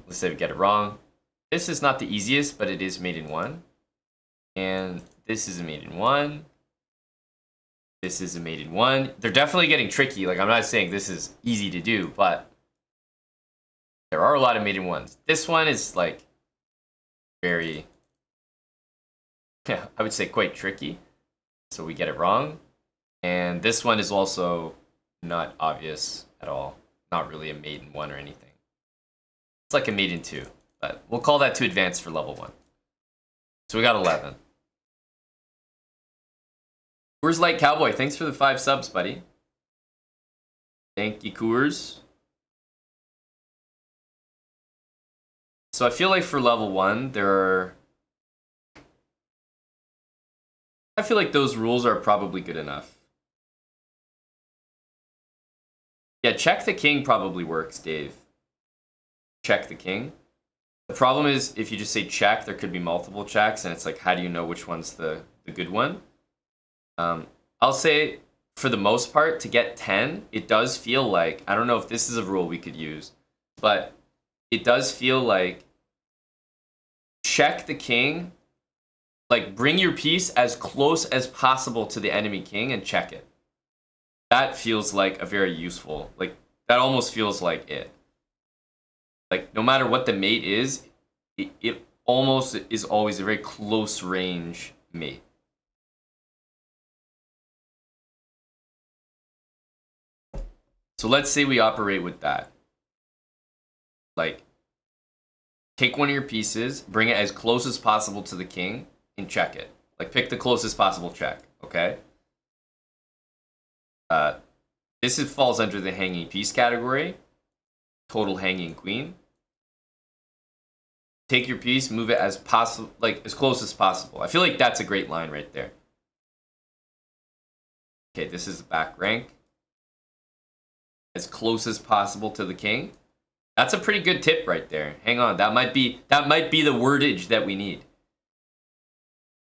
Let's say we get it wrong. This is not the easiest, but it is mate in 1. And this is a mate in 1. This is a mate in 1. They're definitely getting tricky. Like, I'm not saying this is easy to do, but There are a lot of maiden ones. This one is like very, yeah, I would say quite tricky. So we get it wrong. And this one is also not obvious at all. Not really a maiden one or anything. It's like a maiden 2, but we'll call that too advanced for level 1. So we got 11. Coors Light Cowboy, thanks for the 5 subs, buddy. Thank you, Coors. So I feel like for level 1, I feel like those rules are probably good enough. Yeah, check the king probably works, Dave. Check the king. The problem is, if you just say check, there could be multiple checks, and it's like, how do you know which one's the good one? I'll say, for the most part, to get 10, it does feel like, I don't know if this is a rule we could use, but it does feel like check the king, like bring your piece as close as possible to the enemy king and check it. That feels like a very useful, like, that almost feels like it. Like, no matter what the mate is, it almost is always a very close range mate. So let's say we operate with that. Like, take one of your pieces, bring it as close as possible to the king, and check it. Like, pick the closest possible check, okay? This falls under the hanging piece category. Total hanging queen. Take your piece, move it as possible, like as close as possible. I feel like that's a great line right there. Okay, this is the back rank. As close as possible to the king. That's a pretty good tip right there. Hang on, that might be the wordage that we need.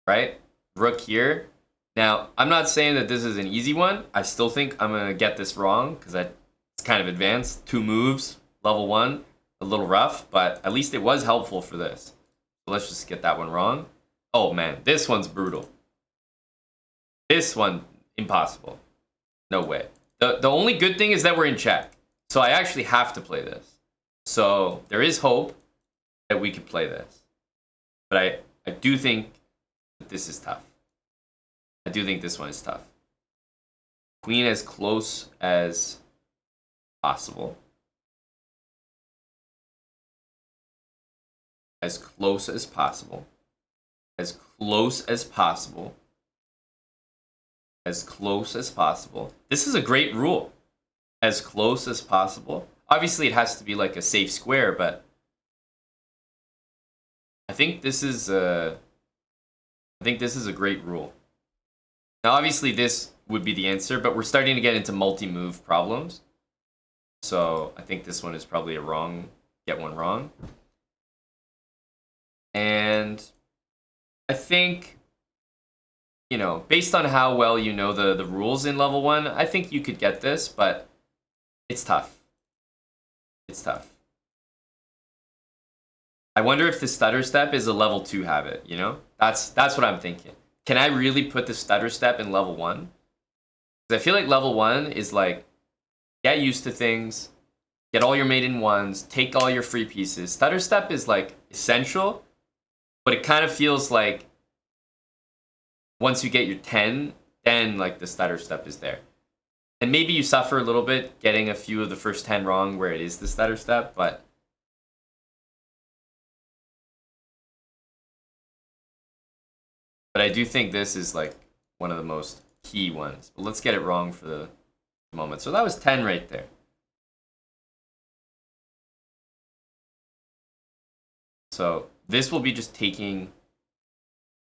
Right? Rook here. Now, I'm not saying that this is an easy one. I still think I'm gonna get this wrong because it's kind of advanced. 2 moves, level 1. A little rough, but at least it was helpful for this. So let's just get that one wrong. Oh man, this one's brutal. This one, impossible. No way. The only good thing is that we're in check. So I actually have to play this. So there is hope that we could play this. But I do think that this is tough. I do think this one is tough. Queen as close as possible. As close as possible. As close as possible. As close as possible. This is a great rule. As close as possible. Obviously, it has to be like a safe square, but I think this is a great rule. Now, obviously, this would be the answer, but we're starting to get into multi-move problems. So I think this one is probably get one wrong. And I think, you know, based on how well you know the rules in level 1, I think you could get this, but it's tough. It's tough. I wonder if the stutter step is a level 2 habit, you know? That's what I'm thinking. Can I really put the stutter step in level 1? Because I feel like level 1 is like, get used to things, get all your maiden ones, take all your free pieces. Stutter step is like essential, but it kind of feels like once you get your 10, then like the stutter step is there. And maybe you suffer a little bit getting a few of the first 10 wrong where it is the stutter step, but I do think this is like one of the most key ones. But let's get it wrong for the moment. So that was 10 right there. So this will be just taking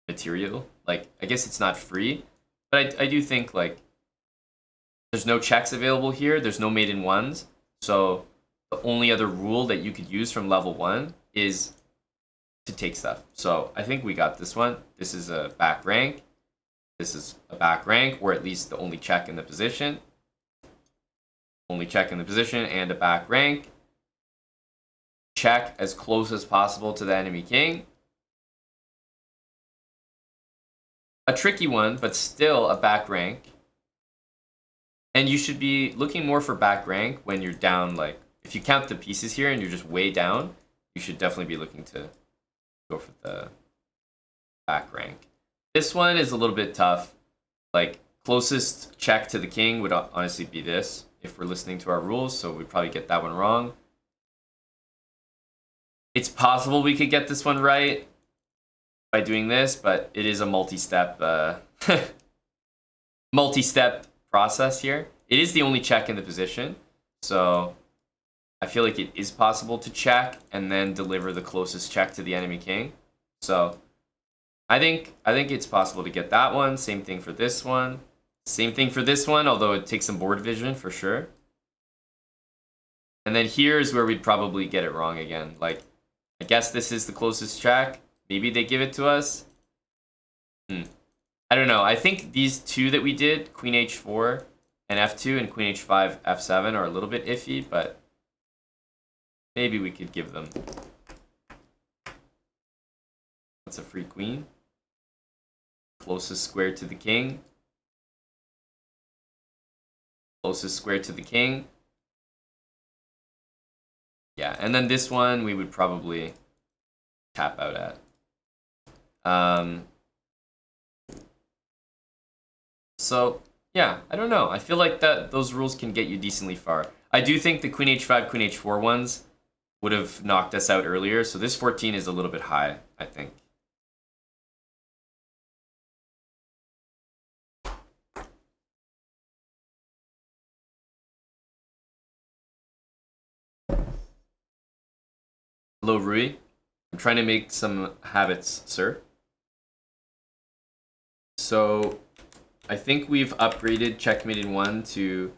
material. Like, I guess it's not free, but I do think like there's no checks available here. There's no maiden ones. So the only other rule that you could use from level 1 is to take stuff. So I think we got this one. This is a back rank. This is a back rank, or at least the only check in the position. Only check in the position and a back rank. Check as close as possible to the enemy king. A tricky one, but still a back rank. And you should be looking more for back rank when you're down, like, if you count the pieces here and you're just way down, you should definitely be looking to go for the back rank. This one is a little bit tough. Like, closest check to the king would honestly be this, if we're listening to our rules, so we'd probably get that one wrong. It's possible we could get this one right by doing this, but it is a multi-step multi-step process here. It is the only check in the position, so I feel like it is possible to check and then deliver the closest check to the enemy king. So I think it's possible to get that one. Same thing for this one. Same thing for this one, although it takes some board vision for sure. And then here's where we'd probably get it wrong again. Like, I guess this is the closest check. Maybe they give it to us. I don't know. I think these two that we did, Queen H4 and F2 and Queen H5, F7 are a little bit iffy, but maybe we could give them. That's a free queen. Closest square to the king. Closest square to the king. Yeah, and then this one we would probably tap out at. So, yeah, I don't know. I feel like that those rules can get you decently far. I do think the Queen H5, Queen H4 ones would have knocked us out earlier, so this 14 is a little bit high, I think. Hello, Rui. I'm trying to make some habits, sir. So, I think we've upgraded Checkmate in 1 to...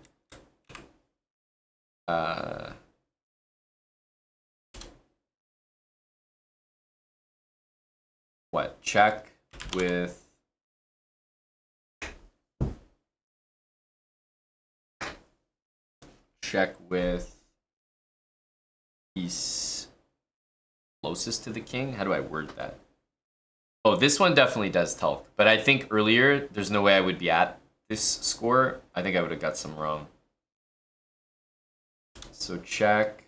what? Check with... Check with... piece closest to the king? How do I word that? Oh, this one definitely does talk. But I think earlier, there's no way I would be at this score. I think I would have got some wrong. So check.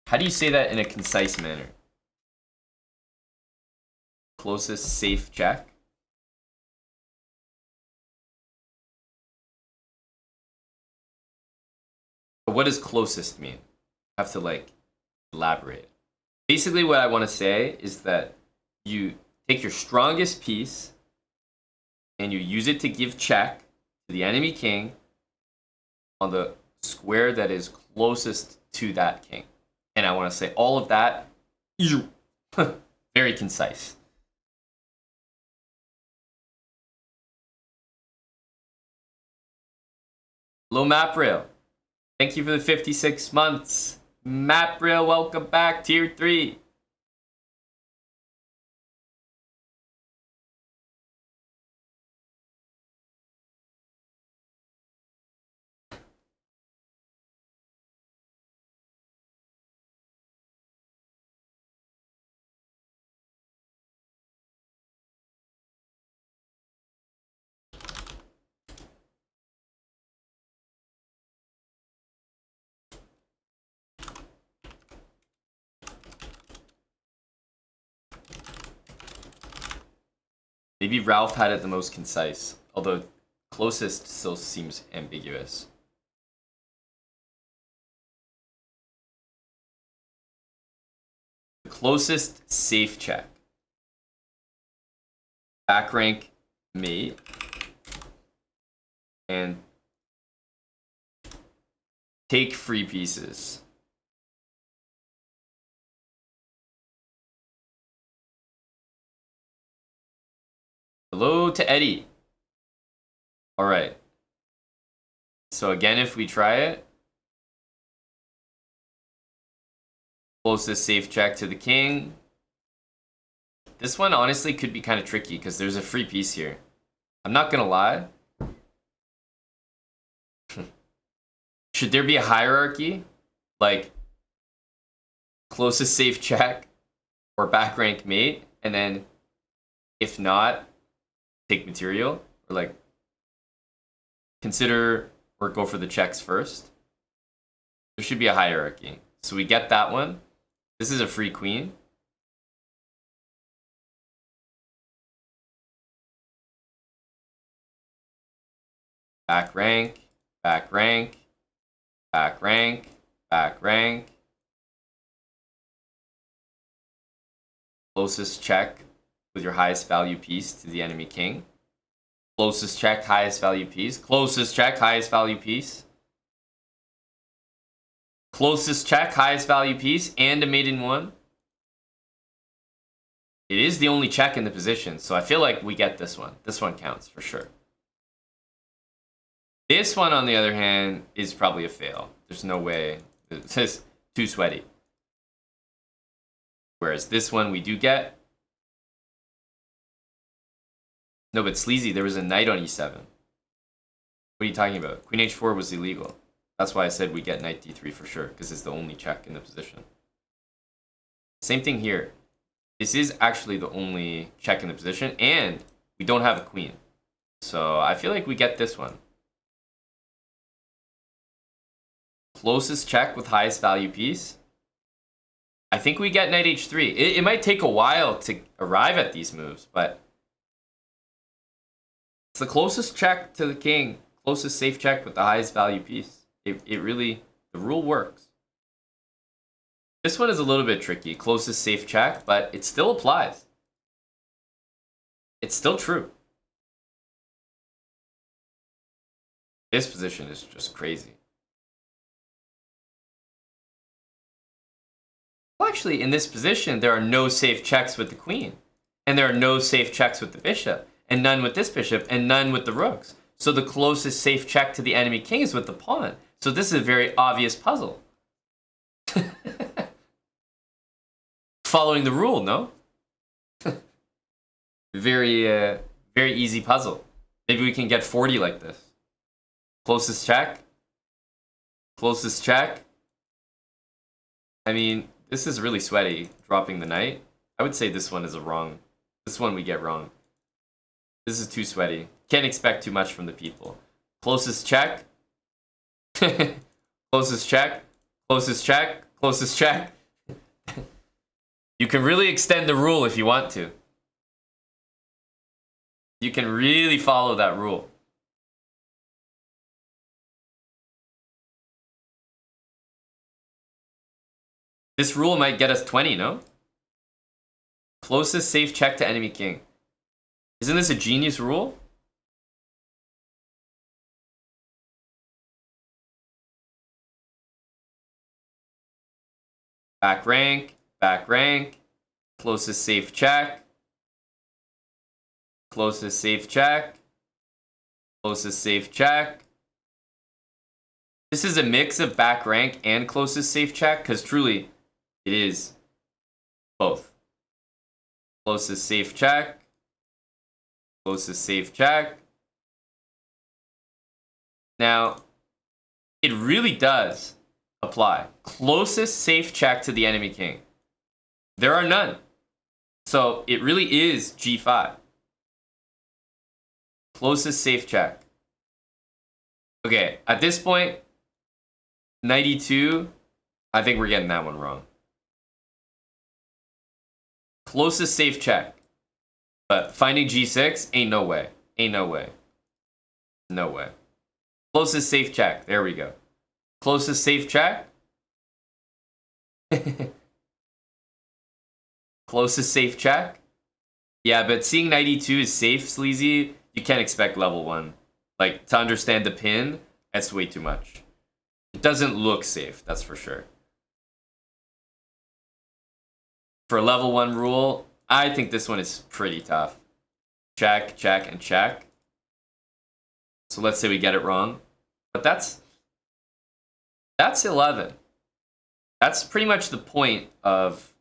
How do you say that in a concise manner? Closest safe check. But what does closest mean? I have to like elaborate. Basically what I want to say is that you take your strongest piece and you use it to give check to the enemy king on the square that is closest to that king. And I want to say all of that, very concise. Hello, MapRail. Thank you for the 56 months. MapRail, welcome back. Tier 3. Maybe Ralph had it the most concise, although closest still seems ambiguous. The closest safe check. Back rank mate. And take free pieces. Hello to Eddie. All right. So again, if we try it, closest safe check to the king. This one honestly could be kind of tricky because there's a free piece here. I'm not gonna lie. Should there be a hierarchy? Like, closest safe check or back rank mate, and then if not, take material? Or like, consider or go for the checks first? There should be a hierarchy. So we get that one. This is a free queen. Back rank, back rank, back rank, back rank. Closest check with your highest value piece to the enemy king. Closest check, highest value piece. Closest check, highest value piece. Closest check, highest value piece, and a mate in one. It is the only check in the position, so I feel like we get this one. This one counts for sure. This one, on the other hand, is probably a fail. There's no way. It says too sweaty. Whereas this one we do get. No, but sleazy, there was a knight on e7. What are you talking about? Queen h4 was illegal. That's why I said we get knight d3 for sure, because it's the only check in the position. Same thing here. This is actually the only check in the position, and we don't have a queen. So I feel like we get this one. Closest check with highest value piece. I think we get knight h3. It might take a while to arrive at these moves, but it's the closest check to the king. Closest safe check with the highest value piece. It really, the rule works. This one is a little bit tricky. Closest safe check, but it still applies. It's still true. This position is just crazy. Well, actually, in this position, there are no safe checks with the queen. And there are no safe checks with the bishop. And none with this bishop. And none with the rooks. So the closest safe check to the enemy king is with the pawn. So this is a very obvious puzzle. Following the rule, no? Very easy puzzle. Maybe we can get 40 like this. Closest check. Closest check. I mean, this is really sweaty, dropping the knight. I would say this one is a wrong. This one we get wrong. This is too sweaty. Can't expect too much from the people. Closest check. Closest check. Closest check. Closest check. You can really extend the rule if you want to. You can really follow that rule. This rule might get us 20, no? Closest safe check to enemy king. Isn't this a genius rule? Back rank, closest safe check, closest safe check, closest safe check. This is a mix of back rank and closest safe check, because truly, it is both. Closest safe check, closest safe check. Now, it really does apply. Closest safe check to the enemy king. There are none. So it really is g5. Closest safe check. Okay, at this point, knight e2, I think we're getting that one wrong. Closest safe check. But finding g6, ain't no way. Ain't no way. No way. Closest safe check. There we go. Closest safe check. Closest safe check. Yeah, but seeing knight e2 is safe, sleazy, you can't expect level 1. Like, to understand the pin, that's way too much. It doesn't look safe, that's for sure. For a level 1 rule, I think this one is pretty tough. Check, check, and check. So let's say we get it wrong. But that's 11. That's pretty much the point of...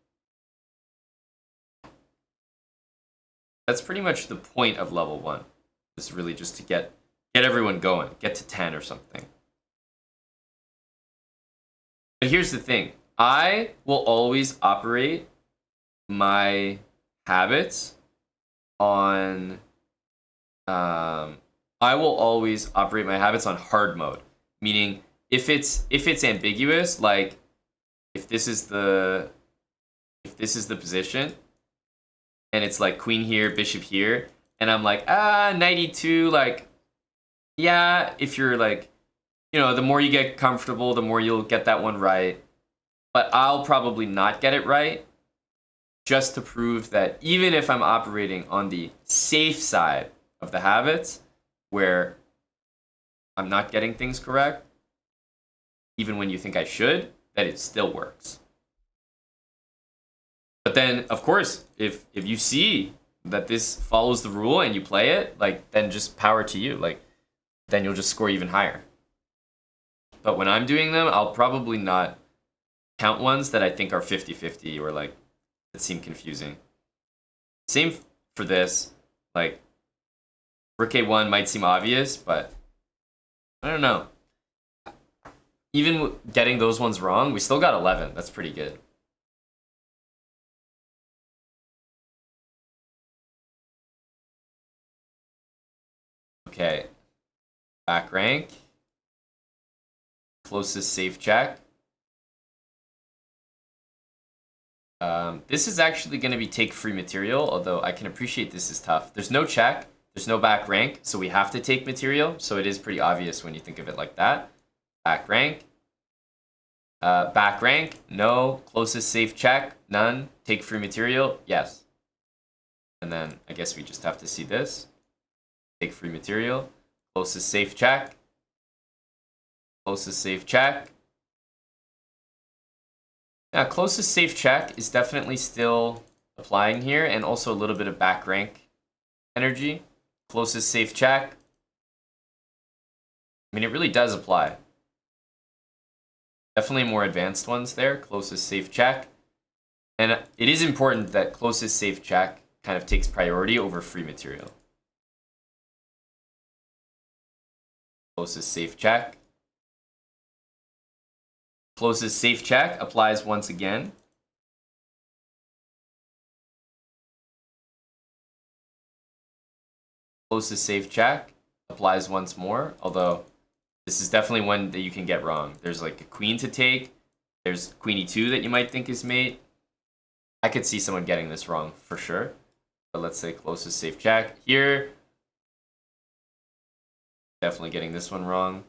That's pretty much the point of level 1. It's really just to get everyone going. Get to 10 or something. But here's the thing. I will always operate my habits on I will always operate my habits on hard mode. Meaning if it's ambiguous, like if this is the position and it's like queen here, bishop here, and I'm like, knight e2, like, yeah, if you're like, you know, the more you get comfortable, the more you'll get that one right. But I'll probably not get it right, just to prove that even if I'm operating on the safe side of the habits, where I'm not getting things correct, even when you think I should, that it still works. But then, of course, if you see that this follows the rule and you play it, like, then just power to you. Like, then you'll just score even higher. But when I'm doing them, I'll probably not count ones that I think are 50-50 or like that seem confusing. Same for this. Like, rook a1 might seem obvious, but I don't know. Even getting those ones wrong, we still got 11. That's pretty good. Okay. Back rank. Closest safe check. This is actually going to be take free material, although I can appreciate this is tough. There's no check. There's no back rank, so we have to take material. So it is pretty obvious when you think of it like that. Back rank. Back rank, no. Closest safe check, none. Take free material, yes. And then I guess we just have to see this. Take free material. Closest safe check. Closest safe check. Yeah, closest safe check is definitely still applying here, and also a little bit of back rank energy. Closest safe check. I mean, it really does apply. Definitely more advanced ones there. Closest safe check. And it is important that closest safe check kind of takes priority over free material. Closest safe check. Closest safe check applies once again. Closest safe check applies once more, although this is definitely one that you can get wrong. There's like a queen to take. There's queen e2 that you might think is mate. I could see someone getting this wrong for sure. But let's say closest safe check. Here, definitely getting this one wrong.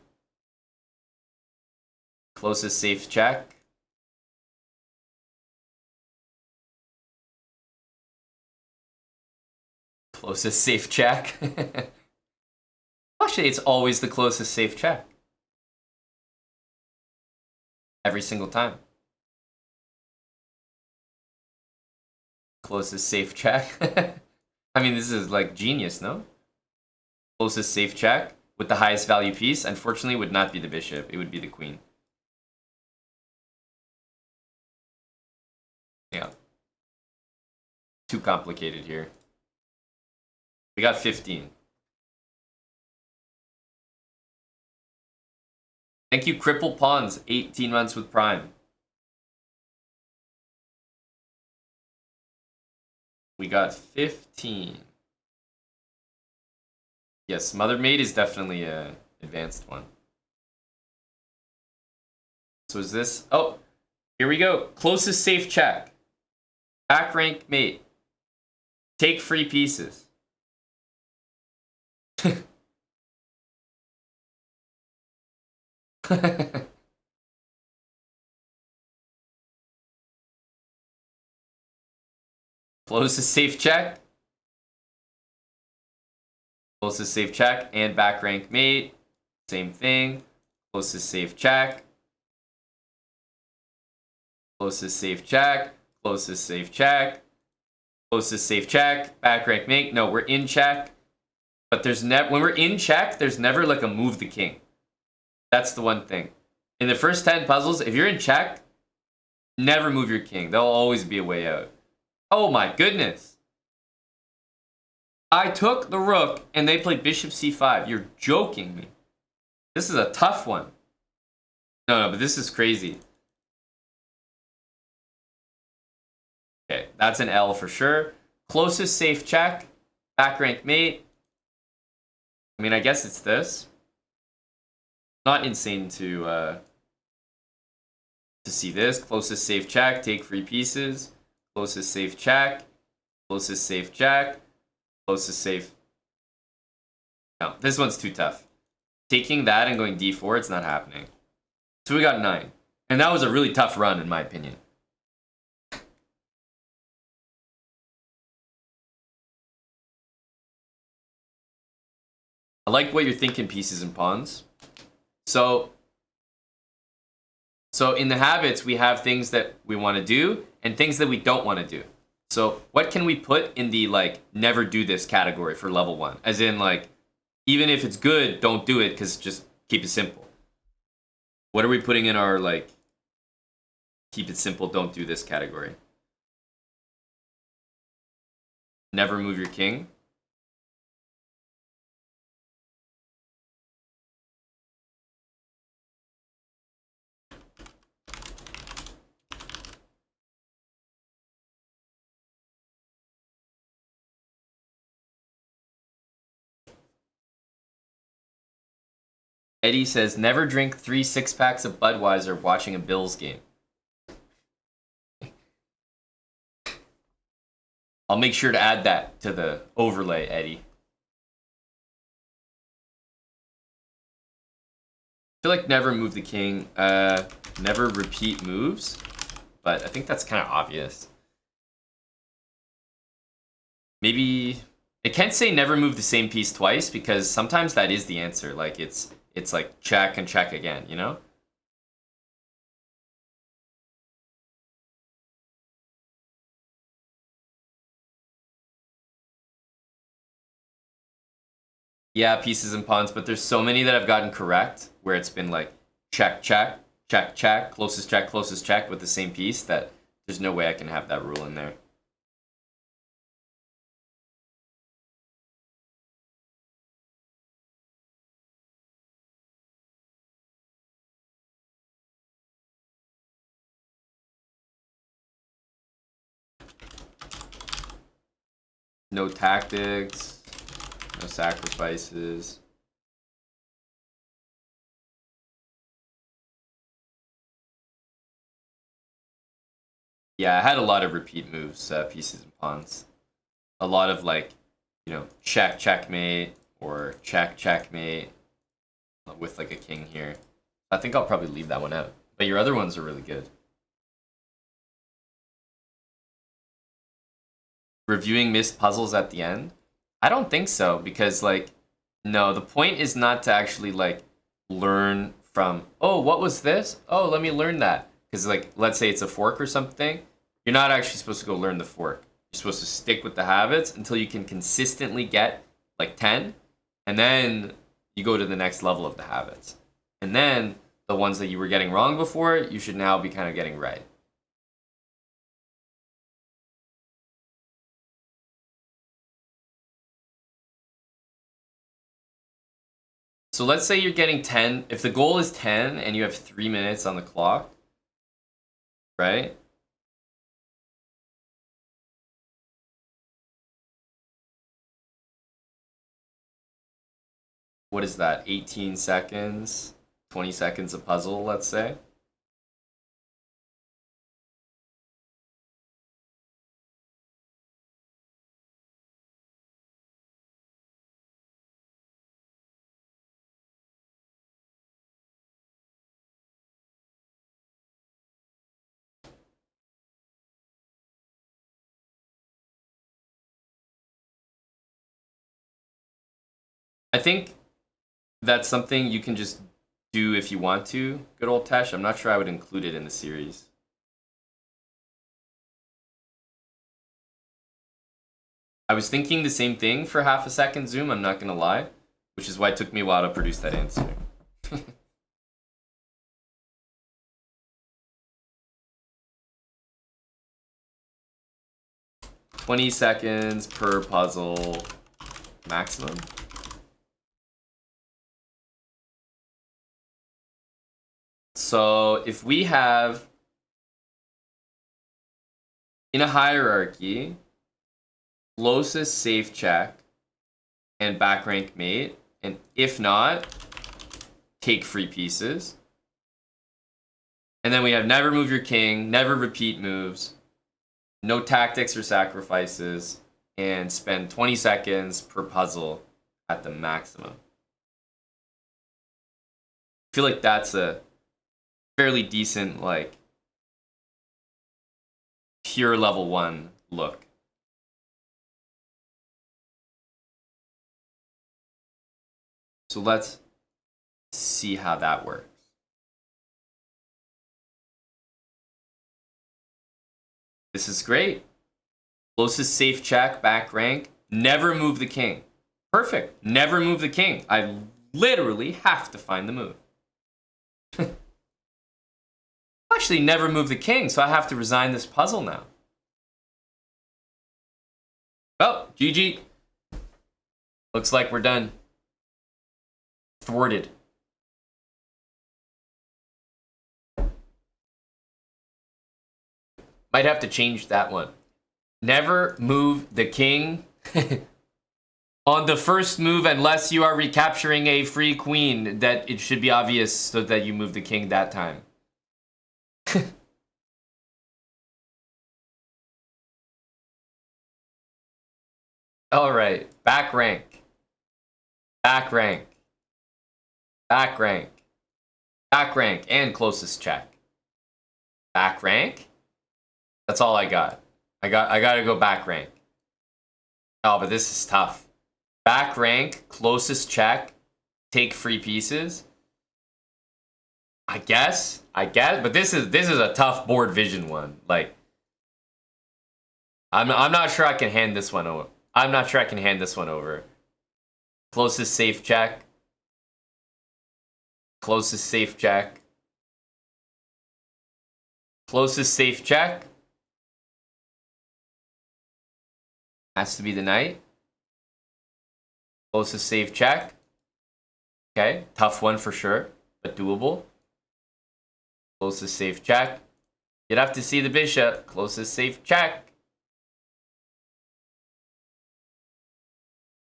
Closest safe check. Closest safe check. Actually, it's always the closest safe check. Every single time. Closest safe check. I mean, this is like genius, no? Closest safe check with the highest value piece, unfortunately, would not be the bishop. It would be the queen. Yeah. Too complicated here. We got 15. Thank you, Cripple Pawns, 18 months with Prime. We got 15. Yes, Mother Maid is definitely an advanced one. So is this... Oh, here we go. Closest safe check. Back rank mate. Take free pieces. Closest safe check. Closest safe check and back rank mate. Same thing. Closest safe check. Closest safe check. Closest safe check. Closest safe check. Back rank mate. No, we're in check. But there's never, when we're in check, there's never like a move the king. That's the one thing. In the first 10 puzzles, if you're in check, never move your king. There'll always be a way out. Oh my goodness. I took the rook and they played bishop c5. You're joking me. This is a tough one. No, but this is crazy. Okay, that's an L for sure. Closest safe check, back rank mate. I mean, I guess it's this. Not insane to see this. Closest safe check, take free pieces. Closest safe check, closest safe check, closest safe. No, this one's too tough. Taking that and going d4, it's not happening. So we got 9. And that was a really tough run, in my opinion. I like what you're thinking, pieces and pawns. So in the habits, we have things that we want to do and things that we don't want to do. So what can we put in the like never do this category for level 1? As in like, even if it's good, don't do it because just keep it simple. What are we putting in our like keep it simple, don't do this category? Never move your king. Eddie says, never drink 3 6-packs of Budweiser watching a Bills game. I'll make sure to add that to the overlay, Eddie. I feel like never move the king. Never repeat moves. But I think that's kind of obvious. Maybe it can't say never move the same piece twice because sometimes that is the answer. Like it's like check and check again, you know? Yeah, pieces and pawns, but there's so many that I've gotten correct where it's been like check, check, check, check, closest check with the same piece that there's no way I can have that rule in there. No tactics, no sacrifices. Yeah, I had a lot of repeat moves, pieces and pawns. A lot of like, you know, check, checkmate, or check, checkmate with like a king here. I think I'll probably leave that one out. But your other ones are really good. Reviewing missed puzzles at the end? I don't think so, because like, no, the point is not to actually like learn from, oh, what was this? Oh, let me learn that. Because like, let's say it's a fork or something, you're not actually supposed to go learn the fork. You're supposed to stick with the habits until you can consistently get like 10, and then you go to the next level of the habits. And then the ones that you were getting wrong before, you should now be kind of getting right. So let's say you're getting 10. If the goal is 10 and you have 3 minutes on the clock, right? What is that? 18 seconds, 20 seconds of puzzle, let's say. I think that's something you can just do if you want to, good old Tesh. I'm not sure I would include it in the series. I was thinking the same thing for half a second zoom, I'm not gonna lie, which is why it took me a while to produce that answer. 20 seconds per puzzle maximum. So if we have in a hierarchy, closest safe check and back rank mate, and if not, take free pieces. And then we have never move your king, never repeat moves, no tactics or sacrifices, and spend 20 seconds per puzzle at the maximum. I feel like that's a fairly decent, like, pure level 1 look. So let's see how that works. This is great. Closest safe check, back rank. Never move the king. Perfect. Never move the king. I literally have to find the move. Actually, never move the king, so I have to resign this puzzle now. Oh, GG. Looks like we're done. Thwarted. Might have to change that one. Never move the king on the first move unless you are recapturing a free queen. That it should be obvious so that you move the king that time. All right, back rank. Back rank. Back rank. Back rank and closest check. Back rank? That's all I got. I gotta go back rank. Oh, but this is tough. Back rank, closest check, take free pieces. I guess, but this is a tough board vision one. Like, I'm not sure I can hand this one over. I'm not sure I can hand this one over. Closest safe check. Closest safe check. Closest safe check. Has to be the knight. Closest safe check. Okay, tough one for sure, but doable. Closest safe check. You'd have to see the bishop. Closest safe check.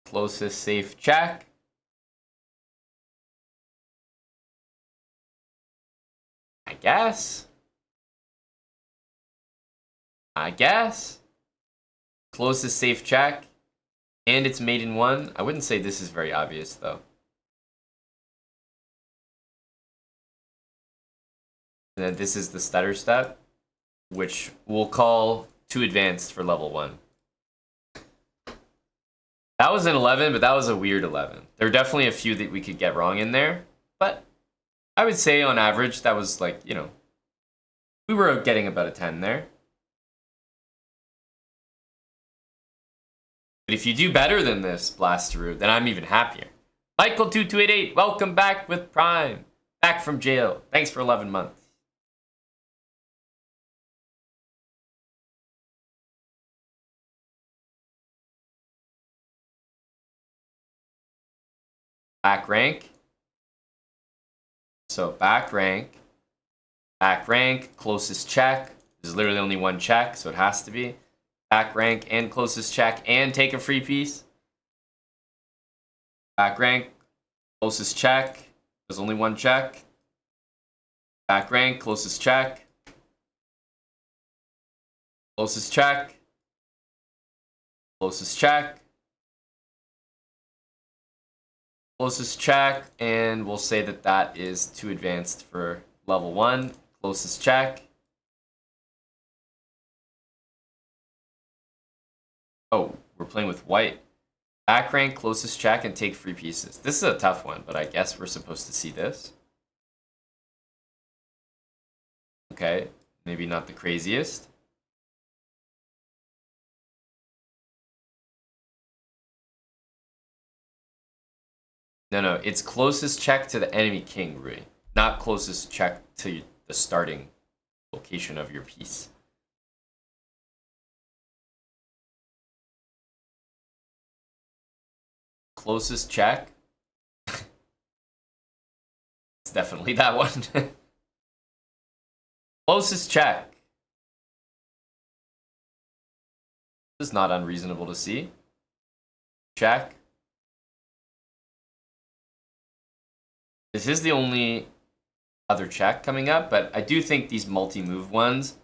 Closest safe check. I guess. Closest safe check. And it's made in one. I wouldn't say this is very obvious, though. And then this is the stutter step, which we'll call too advanced for level 1. That was an 11, but that was a weird 11. There are definitely a few that we could get wrong in there, but I would say on average that was like, you know, we were getting about a 10 there. But if you do better than this, Blasteru, then I'm even happier. Michael2288, welcome back with Prime. Back from jail. Thanks for 11 months. Back rank. So back rank, closest check. There's literally only one check, so it has to be. Back rank and closest check and take a free piece. Back rank, closest check. There's only one check. Back rank, closest check. Closest check. Closest check. Closest check, and we'll say that that is too advanced for level 1. Closest check. Oh, we're playing with white. Back rank, closest check, and take free pieces. This is a tough one, but I guess we're supposed to see this. Okay, maybe not the craziest. No, it's closest check to the enemy king, Rui. Not closest check to the starting location of your piece. Closest check? It's definitely that one. Closest check. This is not unreasonable to see. Check. This is the only other check coming up, but I do think these multi-move ones,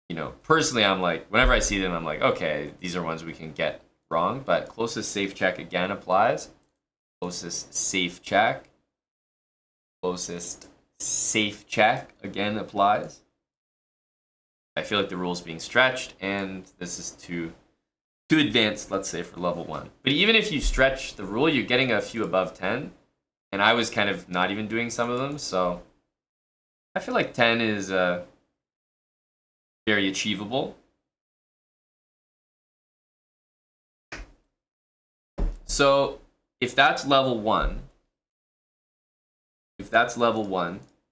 you know, personally, I'm like, whenever I see them, I'm like, okay, these are ones we can get wrong, but closest safe check again applies. Closest safe check. Closest safe check again applies. I feel like the rule's being stretched, and this is too advanced, let's say, for level 1. But even if you stretch the rule, you're getting a few above 10, and I was kind of not even doing some of them, so I feel like 10 is very achievable. So if that's level 1,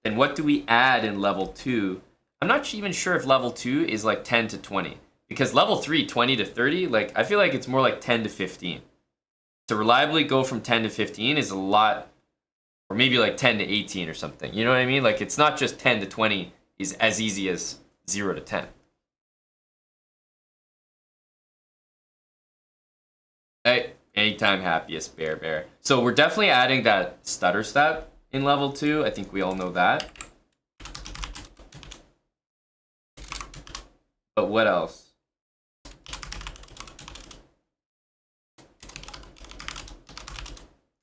then what do we add in level 2? I'm not even sure if level 2 is like 10 to 20. Because level 3, 20 to 30, like I feel like it's more like 10 to 15. To reliably go from 10 to 15 is a lot, or maybe like 10 to 18 or something. You know what I mean? Like it's not just 10 to 20 is as easy as 0 to 10. Hey, anytime happiest, bear. So we're definitely adding that stutter step in level 2. I think we all know that. But what else?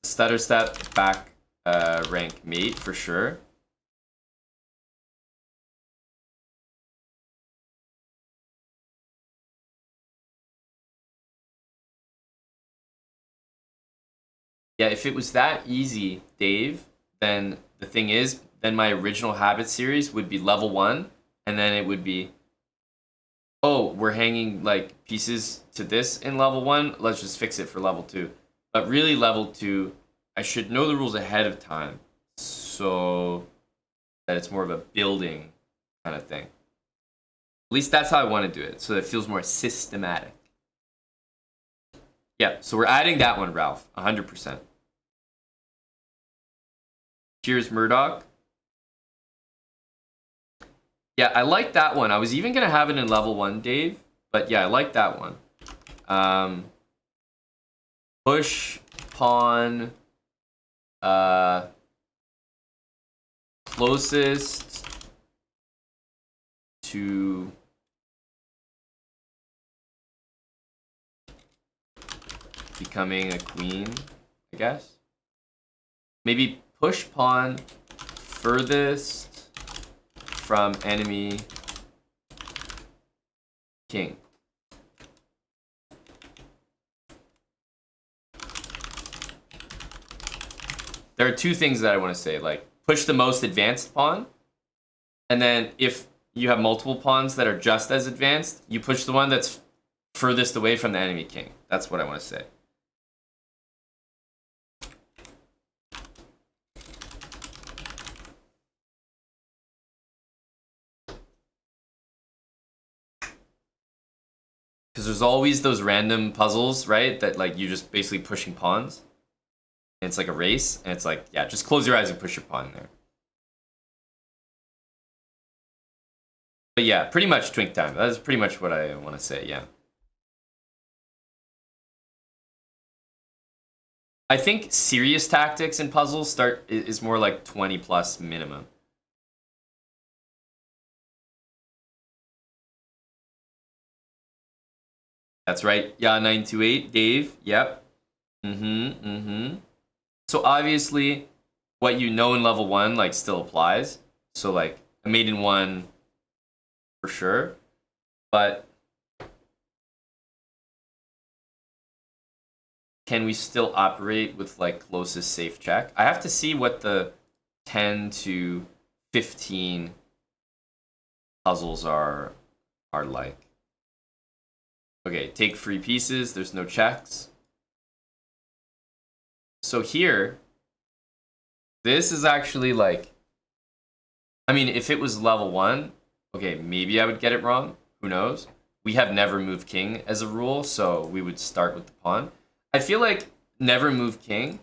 Stutter step, back rank mate for sure. Yeah, if it was that easy, Dave, then the thing is, then my original habit series would be level 1, and then it would be, oh, we're hanging like pieces to this in level 1, let's just fix it for level 2. But really level 2, I should know the rules ahead of time, so that it's more of a building kind of thing. At least that's how I want to do it, so that it feels more systematic. Yeah, so we're adding that one, Ralph, 100%. Cheers, Murdoch. Yeah, I like that one. I was even going to have it in level 1, Dave. But yeah, I like that one. Push, pawn, closest to becoming a queen, I guess. Maybe push pawn furthest from enemy king. There are two things that I want to say, like push the most advanced pawn, and then if you have multiple pawns that are just as advanced, you push the one that's furthest away from the enemy king. That's what I want to say. Because there's always those random puzzles, right? That like you just basically pushing pawns. And it's like a race, and it's like, yeah, just close your eyes and push your pawn there. But yeah, pretty much twink time. That's pretty much what I want to say, yeah. I think serious tactics and puzzles is more like 20 plus minimum. That's right. Yeah, 928, Dave. Yep. So obviously, what you know in level 1 like still applies. So like a maiden 1 for sure, but can we still operate with like closest safe check? I have to see what the 10 to 15 puzzles are like. Okay, take free pieces. There's no checks. So here, this is actually like, I mean, if it was level 1, okay, maybe I would get it wrong. Who knows? We have never move king as a rule, so we would start with the pawn. I feel like never move king.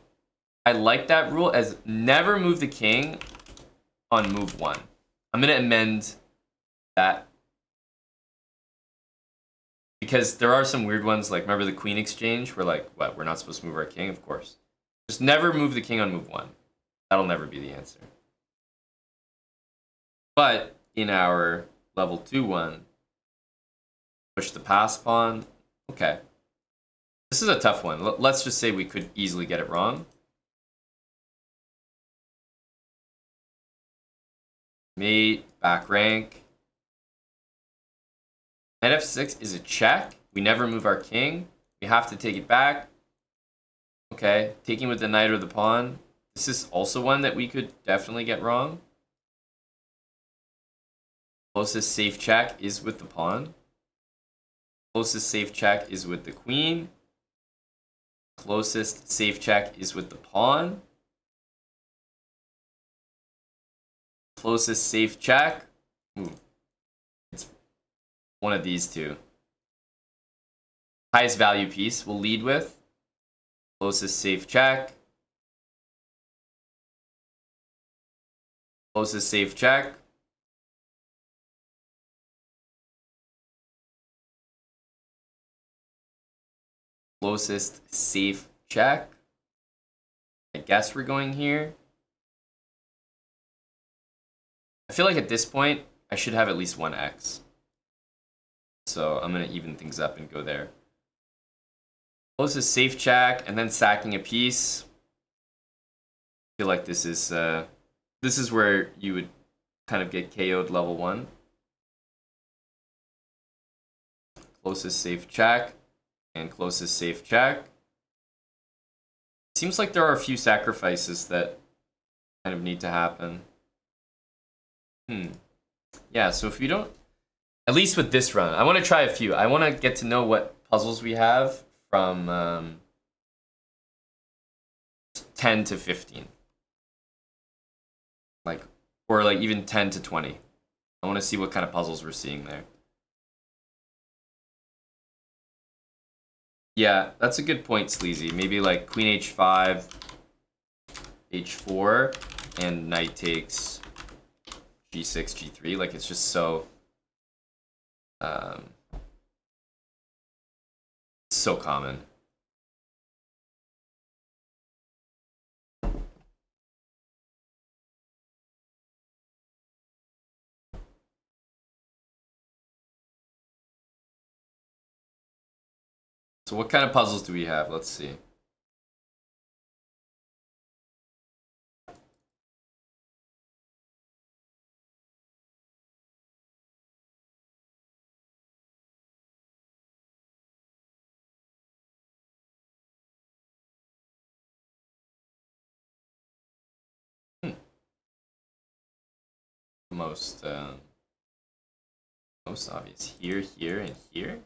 I like that rule as never move the king on move 1. I'm going to amend that. Because there are some weird ones, like remember the queen exchange? We're like, what? We're not supposed to move our king? Of course. Just never move the king on move 1. That'll never be the answer. But in our level 2 one, push the pass pawn. Okay. This is a tough one. Let's just say we could easily get it wrong. Mate, back rank. Knight f6 is a check. We never move our king. We have to take it back. Okay, taking with the knight or the pawn. This is also one that we could definitely get wrong. Closest safe check is with the pawn. Closest safe check is with the queen. Closest safe check is with the pawn. Closest safe check. Ooh. It's one of these two. Highest value piece we'll lead with. Closest safe check. Closest safe check. Closest safe check. I guess we're going here. I feel like at this point, I should have at least one X. So I'm going to even things up and go there. Closest safe check, and then sacking a piece. I feel like this is where you would kind of get KO'd level 1. Closest safe check, and closest safe check. Seems like there are a few sacrifices that kind of need to happen. Yeah, so if you don't, at least with this run, I want to try a few. I want to get to know what puzzles we have from 10 to 15. Or even 10 to 20. I want to see what kind of puzzles we're seeing there. Yeah, that's a good point, Sleazy. Maybe like queen h5, h4, and knight takes g6, g3. Like, it's just so... so common. So what kind of puzzles do we have? Let's see. Most obvious. Here, here, and here.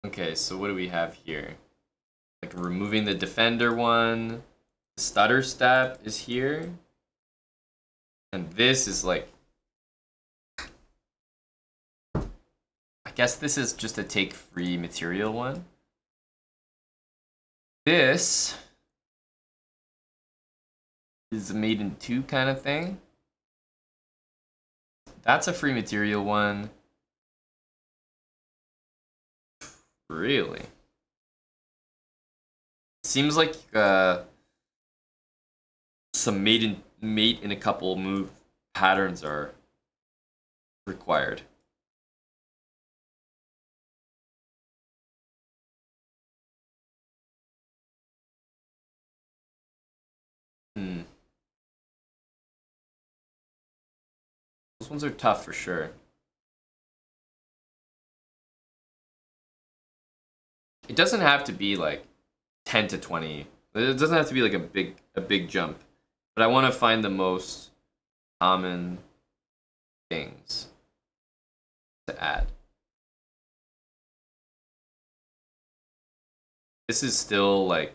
Okay, so what do we have here? Like removing the defender one. The stutter step is here. And this is like... I guess this is just a take free material one. This is a made in 2 kind of thing. That's a free material one. Really? Seems like some mate in a couple move patterns are required. Those ones are tough for sure. It doesn't have to be like 10 to 20. It doesn't have to be like a big jump. But I want to find the most common things to add. This is still like,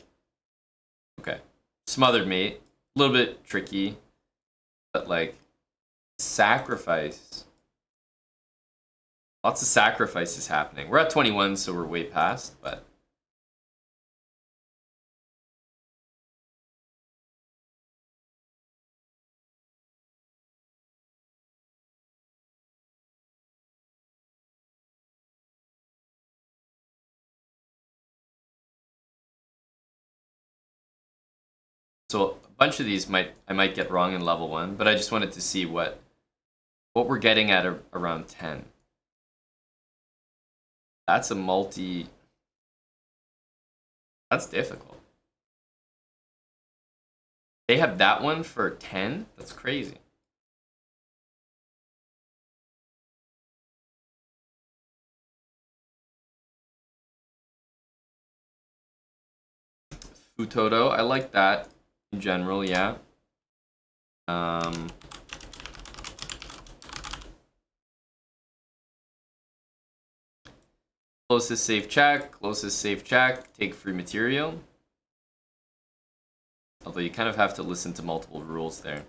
okay, smothered mate, a little bit tricky, but like sacrifice Lots of sacrifices happening. We're at 21, so we're way past, but... So a bunch of these I might get wrong in level 1, but I just wanted to see what we're getting at around 10. That's a multi... That's difficult. They have that one for 10? That's crazy. Futoto, I like that in general, yeah. Closest safe check, take free material. Although you kind of have to listen to multiple rules there.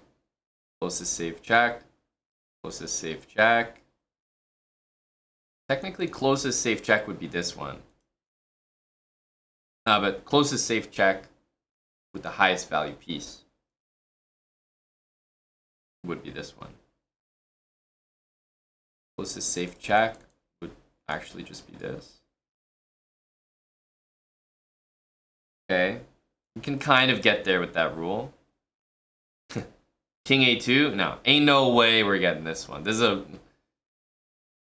Closest safe check. Technically, closest safe check would be this one. But closest safe check with the highest value piece would be this one. Closest safe check would actually just be this. Okay. You can kind of get there with that rule. King A2? No. Ain't no way we're getting this one. This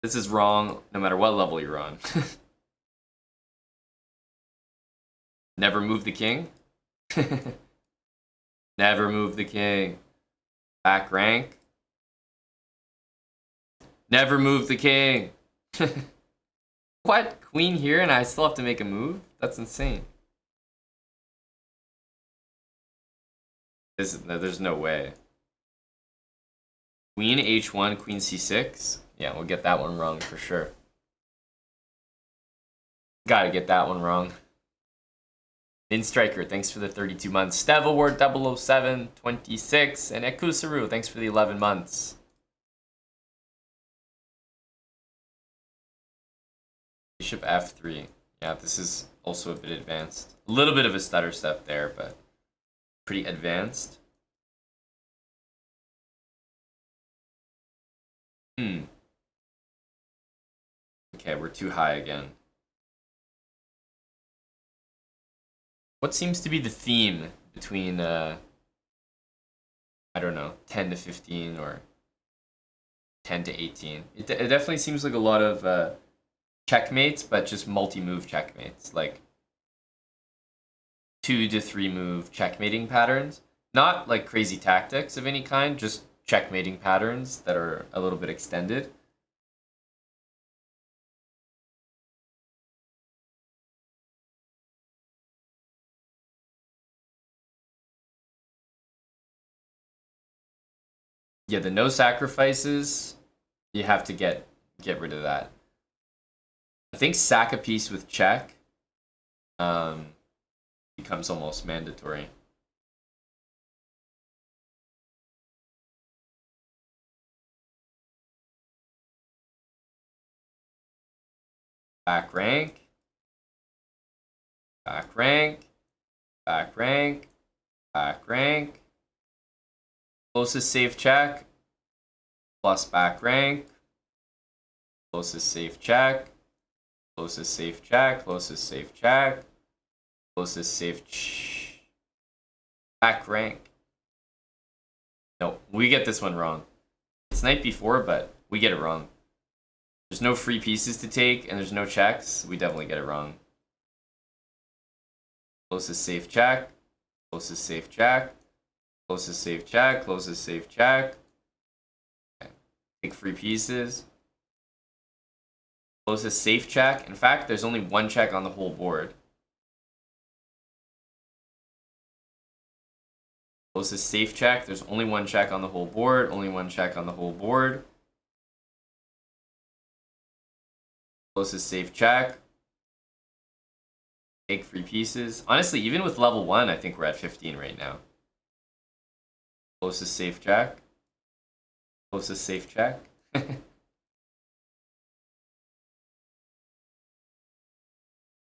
is wrong no matter what level you're on. Never move the king? Never move the king. Back rank? Never move the king. What? Queen here and I still have to make a move? That's insane. There's no way. Queen H1, Queen C6? Yeah, we'll get that one wrong for sure. Gotta get that one wrong. Min Striker, thanks for the 32 months. Devil Ward 007, 26. And Ekusaru, thanks for the 11 months. Bishop F3. Yeah, this is also a bit advanced. A little bit of a stutter step there, but pretty advanced. Okay, we're too high again. What seems to be the theme between, I don't know, 10 to 15 or 10 to 18? It definitely seems like a lot of checkmates, but just multi-move checkmates, like 2 to 3 move checkmating patterns. Not like crazy tactics of any kind, just checkmating patterns that are a little bit extended. Yeah, the no sacrifices, you have to get rid of that. I think sack a piece with check becomes almost mandatory. Back rank. Back rank. Back rank. Back rank. Closest safe check. Plus back rank. Closest safe check. Closest safe check. Closest safe check. Closest safe back rank. No, we get this one wrong. It's knight b4, but we get it wrong. There's no free pieces to take, and there's no checks. We definitely get it wrong. Closest safe check. Closest safe check. Closest safe check. Closest safe check. Okay. Take free pieces. Closest safe check. In fact, there's only one check on the whole board. Closest safe check. There's only one check on the whole board. Only one check on the whole board. Closest safe check. Take free pieces. Honestly, even with level 1, I think we're at 15 right now. Closest safe check. Closest safe check.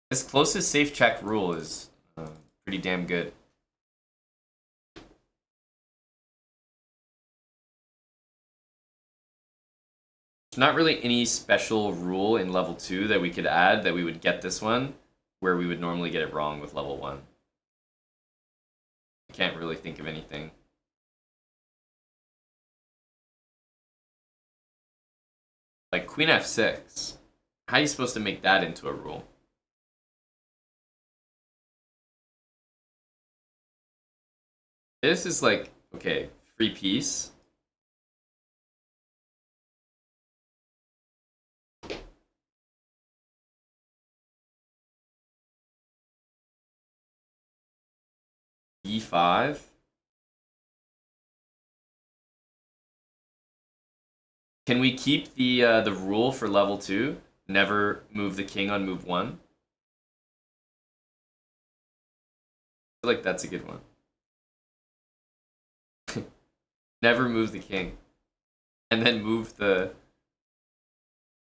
This closest safe check rule is pretty damn good. There's not really any special rule in level 2 that we could add that we would get this one, where we would normally get it wrong with level 1. I can't really think of anything. Like Queen F6. How are you supposed to make that into a rule? This is like, okay, free piece. E5. Can we keep the rule for level 2? Never move the king on move 1? I feel like that's a good one. Never move the king. And then move the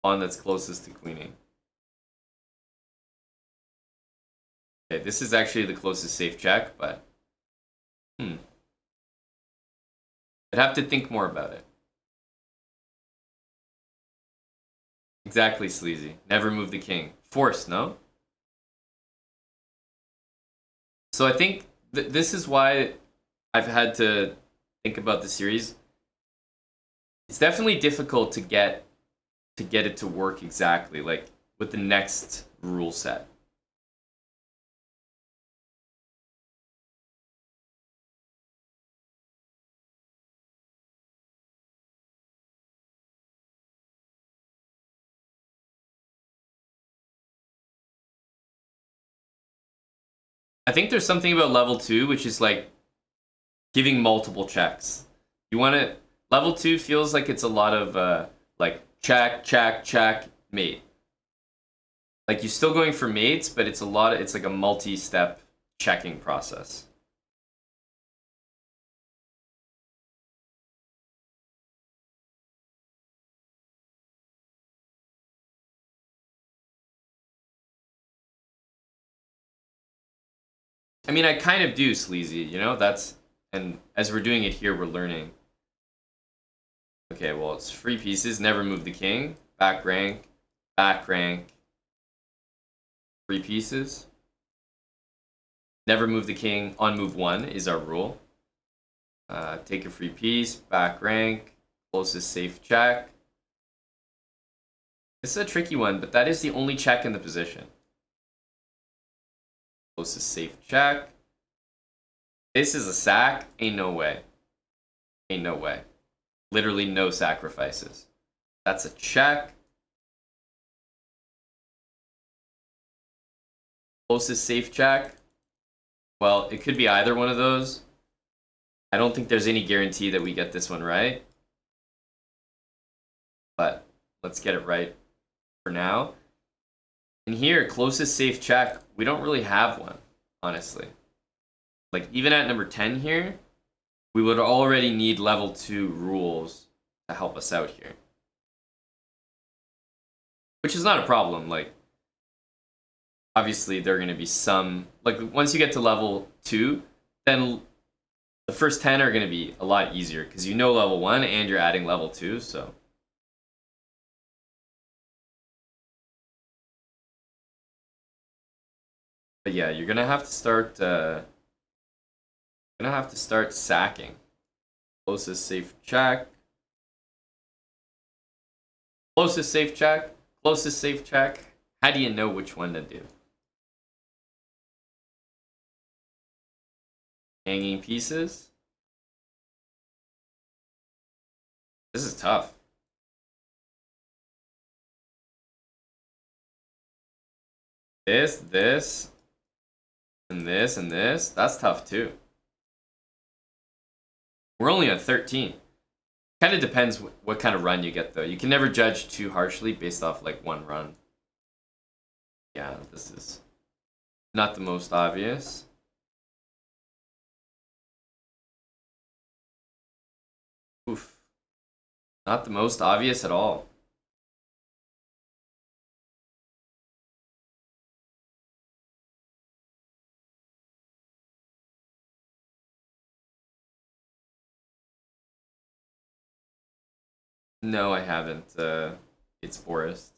pawn that's closest to queening. Okay, this is actually the closest safe check, but... I'd have to think more about it. Exactly, Sleazy. Never move the king. Force, no? So I think this is why I've had to think about the series. It's definitely difficult to get it to work exactly, like with the next rule set. I think there's something about level 2 which is like giving multiple checks. You want to level 2 feels like it's a lot of like check, check, check, mate. Like you're still going for mates, but it's like a multi-step checking process. I mean, I kind of do, Sleazy, you know? And as we're doing it here, we're learning. Okay, well, it's free pieces, never move the king, back rank, free pieces. Never move the king on move 1 is our rule. Take a free piece, back rank, closest safe check. This is a tricky one, but that is the only check in the position. Closest safe check. This is a sack. Ain't no way. Ain't no way. Literally no sacrifices. That's a check. Closest safe check. Well, it could be either one of those. I don't think there's any guarantee that we get this one right. But let's get it right for now. And here, closest safe check, we don't really have one, honestly. Like, even at number 10 here, we would already need level 2 rules to help us out here. Which is not a problem, like, obviously there are going to be some, like, once you get to level 2, then the first 10 are going to be a lot easier, because you know level 1 and you're adding level 2, so... But yeah, you're gonna have to start sacking. Closest safe check. Closest safe check. Closest safe check. How do you know which one to do? Hanging pieces. This is tough. This, and this. That's tough too. We're only on 13. Kind of depends what kind of run you get, though. You can never judge too harshly based off, like, one run. Yeah, this is not the most obvious. Oof. Not the most obvious at all. No, I haven't. It's Forest.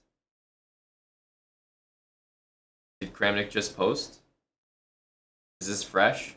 Did Kramnik just post? Is this fresh?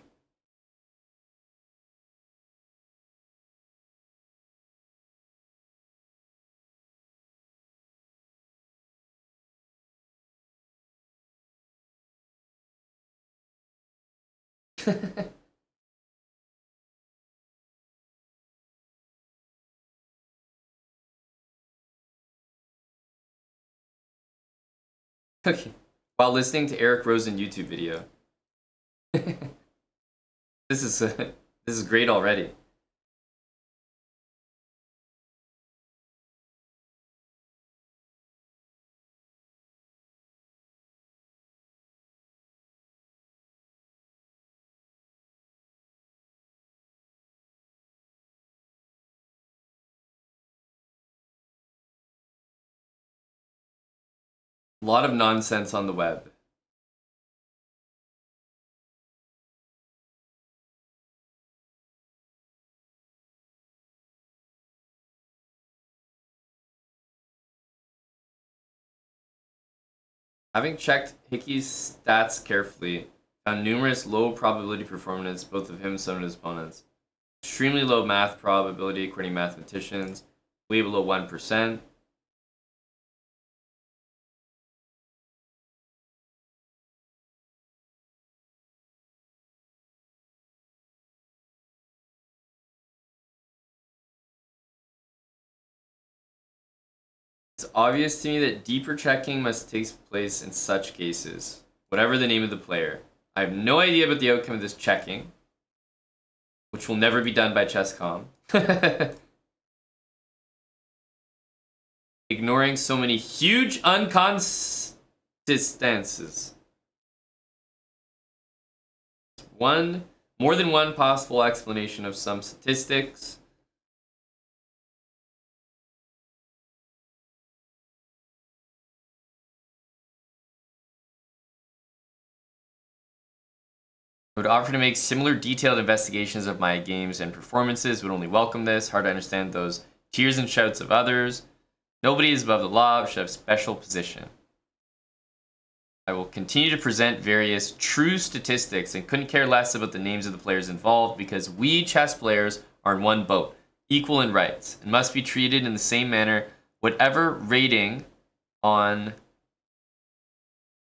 Okay. While listening to Eric Rosen YouTube video. This is this is great already. A lot of nonsense on the web. Having checked Hickey's stats carefully, found numerous low probability performances, both of him and some of his opponents. Extremely low math probability according to mathematicians, way below 1%. It's obvious to me that deeper checking must take place in such cases, whatever the name of the player. I have no idea about the outcome of this checking, which will never be done by Chess.com. Ignoring so many huge inconsistencies. More than one possible explanation of some statistics. I would offer to make similar detailed investigations of my games and performances, would only welcome this. Hard to understand those cheers and shouts of others. Nobody is above the law, should have special position. I will continue to present various true statistics and couldn't care less about the names of the players involved because we chess players are in one boat, equal in rights, and must be treated in the same manner, whatever rating on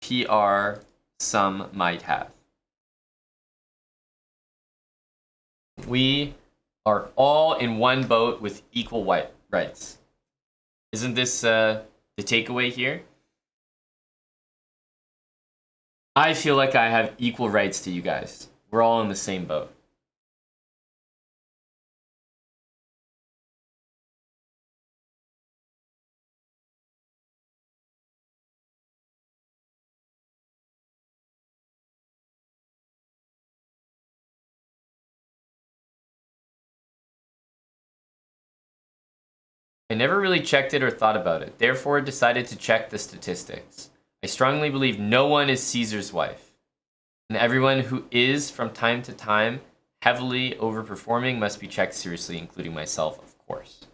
PR some might have. We are all in one boat with equal rights. Isn't this the takeaway here? I feel like I have equal rights to you guys. We're all in the same boat. I never really checked it or thought about it, therefore decided to check the statistics. I strongly believe no one is Caesar's wife, and everyone who is, from time to time, heavily overperforming must be checked seriously, including myself, of course.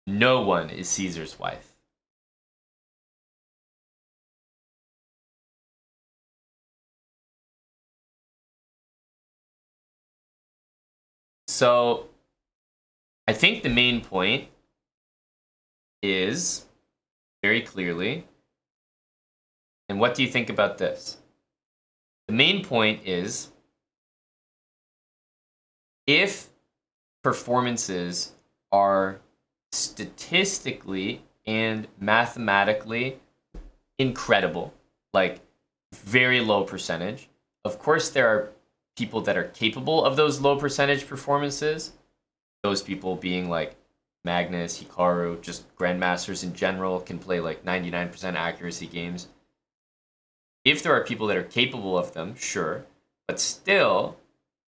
No one is Caesar's wife. So, I think the main point is very clearly, and what do you think about this? The main point is if performances are statistically and mathematically incredible, like very low percentage, of course there are people that are capable of those low percentage performances. Those people being like Magnus, Hikaru, just grandmasters in general, can play like 99% accuracy games. If there are people that are capable of them, sure, but still,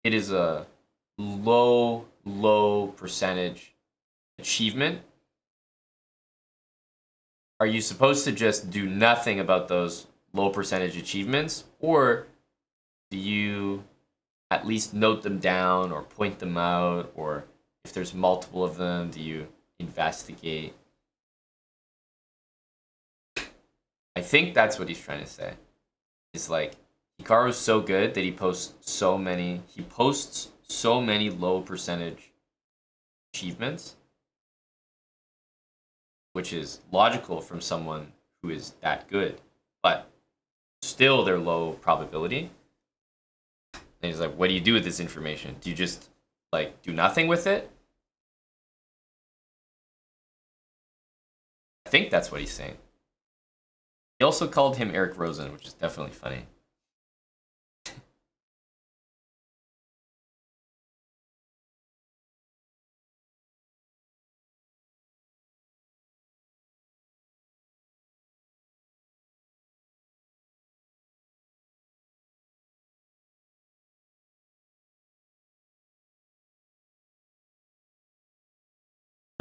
it is a low percentage achievement. Are you supposed to just do nothing about those low percentage achievements, or do you at least note them down or point them out or If there's multiple of them, do you investigate? I think that's what he's trying to say. It's like Hikaru's so good that he posts so many low percentage achievements, which is logical from someone who is that good, but still they're low probability. And he's like, what do you do with this information? Do you just like do nothing with it? I think that's what he's saying. He also called him Eric Rosen, which is definitely funny.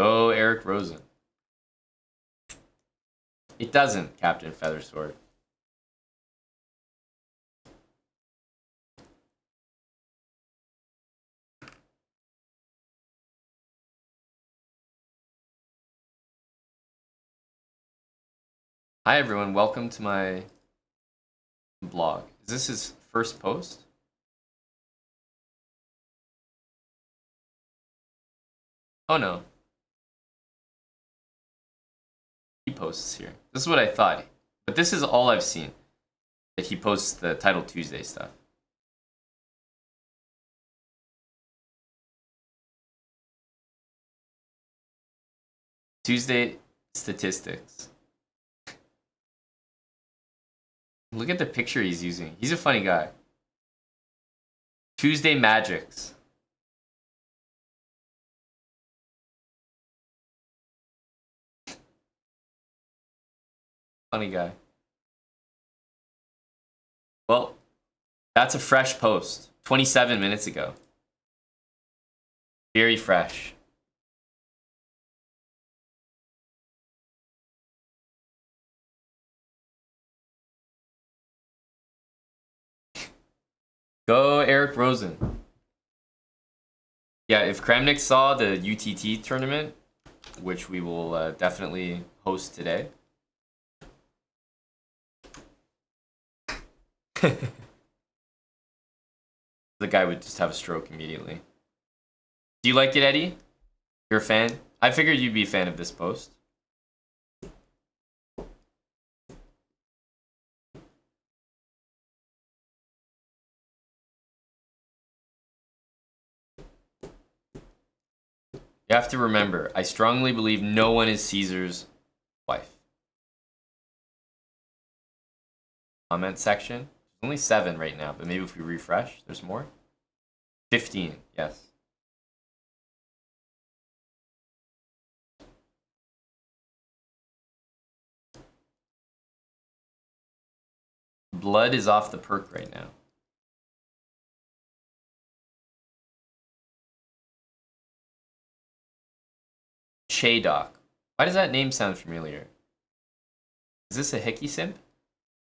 Oh, Eric Rosen. It doesn't, Captain Feathersword. Hi everyone, welcome to my blog. Is this his first post? Oh no. He posts here. This is what I thought. But this is all I've seen. That he posts the Title Tuesday stuff. Tuesday statistics. Look at the picture he's using. He's a funny guy. Tuesday Magics. Funny guy. Well, that's a fresh post. 27 minutes ago. Very fresh. Go Eric Rosen. Yeah, if Kramnik saw the UTT tournament, which we will definitely host today. The guy would just have a stroke immediately. Do you like it, Eddie? You're a fan? I figured you'd be a fan of this post. You have to remember, I strongly believe no one is Caesar's wife. Comment section. There's only 7 right now, but maybe if we refresh, there's more. 15, yes. Blood is off the perk right now. Shaydock. Why does that name sound familiar? Is this a Hickey simp?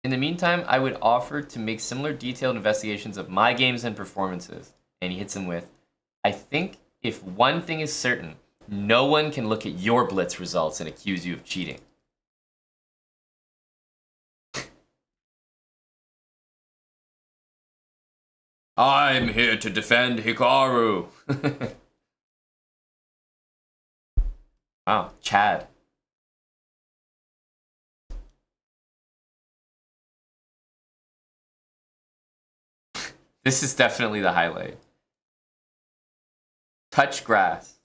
In the meantime, I would offer to make similar detailed investigations of my games and performances. And he hits him with, I think if one thing is certain, no one can look at your Blitz results and accuse you of cheating. I'm here to defend Hikaru. Wow, Chad. This is definitely the highlight. Touch grass.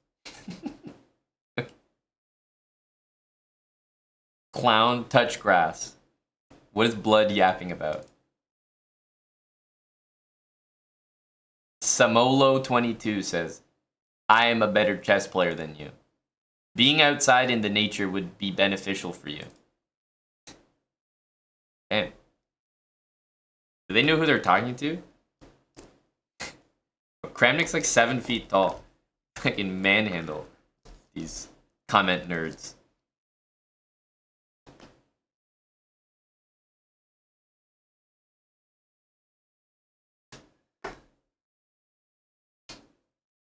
Clown touch grass. What is Blood yapping about? Samolo22 says, I am a better chess player than you. Being outside in the nature would be beneficial for you. Damn. Do they know who they're talking to? Kramnik's like 7 feet tall. I can manhandle these comment nerds.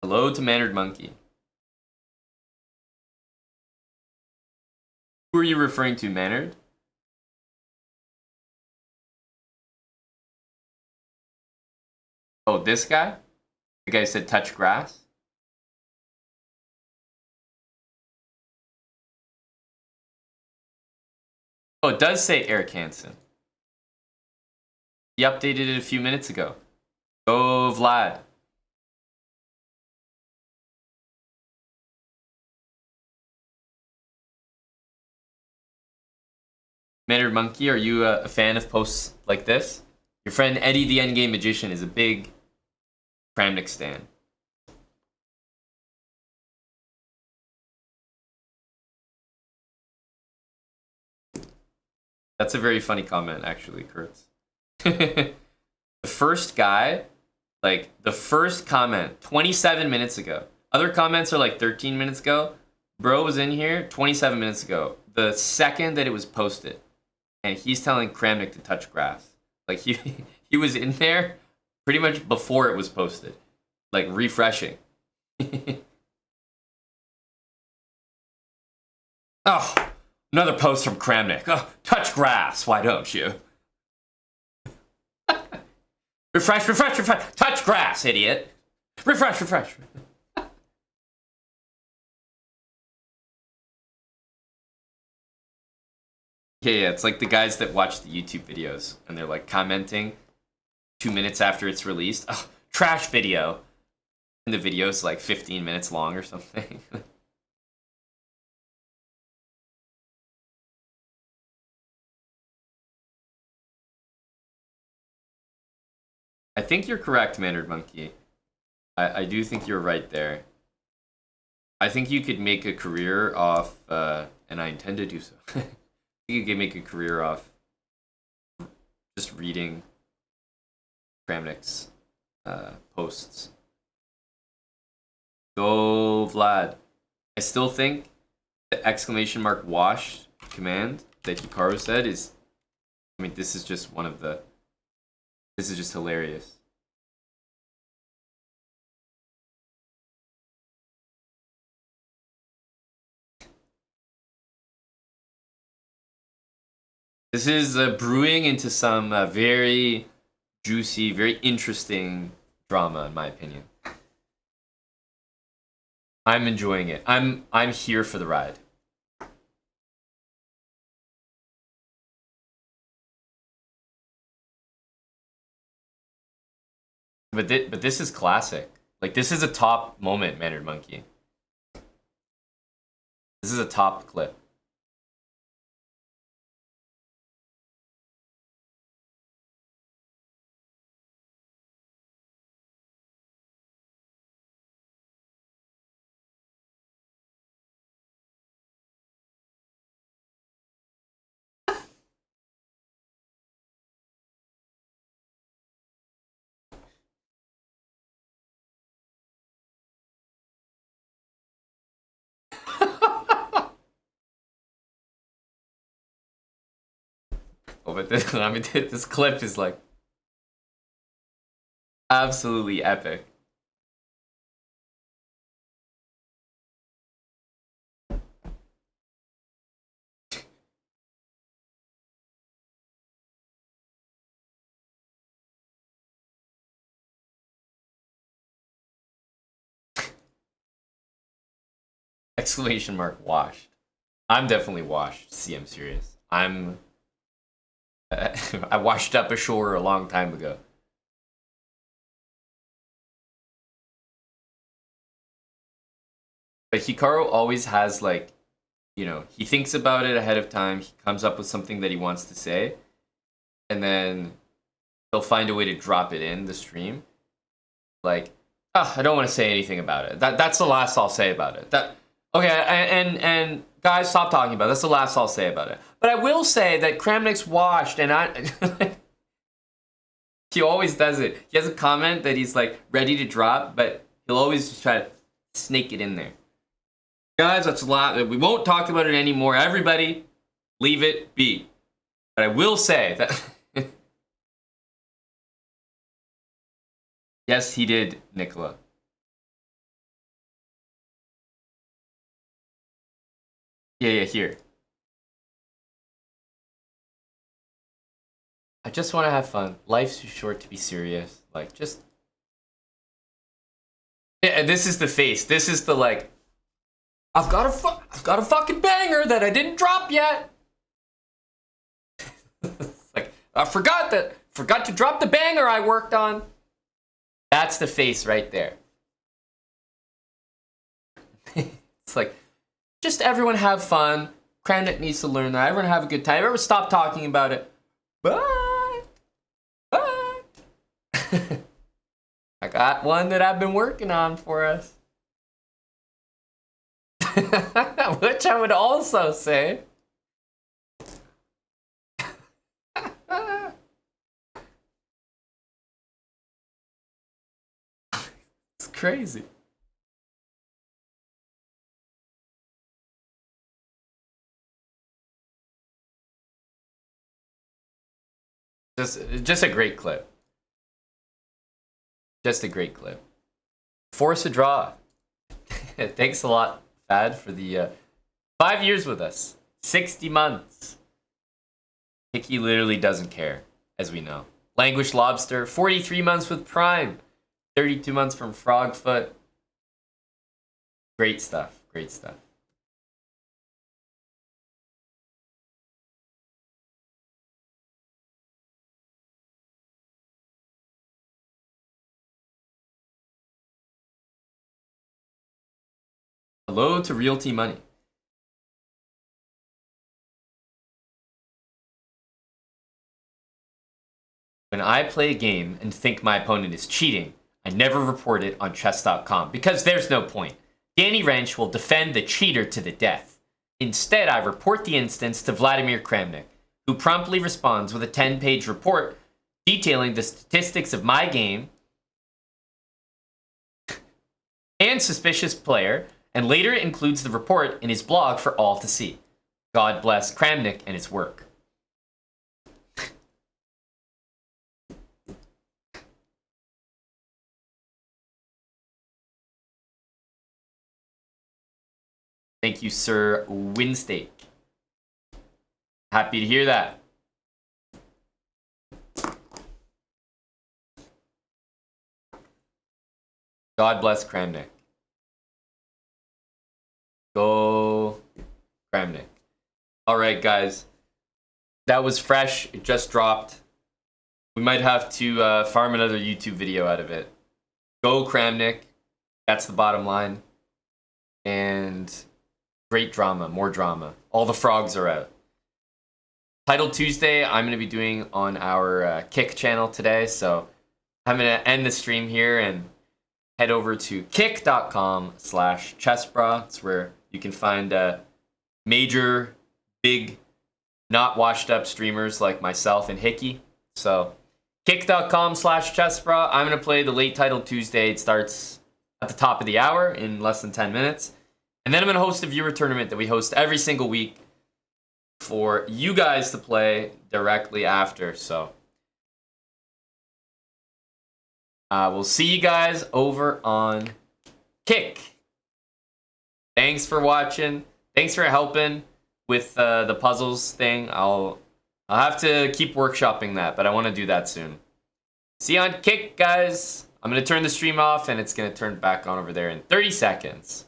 Hello to Mannered Monkey. Who are you referring to, Maynard? Oh, this guy? The guy who said touch grass? Oh, it does say Eric Hansen. He updated it a few minutes ago. Go, Vlad. Maynard Monkey, are you a fan of posts like this? Your friend Eddie the Endgame Magician is a big Kramnik stan. That's a very funny comment, actually, Kurtz. The first guy, like, the first comment, 27 minutes ago. Other comments are like 13 minutes ago. Bro was in here 27 minutes ago. The second that it was posted. And he's telling Kramnik to touch grass. Like, he was in there pretty much before it was posted. Like, refreshing. Oh, another post from Kramnik. Oh, touch grass, why don't you? Refresh, refresh, refresh. Touch grass, idiot. Refresh, refresh. Yeah, it's like the guys that watch the YouTube videos and they're like commenting 2 minutes after it's released. Oh, trash video. And the video's like 15 minutes long or something. I think you're correct, Maynard Monkey. I do think you're right there. I think you could make a career off, and I intend to do so. I think you could make a career off just reading Kramnik's posts. Go, Vlad. I still think the exclamation mark wash command that Hikaru said is, I mean, this is just one of the, this is just hilarious. This is brewing into some very juicy, very interesting drama, in my opinion. I'm enjoying it. I'm here for the ride. But this is classic. Like, this is a top moment, Maynard Monkey. This is a top clip. Oh, but this, I mean, this clip is like absolutely epic. Exclamation mark washed. I'm definitely washed. See, I'm serious. I'm. I washed up ashore a long time ago. But Hikaru always has like, you know, he thinks about it ahead of time. He comes up with something that he wants to say, and then he'll find a way to drop it in the stream. Like, oh, I don't want to say anything about it. That's the last I'll say about it. That okay, and guys, stop talking about it. That's the last I'll say about it. But I will say that Kramnik's washed, and I. He always does it. He has a comment that he's like ready to drop, but he'll always just try to snake it in there. Guys, that's a lot. We won't talk about it anymore. Everybody, leave it be. But I will say that. Yes, he did, Nicola. Yeah, here. I just want to have fun. Life's too short to be serious. Like, just. Yeah, and this is the face. This is the, like, I've got a fucking banger that I didn't drop yet. It's like, I forgot to drop the banger I worked on. That's the face right there. It's like, just everyone have fun. Kramnik needs to learn that. Everyone have a good time. Everyone stop talking about it. But I got one that I've been working on for us. Which I would also say. It's crazy. Just a great clip. Just a great clip. Force a draw. Thanks a lot, Fad, for the 5 years with us. 60 months. Hickey literally doesn't care, as we know. Languished Lobster, 43 months with Prime. 32 months from Frogfoot. Great stuff. Great stuff. Hello to Realty Money. When I play a game and think my opponent is cheating, I never report it on chess.com because there's no point. Danny Wrench will defend the cheater to the death. Instead, I report the instance to Vladimir Kramnik, who promptly responds with a 10-page report detailing the statistics of my game and suspicious player, and later includes the report in his blog for all to see. God bless Kramnik and his work. Thank you, Sir Winsteak. Happy to hear that. God bless Kramnik. Go Kramnik. Alright, guys. That was fresh. It just dropped. We might have to farm another YouTube video out of it. Go Kramnik. That's the bottom line. And great drama. More drama. All the frogs are out. Title Tuesday, I'm going to be doing on our Kick channel today. So I'm going to end the stream here and head over to kick.com/chessbra. It's where you can find major, big, not washed up streamers like myself and Hickey. So kick.com/chessbra. I'm going to play the late Title Tuesday. It starts at the top of the hour in less than 10 minutes. And then I'm going to host a viewer tournament that we host every single week for you guys to play directly after. So we'll see you guys over on Kick. Thanks for watching. Thanks for helping with the puzzles thing. I'll have to keep workshopping that, but I want to do that soon. See you on Kick, guys. I'm going to turn the stream off, and it's going to turn back on over there in 30 seconds.